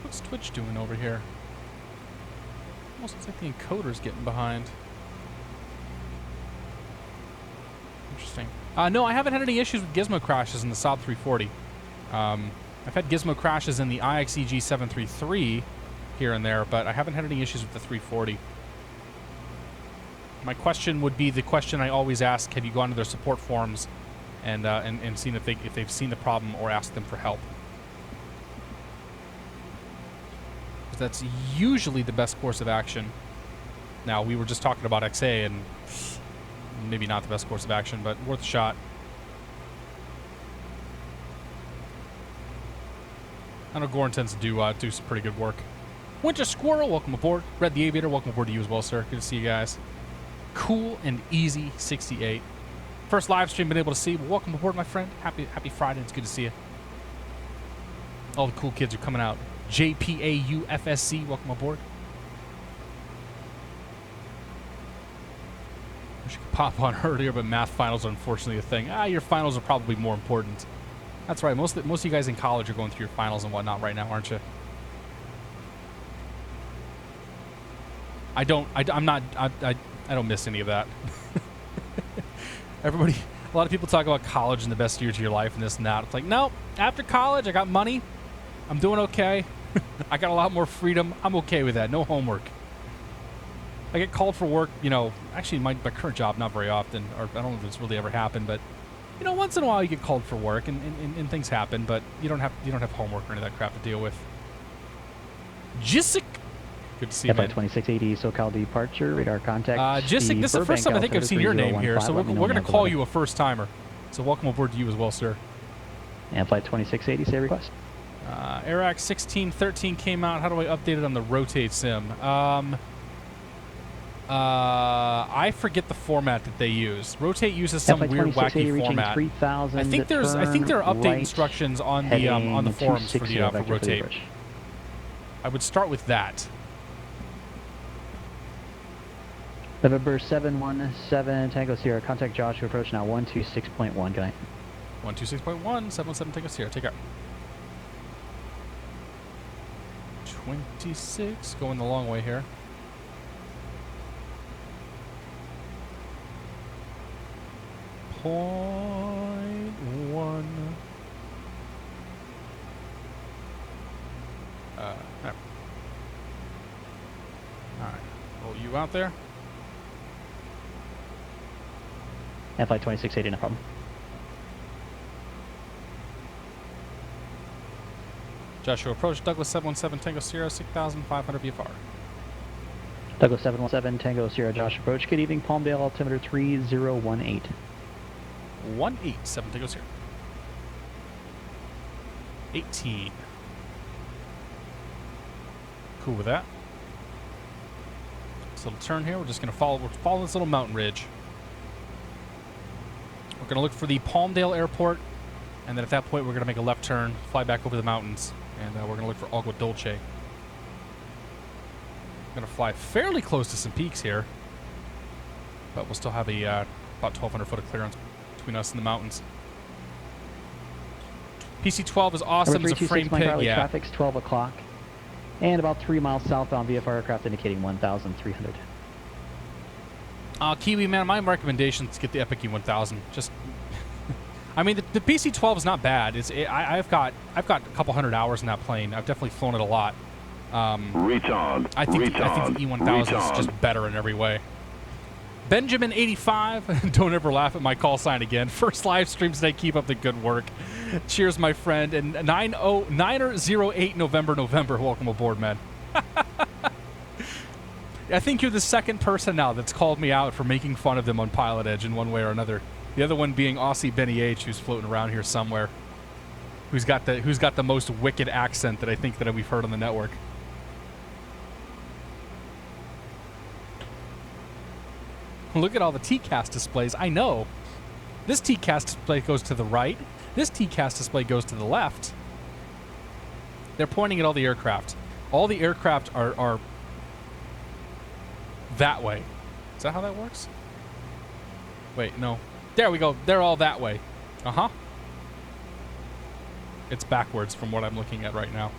What's Twitch doing over here? Almost looks like the encoder's getting behind. Interesting. No, I haven't had any issues with gizmo crashes in the Saab 340. I've had gizmo crashes in the IXEG 733 here and there, but I haven't had any issues with the 340. My question would be the question I always ask: have you gone to their support forums and seen if they've seen the problem or asked them for help? That's usually the best course of action. Now, we were just talking about XA, and maybe not the best course of action, but worth a shot. I know Goran tends to do some pretty good work. Winter Squirrel, welcome aboard. Red the Aviator, welcome aboard to you as well, sir. Good to see you guys. Cool and Easy 68. First live stream been able to see. Welcome aboard, my friend. Happy Friday. It's good to see you. All the cool kids are coming out. JPAUFSC, welcome aboard. Wish you could pop on earlier, but math finals are unfortunately a thing. Your finals are probably more important. That's right. Most of you guys in college are going through your finals and whatnot right now, aren't you? I don't miss any of that. A lot of people talk about college and the best years of your life and this and that. It's like, no, after college, I got money. I'm doing okay. I got a lot more freedom. I'm okay with that. No homework. I get called for work, actually my current job, not very often, or I don't know if it's really ever happened, but, once in a while you get called for work and things happen, but you don't have homework or any of that crap to deal with. Jessic. Good to see you, man. 2680 SoCal departure, radar contact. Jessic, this is the first time I think I've seen your name here, so we're going to call you a first-timer. So welcome aboard to you as well, sir. And flight 2680, say request. Ahrix 1613 came out. How do I update it on the rotate sim? I forget the format that they use. Rotate uses some weird, wacky format. I think there are update instructions on the forums for rotate. I would start with that. November 717 Tango Sierra. Contact Joshua. Approach now 126.1. Good night. 126.1 717 Tango Sierra. Take care. 26 going the long way here. .1. There. All right. Roll you out there. And flight 2680, no problem. Joshua approach, Douglas 717 Tango Sierra 6,500 VFR. Douglas 717 Tango Sierra Joshua approach. Good evening, Palmdale altimeter 3018. 187 Tango Sierra. 18. Cool with that. This little turn here, we're just going to follow this little mountain ridge. We're going to look for the Palmdale Airport, and then at that point we're going to make a left turn, fly back over the mountains, and we're going to look for Agua Dulce. We're going to fly fairly close to some peaks here, but we'll still have a about 1,200 foot of clearance between us and the mountains. PC-12 is awesome. It's a frame pig. Yeah. Traffic's 12 o'clock. And about 3 miles southbound VFR aircraft indicating 1,300. Kiwi, man, my recommendation is get the Epic E1000. Just, I mean, the PC-12 is not bad. I've got a couple hundred hours in that plane. I've definitely flown it a lot. I think the E1000 is just better in every way. Benjamin85, don't ever laugh at my call sign again. First live stream today. Keep up the good work. Cheers, my friend. And 908 November. Welcome aboard, man. I think you're the second person now that's called me out for making fun of them on PilotEdge in one way or another. The other one being Aussie Benny H, who's floating around here somewhere. Who's got the most wicked accent that I think that we've heard on the network. Look at all the TCAS displays. I know. This TCAS display goes to the right. This TCAS display goes to the left. They're pointing at all the aircraft. All the aircraft are that way. Is that how that works? Wait, no. There we go. They're all that way. Uh-huh. It's backwards from what I'm looking at right now.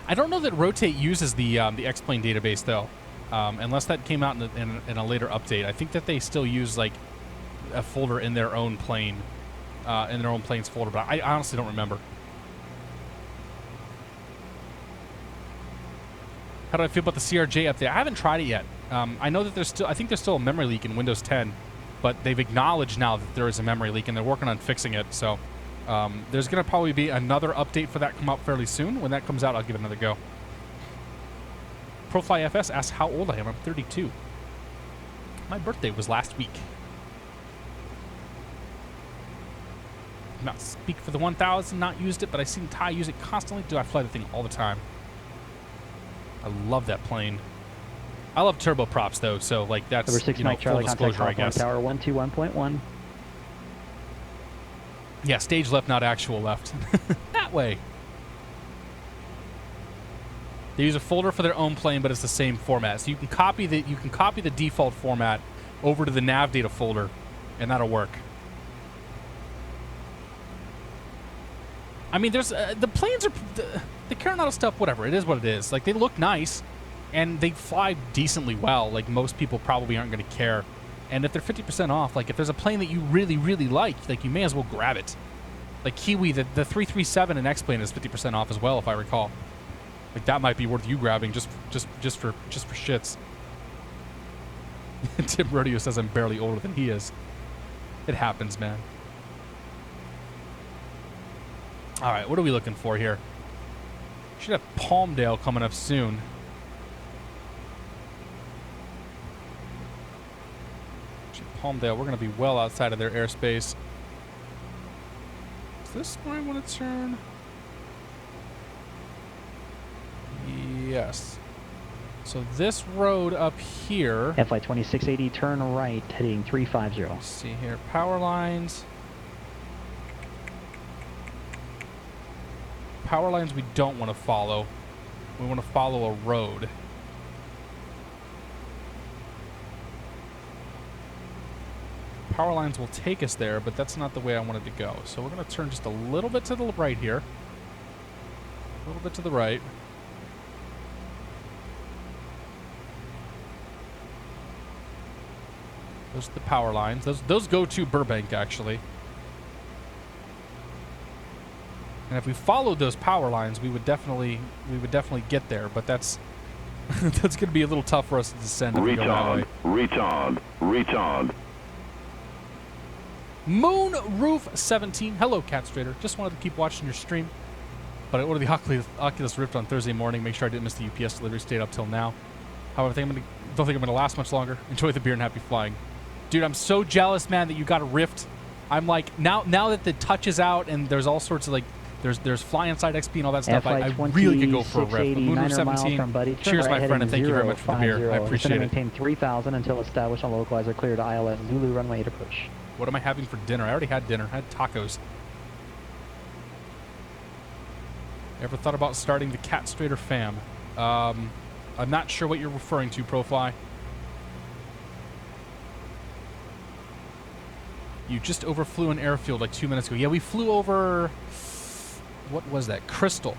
I don't know that Rotate uses the X-Plane database, though, unless that came out in a later update. I think that they still use, like, a folder in their own plane in their own planes folder, but I honestly don't remember. How do I feel about the CRJ update? I haven't tried it yet. I know that I think there's still a memory leak in Windows 10, but they've acknowledged now that there is a memory leak, and they're working on fixing it. So there's going to probably be another update for that come out fairly soon. When that comes out, I'll give it another go. ProFlyFS asks how old I am. I'm 32. My birthday was last week. Not speak for the 1000, not used it, but I've seen Ty use it constantly. Do I fly the thing all the time? I love that plane. I love turboprops though, so like that's Number 6 Mike full Charlie, disclosure, I contact guess. Tower 121.1. Yeah, stage left, not actual left. That way. They use a folder for their own plane, but it's the same format. So you can copy the default format over to the nav data folder, and that'll work. I mean, there's the planes are the Coronado stuff. Whatever, it is what it is. Like, they look nice, and they fly decently well. Like, most people probably aren't going to care. And if they're 50% off, like if there's a plane that you really, really like you may as well grab it. Like Kiwi, the 337 and X-plane is 50% off as well, if I recall. Like, that might be worth you grabbing just for shits. Tim Rodeo says I'm barely older than he is. It happens, man. All right, what are we looking for here? Should have Palmdale coming up soon. Palmdale, we're going to be well outside of their airspace. Is this where I want to turn? Yes. So this road up here. FI 2680, turn right, heading 350. Let's see here. Power lines. Power lines we don't want to follow. We want to follow a road. Power lines will take us there, but that's not the way I wanted to go. So we're going to turn just a little bit to the right here. A little bit to the right. Those are the power lines. Those go to Burbank, actually. And if we followed those power lines, we would definitely get there. But that's that's going to be a little tough for us to descend if we go that way. Retard. Moon Roof 17. Hello, Catstrator. Just wanted to keep watching your stream. But I ordered the Oculus Rift on Thursday morning. Make sure I didn't miss the UPS delivery. Stayed up till now. However, don't think I'm going to last much longer. Enjoy the beer and happy flying. Dude, I'm so jealous, man, that you got a Rift. I'm like, now that the touch is out and there's all sorts of like, there's fly inside XP and all that stuff, I really could go for a Rift. But Moon Roof 17, cheers, my friend, and thank you very much for the beer. I appreciate it. Maintain 3,000 until established on localizer clear to ILS Zulu runway 8 approach. What am I having for dinner? I already had dinner. I had tacos. Ever thought about starting the Catstrator fam? I'm not sure what you're referring to, ProFly. You just overflew an airfield like 2 minutes ago. Yeah, we flew over... What was that? Crystal.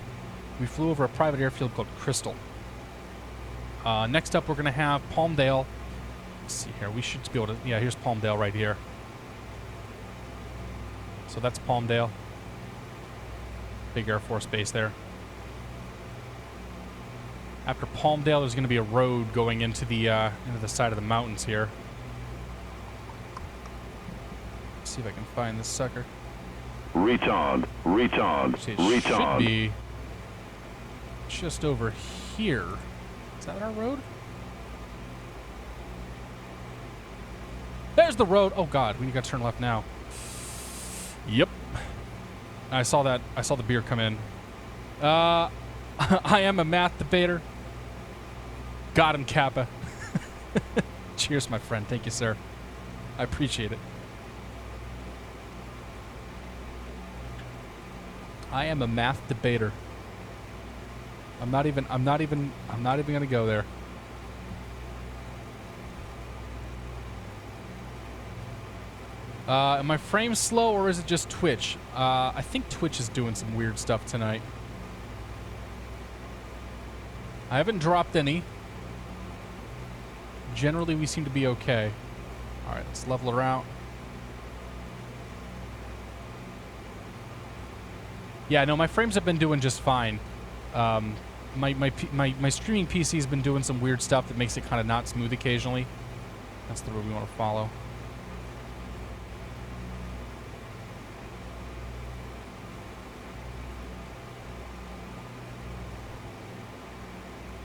We flew over a private airfield called Crystal. Next up, we're going to have Palmdale. Let's see here. We should be able to... Yeah, here's Palmdale right here. So that's Palmdale. Big Air Force Base there. After Palmdale, there's going to be a road going into the side of the mountains here. Let's see if I can find this sucker. Retard. Should be just over here. Is that our road? There's the road. Oh God, we got to turn left now. Yep. I saw that. I saw the beer come in. I am a math debater. Got him, Kappa. Cheers, my friend. Thank you, sir. I appreciate it. I am a math debater. I'm not even gonna go there. Am my frames slow or is it just Twitch? I think Twitch is doing some weird stuff tonight. I haven't dropped any. Generally, we seem to be okay. All right, let's level her out. Yeah, no, my frames have been doing just fine. My streaming PC has been doing some weird stuff that makes it kind of not smooth occasionally. That's the road we want to follow.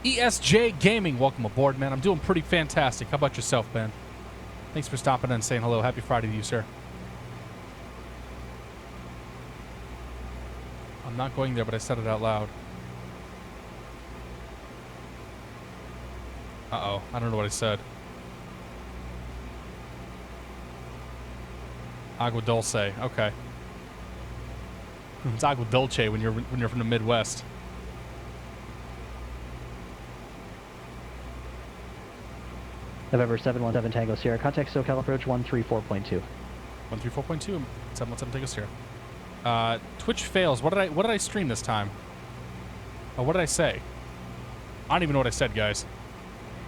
ESJ Gaming, welcome aboard, man. I'm doing pretty fantastic. How about yourself, Ben? Thanks for stopping in and saying hello. Happy Friday to you, sir. I'm not going there, but I said it out loud. Uh-oh. I don't know what I said. Agua Dulce. Okay. It's Agua Dulce when you're from the Midwest. November 717 Tango Sierra. Contact SoCal approach 134.2. 134.2. 717 Tango Sierra. Twitch fails. What did I stream this time? Oh, what did I say? I don't even know what I said, guys.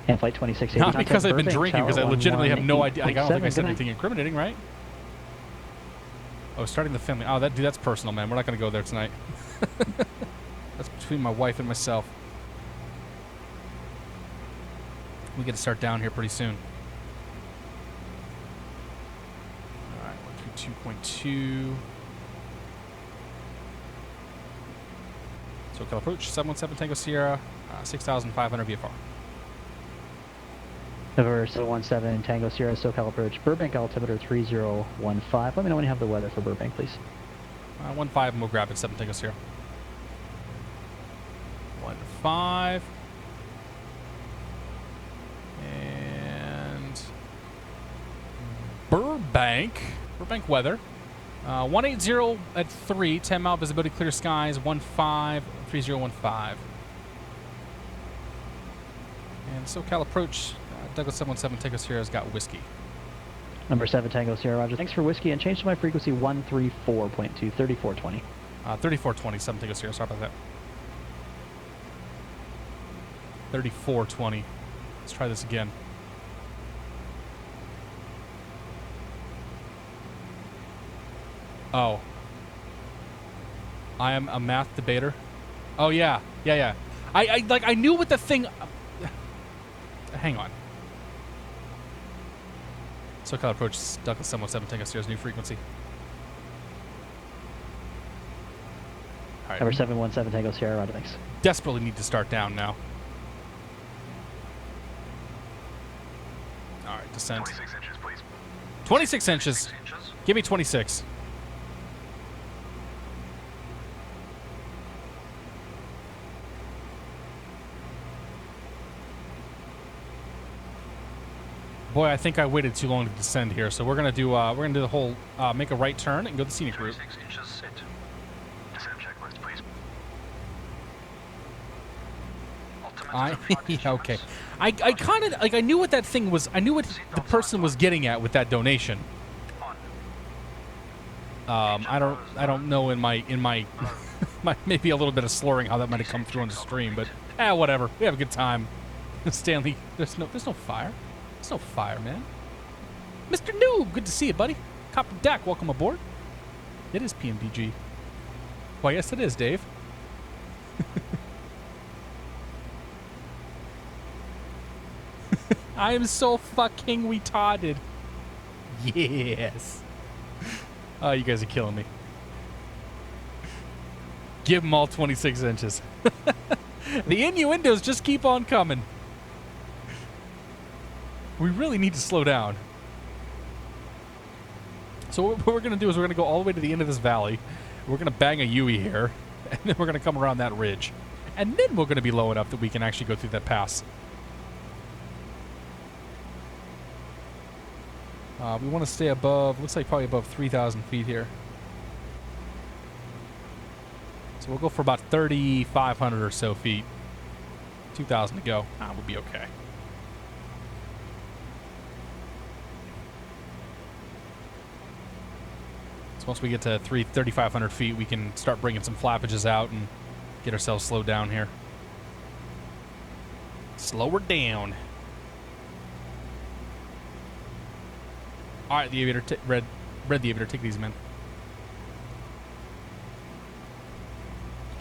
And flight 2680. Not because I've been drinking, because I legitimately have no idea. Like, I don't think I said anything incriminating, right? Oh, starting the family. Oh, that's personal, man. We're not going to go there tonight. That's between my wife and myself. We get to start down here pretty soon. All right, 132.2. SoCal approach, 717 Tango Sierra, 6,500 VFR. November 717 Tango Sierra, SoCal approach, Burbank altimeter 3015. Let me know when you have the weather for Burbank, please. 15, and we'll grab it, 7 Tango Sierra. 15. And Burbank weather. 180 at 3, 10 mile visibility, clear skies, 15, 3015. And SoCal approach, Douglas 717 Tango Sierra has got whiskey. Number 7 Tango Sierra, roger. Thanks for whiskey, and change to my frequency 134.2, 3420. 3420, 7 Tango Sierra, sorry about that. 3420. Let's try this again. Oh. I am a math debater. Oh, yeah. Yeah. I knew what the thing... hang on. SoCal approach, Douglas 717 Tango Sierra's new frequency. All right. Number 717 Tango Sierra, roger, thanks. Desperately need to start down now. All right, descent. 26 inches, please. 26 inches. Give me 26. Boy, I think I waited too long to descend here, so we're gonna do the whole make a right turn and go to the scenic route. 26 inches, sit. Descent checklist, please. Okay. I kind of like I knew what that thing was. I knew what the person was getting at with that donation. I don't know in my maybe a little bit of slurring how that might have come through on the stream, but whatever. We have a good time. Stanley, there's no fire. There's no fire, man. Mr. Noob, good to see you, buddy. Copper Dak, welcome aboard. It is PMDG. Well, yes, it is, Dave. I am so fucking retarded. Yes. Oh, you guys are killing me. Give them all 26 inches. The innuendos just keep on coming. We really need to slow down. So what we're going to do is we're going to go all the way to the end of this valley. We're going to bang a Yui here. And then we're going to come around that ridge. And then we're going to be low enough that we can actually go through that pass. We want to stay above, looks like probably above 3,000 feet here. So we'll go for about 3,500 or so feet. 2,000 to go. We'll be okay. So once we get to 3,500 feet, we can start bringing some flappages out and get ourselves slowed down here. Slow her down. All right, the aviator, red the aviator, take these, man.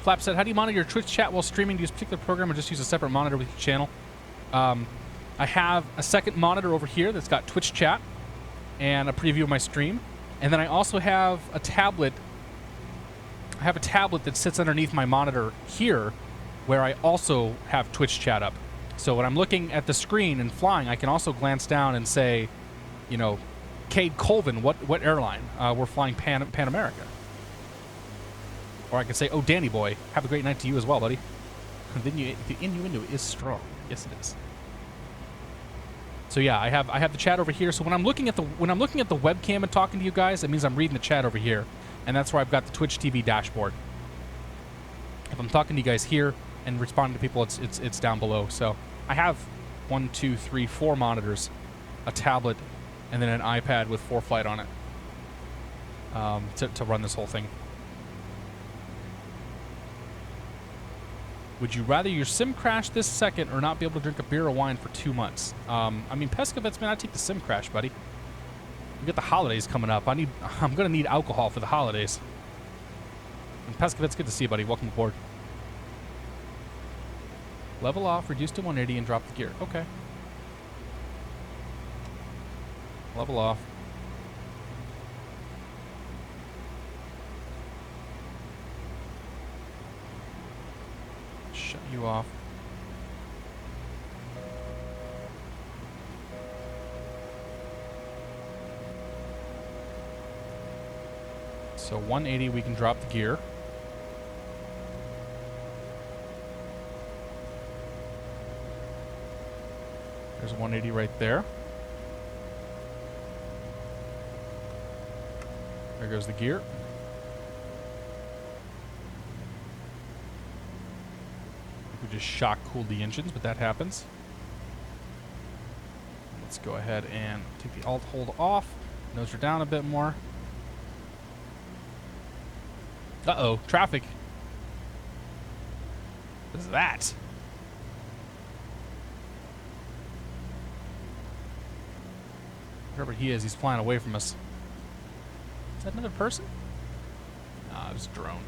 Flap said, how do you monitor your Twitch chat while streaming? Do you use a particular program or just use a separate monitor with your channel? I have a second monitor over here that's got Twitch chat and a preview of my stream. And then I also have a tablet. I have a tablet that sits underneath my monitor here where I also have Twitch chat up. So when I'm looking at the screen and flying, I can also glance down and say, you know, Cade Colvin, what airline? We're flying Pan America. Or I can say, oh, Danny boy, have a great night to you as well, buddy. The innuendo is strong. Yes, it is. So yeah, I have the chat over here. So when I'm looking at the webcam and talking to you guys, it means I'm reading the chat over here, and that's where I've got the Twitch TV dashboard. If I'm talking to you guys here and responding to people, it's down below. So I have 1, 2, 3, 4 monitors, a tablet, and then an iPad with ForeFlight on it to run this whole thing. Would you rather your sim crash this second or not be able to drink a beer or wine for 2 months? I mean, Pescovitz, man, I'd take the sim crash, buddy. We got the holidays coming up. I'm gonna need alcohol for the holidays. And Pescovitz, good to see you, buddy. Welcome aboard. Level off, reduce to 180, and drop the gear. Okay. Level off. Shut you off. So 180, we can drop the gear. There's 180 right there. There goes the gear. We just shock cooled the engines, but that happens. Let's go ahead and take the alt hold off. Nose her down a bit more. Uh-oh, traffic. What is that? Wherever he is, he's flying away from us. Is that another person? Nah, it was a drone.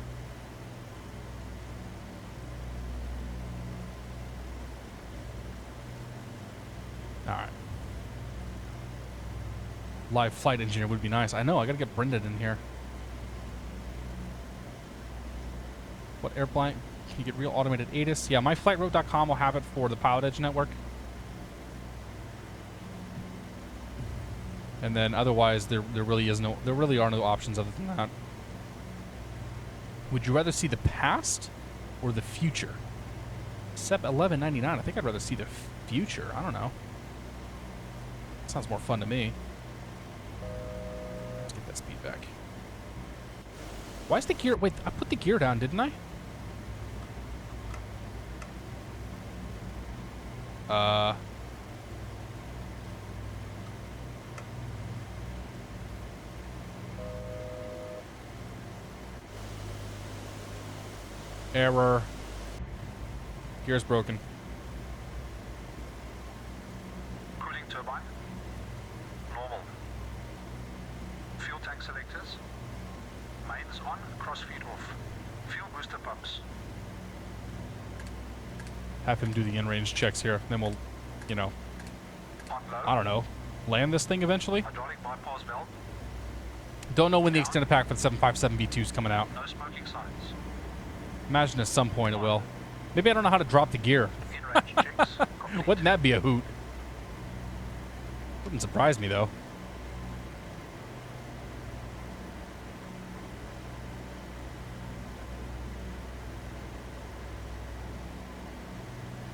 Alright. Live flight engineer would be nice. I know, I gotta get Brendan in here. What airplane? Can you get real automated ATIS? Yeah, myflightroute.com will have it for the PilotEdge network. And then otherwise, there really are no options other than that. Would you rather see the past or the future? SEP 1199. I think I'd rather see the future. I don't know. Sounds more fun to me. Let's get that speed back. Why is the gear? Wait, I put the gear down, didn't I? Error. Gear's broken. Cooling turbine. Normal. Fuel tank selectors. Mains on, crossfeed off. Fuel booster pumps. Have him do the in-range checks here. Then we'll, you know, I don't know, land this thing eventually. Hydraulic bypass valve. Don't know when the extended pack for the 757 V2 is coming out. No smoking signs. Imagine at some point it will. Maybe I don't know how to drop the gear. In-range checks. Complete. Wouldn't that be a hoot? Wouldn't surprise me though.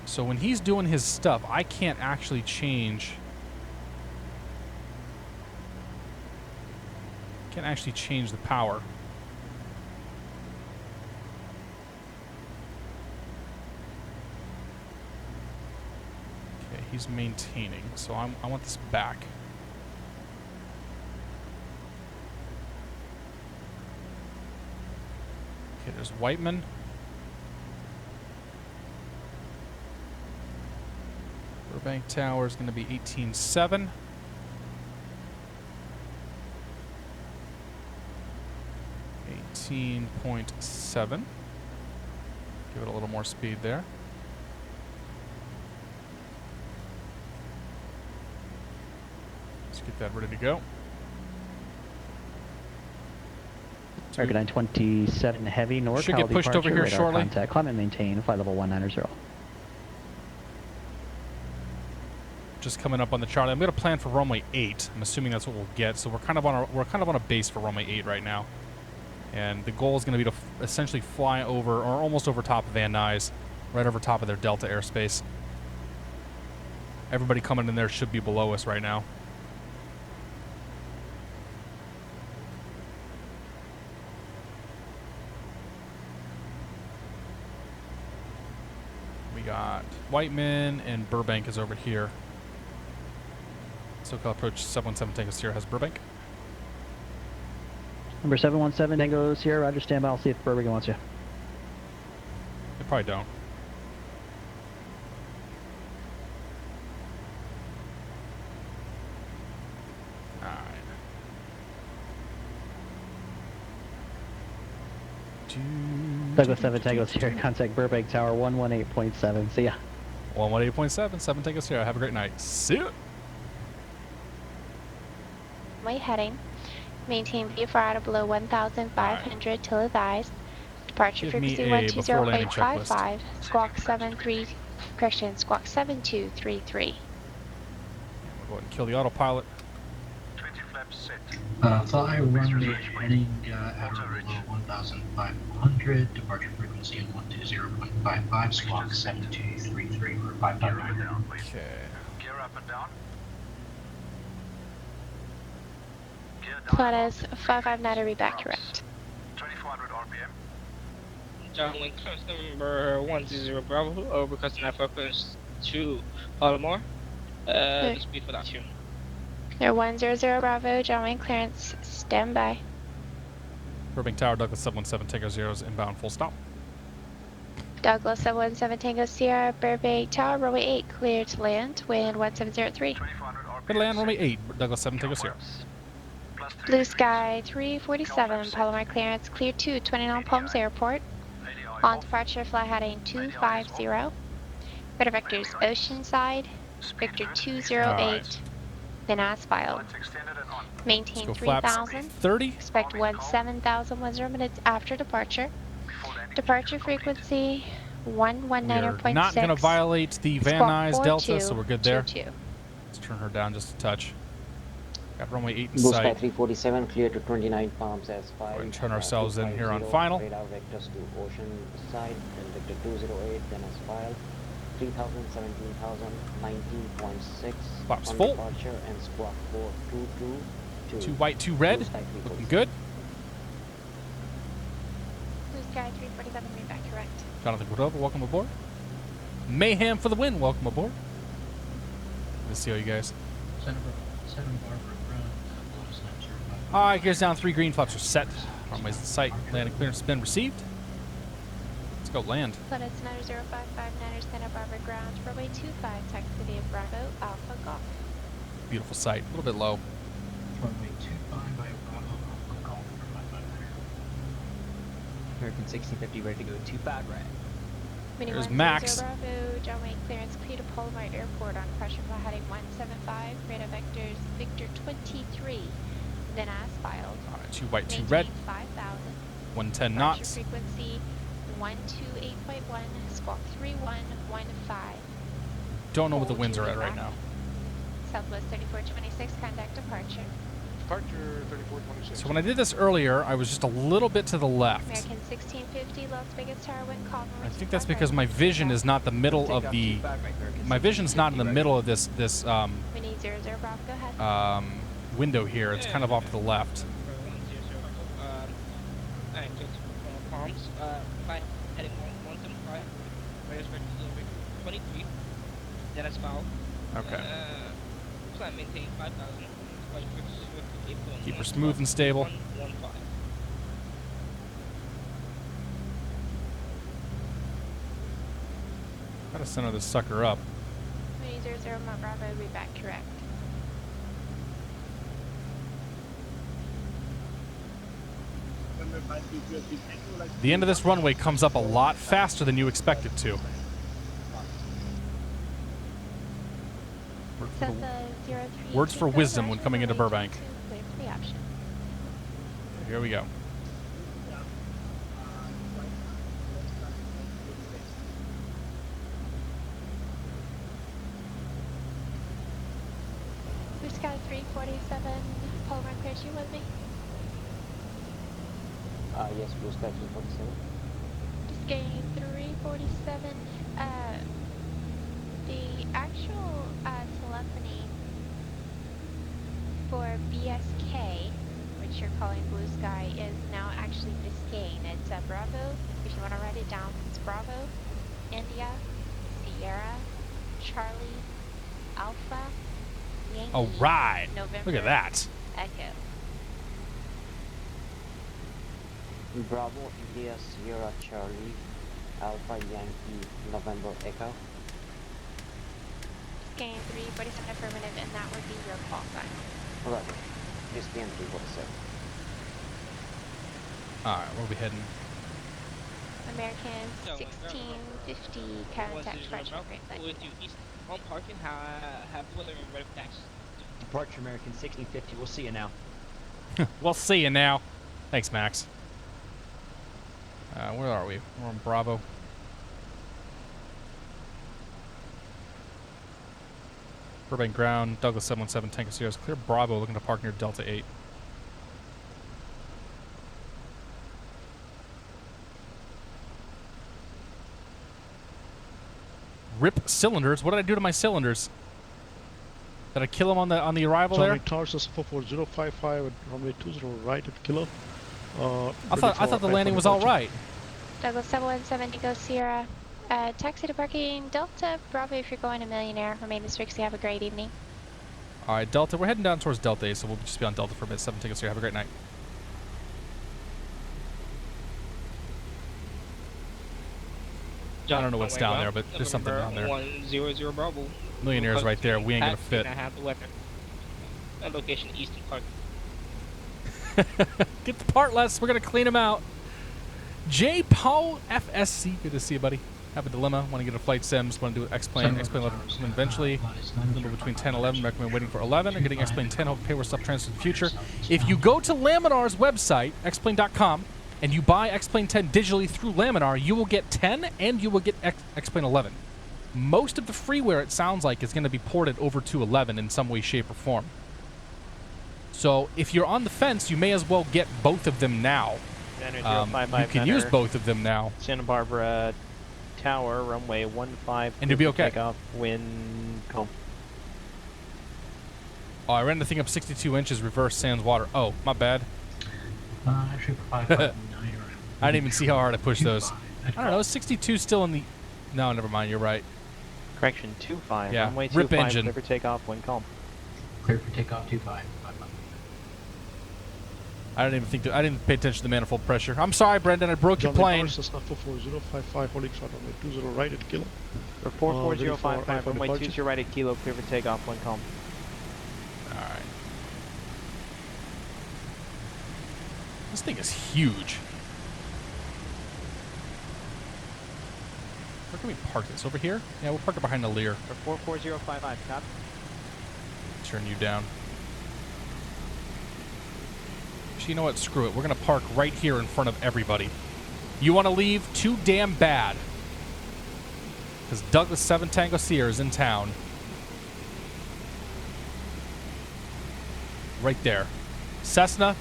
So when he's doing his stuff, I can't actually change. Can't actually change the power. Okay, he's maintaining, so I want this back. Okay, there's Whiteman. Burbank Tower is going to be 18.7. 18.7. Give it a little more speed there. Let's get that ready to go. American 927 Heavy, north. Should get pushed over here radar shortly. Contact, climb and maintain, flight level 190. Just coming up on the Charlie. I'm going to plan for runway 8. I'm assuming that's what we'll get. So we're kind of on a base for runway 8 right now. And the goal is going to be to essentially fly over, or almost over top of Van Nuys, right over top of their Delta airspace. Everybody coming in there should be below us right now. We got Whiteman and Burbank is over here. SoCal approach 717 Tango Sierra has Burbank. Number 717 Tango Sierra, roger, stand by. I'll see if Burbank wants you. They probably don't. Alright. Douglas 7 Tango Sierra, contact Burbank Tower 118.7. See ya. 118.7, 7 Tango Sierra. Have a great night. See ya. Way heading. Maintain VFR at below 1,500 till advised. Departure Give me frequency a before landing 120.55. Squawk 73. Correction. Squawk 7233. We'll go ahead and kill the autopilot. 20 flaps set. Fly runway heading at or below 1,500. Departure frequency of 120.55. Squawk 7233 for 5.9. Okay. Gear up and down. Platas 559 to read back correct. 2400 RPM. John Wing, close number 10 Bravo, over custom focus to Baltimore. The speed for that tune. They're 100 Bravo, John Wayne clearance, stand by. Burbank Tower, Douglas 717 Tango 0 is inbound, full stop. Douglas 717 Tango Sierra, Burbank Tower, runway 8, clear to land, wind 1703. Good land, runway 8, Douglas 7 Tango 0. Blue Sky 347, Palomar clearance, clear to 29 Palms Airport. On departure, fly heading 250. Radar vectors Oceanside, Victor 208, Alright. then as filed. Maintain Let's go flaps 3,000. 30. Expect 17,010 minutes after departure. Departure frequency 119.6. We're not going to violate the Van Nuys Delta, so we're good there. 22. Let's turn her down just a touch. Got runway 8 in Blue Sky sight. 347, clear to 29 Palms as 5. Go ahead and turn ourselves in here on final. Radar vectors to ocean side, then Victor 208, then as filed. 3,000, 17,000, 19.6 Flaps on full. departure, and squawk 422. 2 white, 2 red. Looking good. Blue Sky 347, read back correct. Jonathan Cordova, welcome aboard. Mayhem for the win, welcome aboard. Good to see all you guys. 7 Barbara Brown, Lotus 905. Alright, gears down, 3 green, flaps are set. Runways in sight, landing clearance has been received. Let's go land. Planet 90559 Santa Barbara ground, runway 25, taxi via Bravo, Alpha Golf. Beautiful sight, a little bit low. Runway 25 by Bravo, Alpha Golf for 559. American 1650 ready to go 25 right. There's Max. Bravo, John Wayne clearance, clear to Palomar Airport on pressure flight heading 175, radar vectors Victor 23, then as filed. Alright, 2 white, 2 red. 5,000. 110 knots. Frequency 128.1, squawk 3115. Don't know what the winds are at right now. Southwest 3426, contact departure. Departure 3426. So when I did this earlier, I was just a little bit to the left. American 1650, Las Vegas Tower, wind calm. I think that's because my vision is not the middle of the. My vision's not in the middle of this We need 00 Bravo, go ahead. Window here. It's kind of off to the left. Palms, flight heading 175, radar vector 23, then as filed. Okay. Flight maintain 5,000. Keep her smooth and stable. 115. Gotta center this sucker up. We need 00 Bravo, read back correct. November The end of this runway comes up a lot faster than you expect it to. Words for wisdom when coming into Burbank. Here we go. Blue Sky 347, Palomar Clears, you with me? Yes, Blue Sky 347. Just getting 347. The actual telephony for BSK, which you're calling Blue Sky, is now actually Biscayne. It's Bravo. If you want to write it down, it's Bravo, India, Sierra, Charlie, Alpha, Yankee, All right. November, Look at that. Echo. Bravo, India, Sierra, Charlie, Alpha, Yankee, November, Echo. Biscayne 347 affirmative, and that would be your call sign. Right. Biscayne 347. Alright, where are we heading? American 1650, contact departure Great Lakes. With you east on parking, have weather ready for taxi. Departure American 1650. We'll see you now. We'll see you now. Thanks, Max. Where are we? We're on Bravo. Burbank ground, Douglas 717, Tango Sierra, clear Bravo, looking to park near Delta 8. Rip cylinders. What did I do to my cylinders? Did I kill them on the arrival there? Towers 44055 and runway 20 right at Kilo. I thought the landing was all right. Douglas 717, Tango Sierra. Taxi to parking Delta Bravo if you're going to Millionaire. Remain as Trixie. Have a great evening. All right, Delta. We're heading down towards Delta 8, so we'll just be on Delta for a bit. 7 tickets here. Have a great night. I don't know what's down there, but there's something down there. 100 Bravo. Millionaire's right there. We ain't gonna fit. I have the weather. That location Eastern Park. Get the part less. We're gonna clean them out. J. Paul FSC. Good to see you, buddy. Have a dilemma. Want to get a flight sims. Want to do X-Plane. X-Plane 11 eventually. Number between 10 and 11. Recommend waiting for 11 or getting X-Plane 10. Hope pay for stuff transfer in the future. If you go to Laminar's website, xplane.com, and you buy X-Plane 10 digitally through Laminar, you will get 10 and you will get X-Plane 11. Most of the freeware, it sounds like, is going to be ported over to 11 in some way, shape, or form. So if you're on the fence, you may as well get both of them now. You can use both of them now. Santa Barbara Tower, runway 15. And you'll be okay. Takeoff, wind, calm. Oh, I ran the thing up 62 inches, reverse sands water. Oh, my bad. Actually, 559. I didn't even see how hard I pushed those. I don't know, 62 still in the... No, never mind, you're right. Correction, 25. Yeah, Runway rip 25, engine. clear for takeoff, wind calm. Clear for takeoff, 25. I didn't pay attention to the manifold pressure. I'm sorry, Brendan, I broke your plane. Cessna 44055 holding short runway 20 right at Kilo. 44055, runway 20 right at Kilo, clear for takeoff, wind calm. Alright. This thing is huge. Where can we park this? Over here? Yeah, we'll park it behind the Lear. 44055, copy. Turn you down. Actually, you know what? Screw it. We're going to park right here in front of everybody. You want to leave? Too damn bad. Because Douglas 7 Tango Sierra is in town. Right there. Cessna.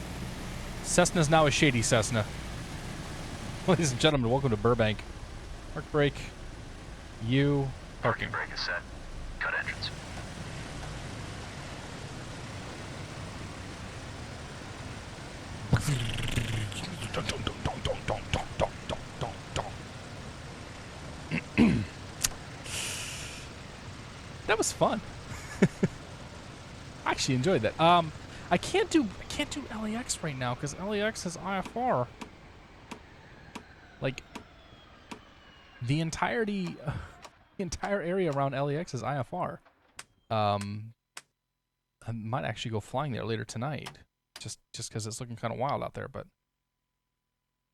Cessna's now a shady Cessna. Ladies and gentlemen, welcome to Burbank. Park brake. You. Parking. Brake is set. Cut entrance. That was fun. I actually enjoyed that. I can't do LAX right now because LAX has IFR. Like the entire area around LAX is IFR. I might actually go flying there later tonight, just because it's looking kind of wild out there. But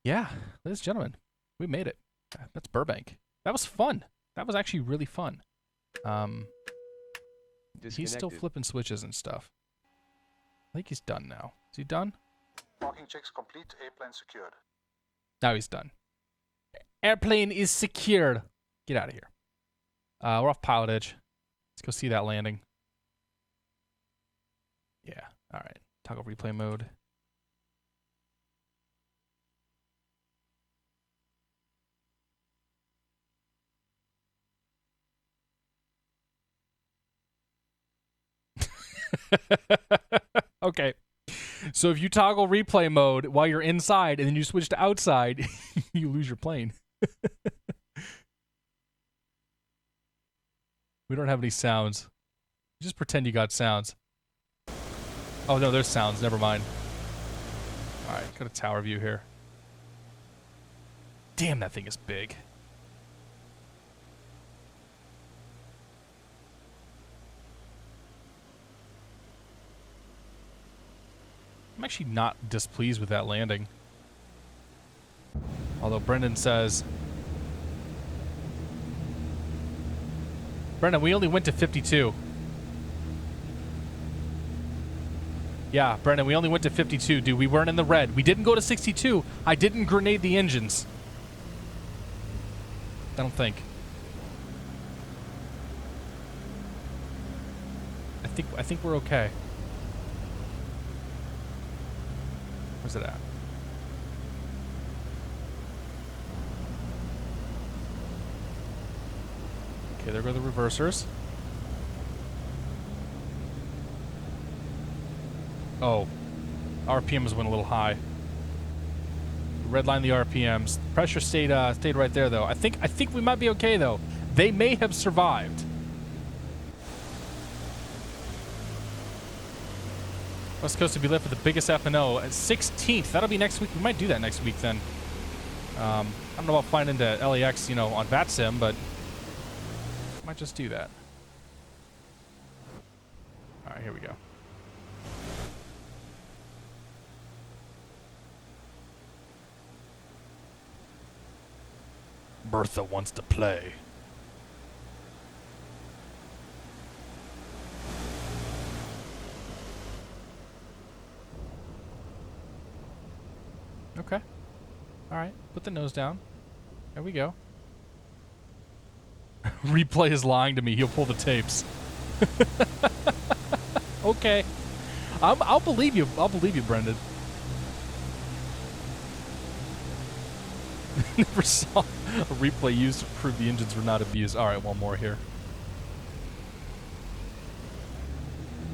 Yeah, ladies and gentlemen, we made it. That's Burbank. That was fun. That was actually really fun. He's still flipping switches and stuff. I think he's done now. Is he done? Parking checks complete. Airplane secured. Now he's done. Airplane is secured. Get out of here. We're off PilotEdge. Let's go see that landing. Yeah. All right. Toggle replay mode. Okay. So if you toggle replay mode while you're inside and then you switch to outside, you lose your plane. We don't have any sounds. Just pretend you got sounds. Oh no, there's sounds. Never mind. Alright, got a tower view here. Damn, that thing is big. I'm actually not displeased with that landing. Although Brendan says... Brendan, we only went to 52. Yeah, Brendan, we only went to 52, dude. We weren't in the red. We didn't go to 62. I didn't grenade the engines. I don't think. I think we're okay. Where's it at? Okay, there go the reversers. Oh, RPMs went a little high. Redline the RPMs. Pressure stayed right there though. I think we might be okay though. They may have survived. West Coast to be lit for the biggest F&O at 16th. That'll be next week. We might do that next week then. I don't know about flying into LAX, on VATSIM, but might just do that. All right, here we go. Bertha wants to play. Okay. All right. Put the nose down. There we go. Replay is lying to me. He'll pull the tapes. Okay. I'll believe you. I'll believe you, Brendan. Never saw a replay used to prove the engines were not abused. All right, one more here.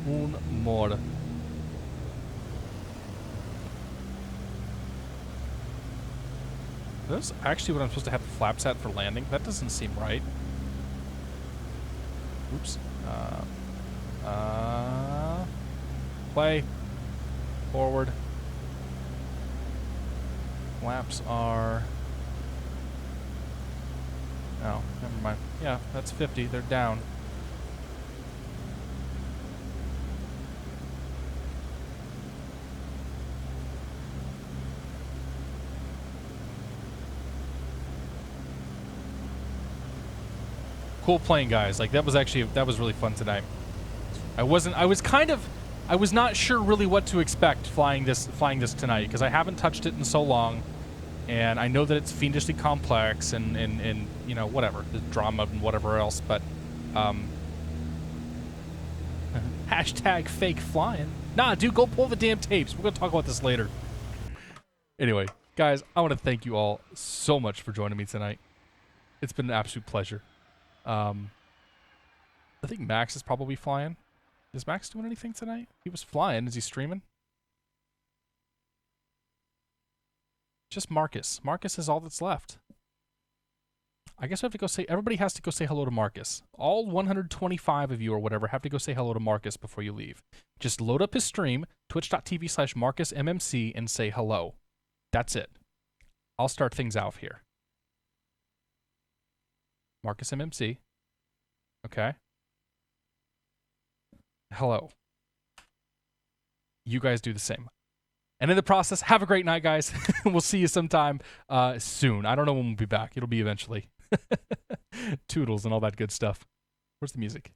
Un more. That's actually what I'm supposed to have the flaps at for landing. That doesn't seem right. Oops. Play. Forward. Flaps are... Oh, never mind. Yeah, that's 50. They're down. Cool plane, guys. Like, that was really fun tonight. I was not sure really what to expect flying this tonight, because I haven't touched it in so long, and I know that it's fiendishly complex and whatever, the drama and whatever else, but hashtag fake flying. Nah, dude, go pull the damn tapes. We're gonna talk about this later. Anyway, guys, I want to thank you all so much for joining me tonight. It's been an absolute pleasure. I think Max is probably flying. Is Max doing anything tonight? He was flying. Is he streaming? Just Marcus. Marcus is all that's left. I guess we have to go say... Everybody has to go say hello to Marcus. All 125 of you or whatever have to go say hello to Marcus before you leave. Just load up his stream, twitch.tv/MarcusMMC, and say hello. That's it. I'll start things out here. Marcus MMC. Okay. Hello. You guys do the same. And in the process, have a great night, guys. We'll see you sometime soon. I don't know when we'll be back. It'll be eventually. Toodles and all that good stuff. Where's the music?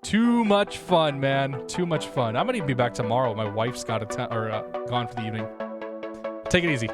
Too much fun, man. Too much fun. I might even be back tomorrow. My wife's got gone for the evening. Take it easy.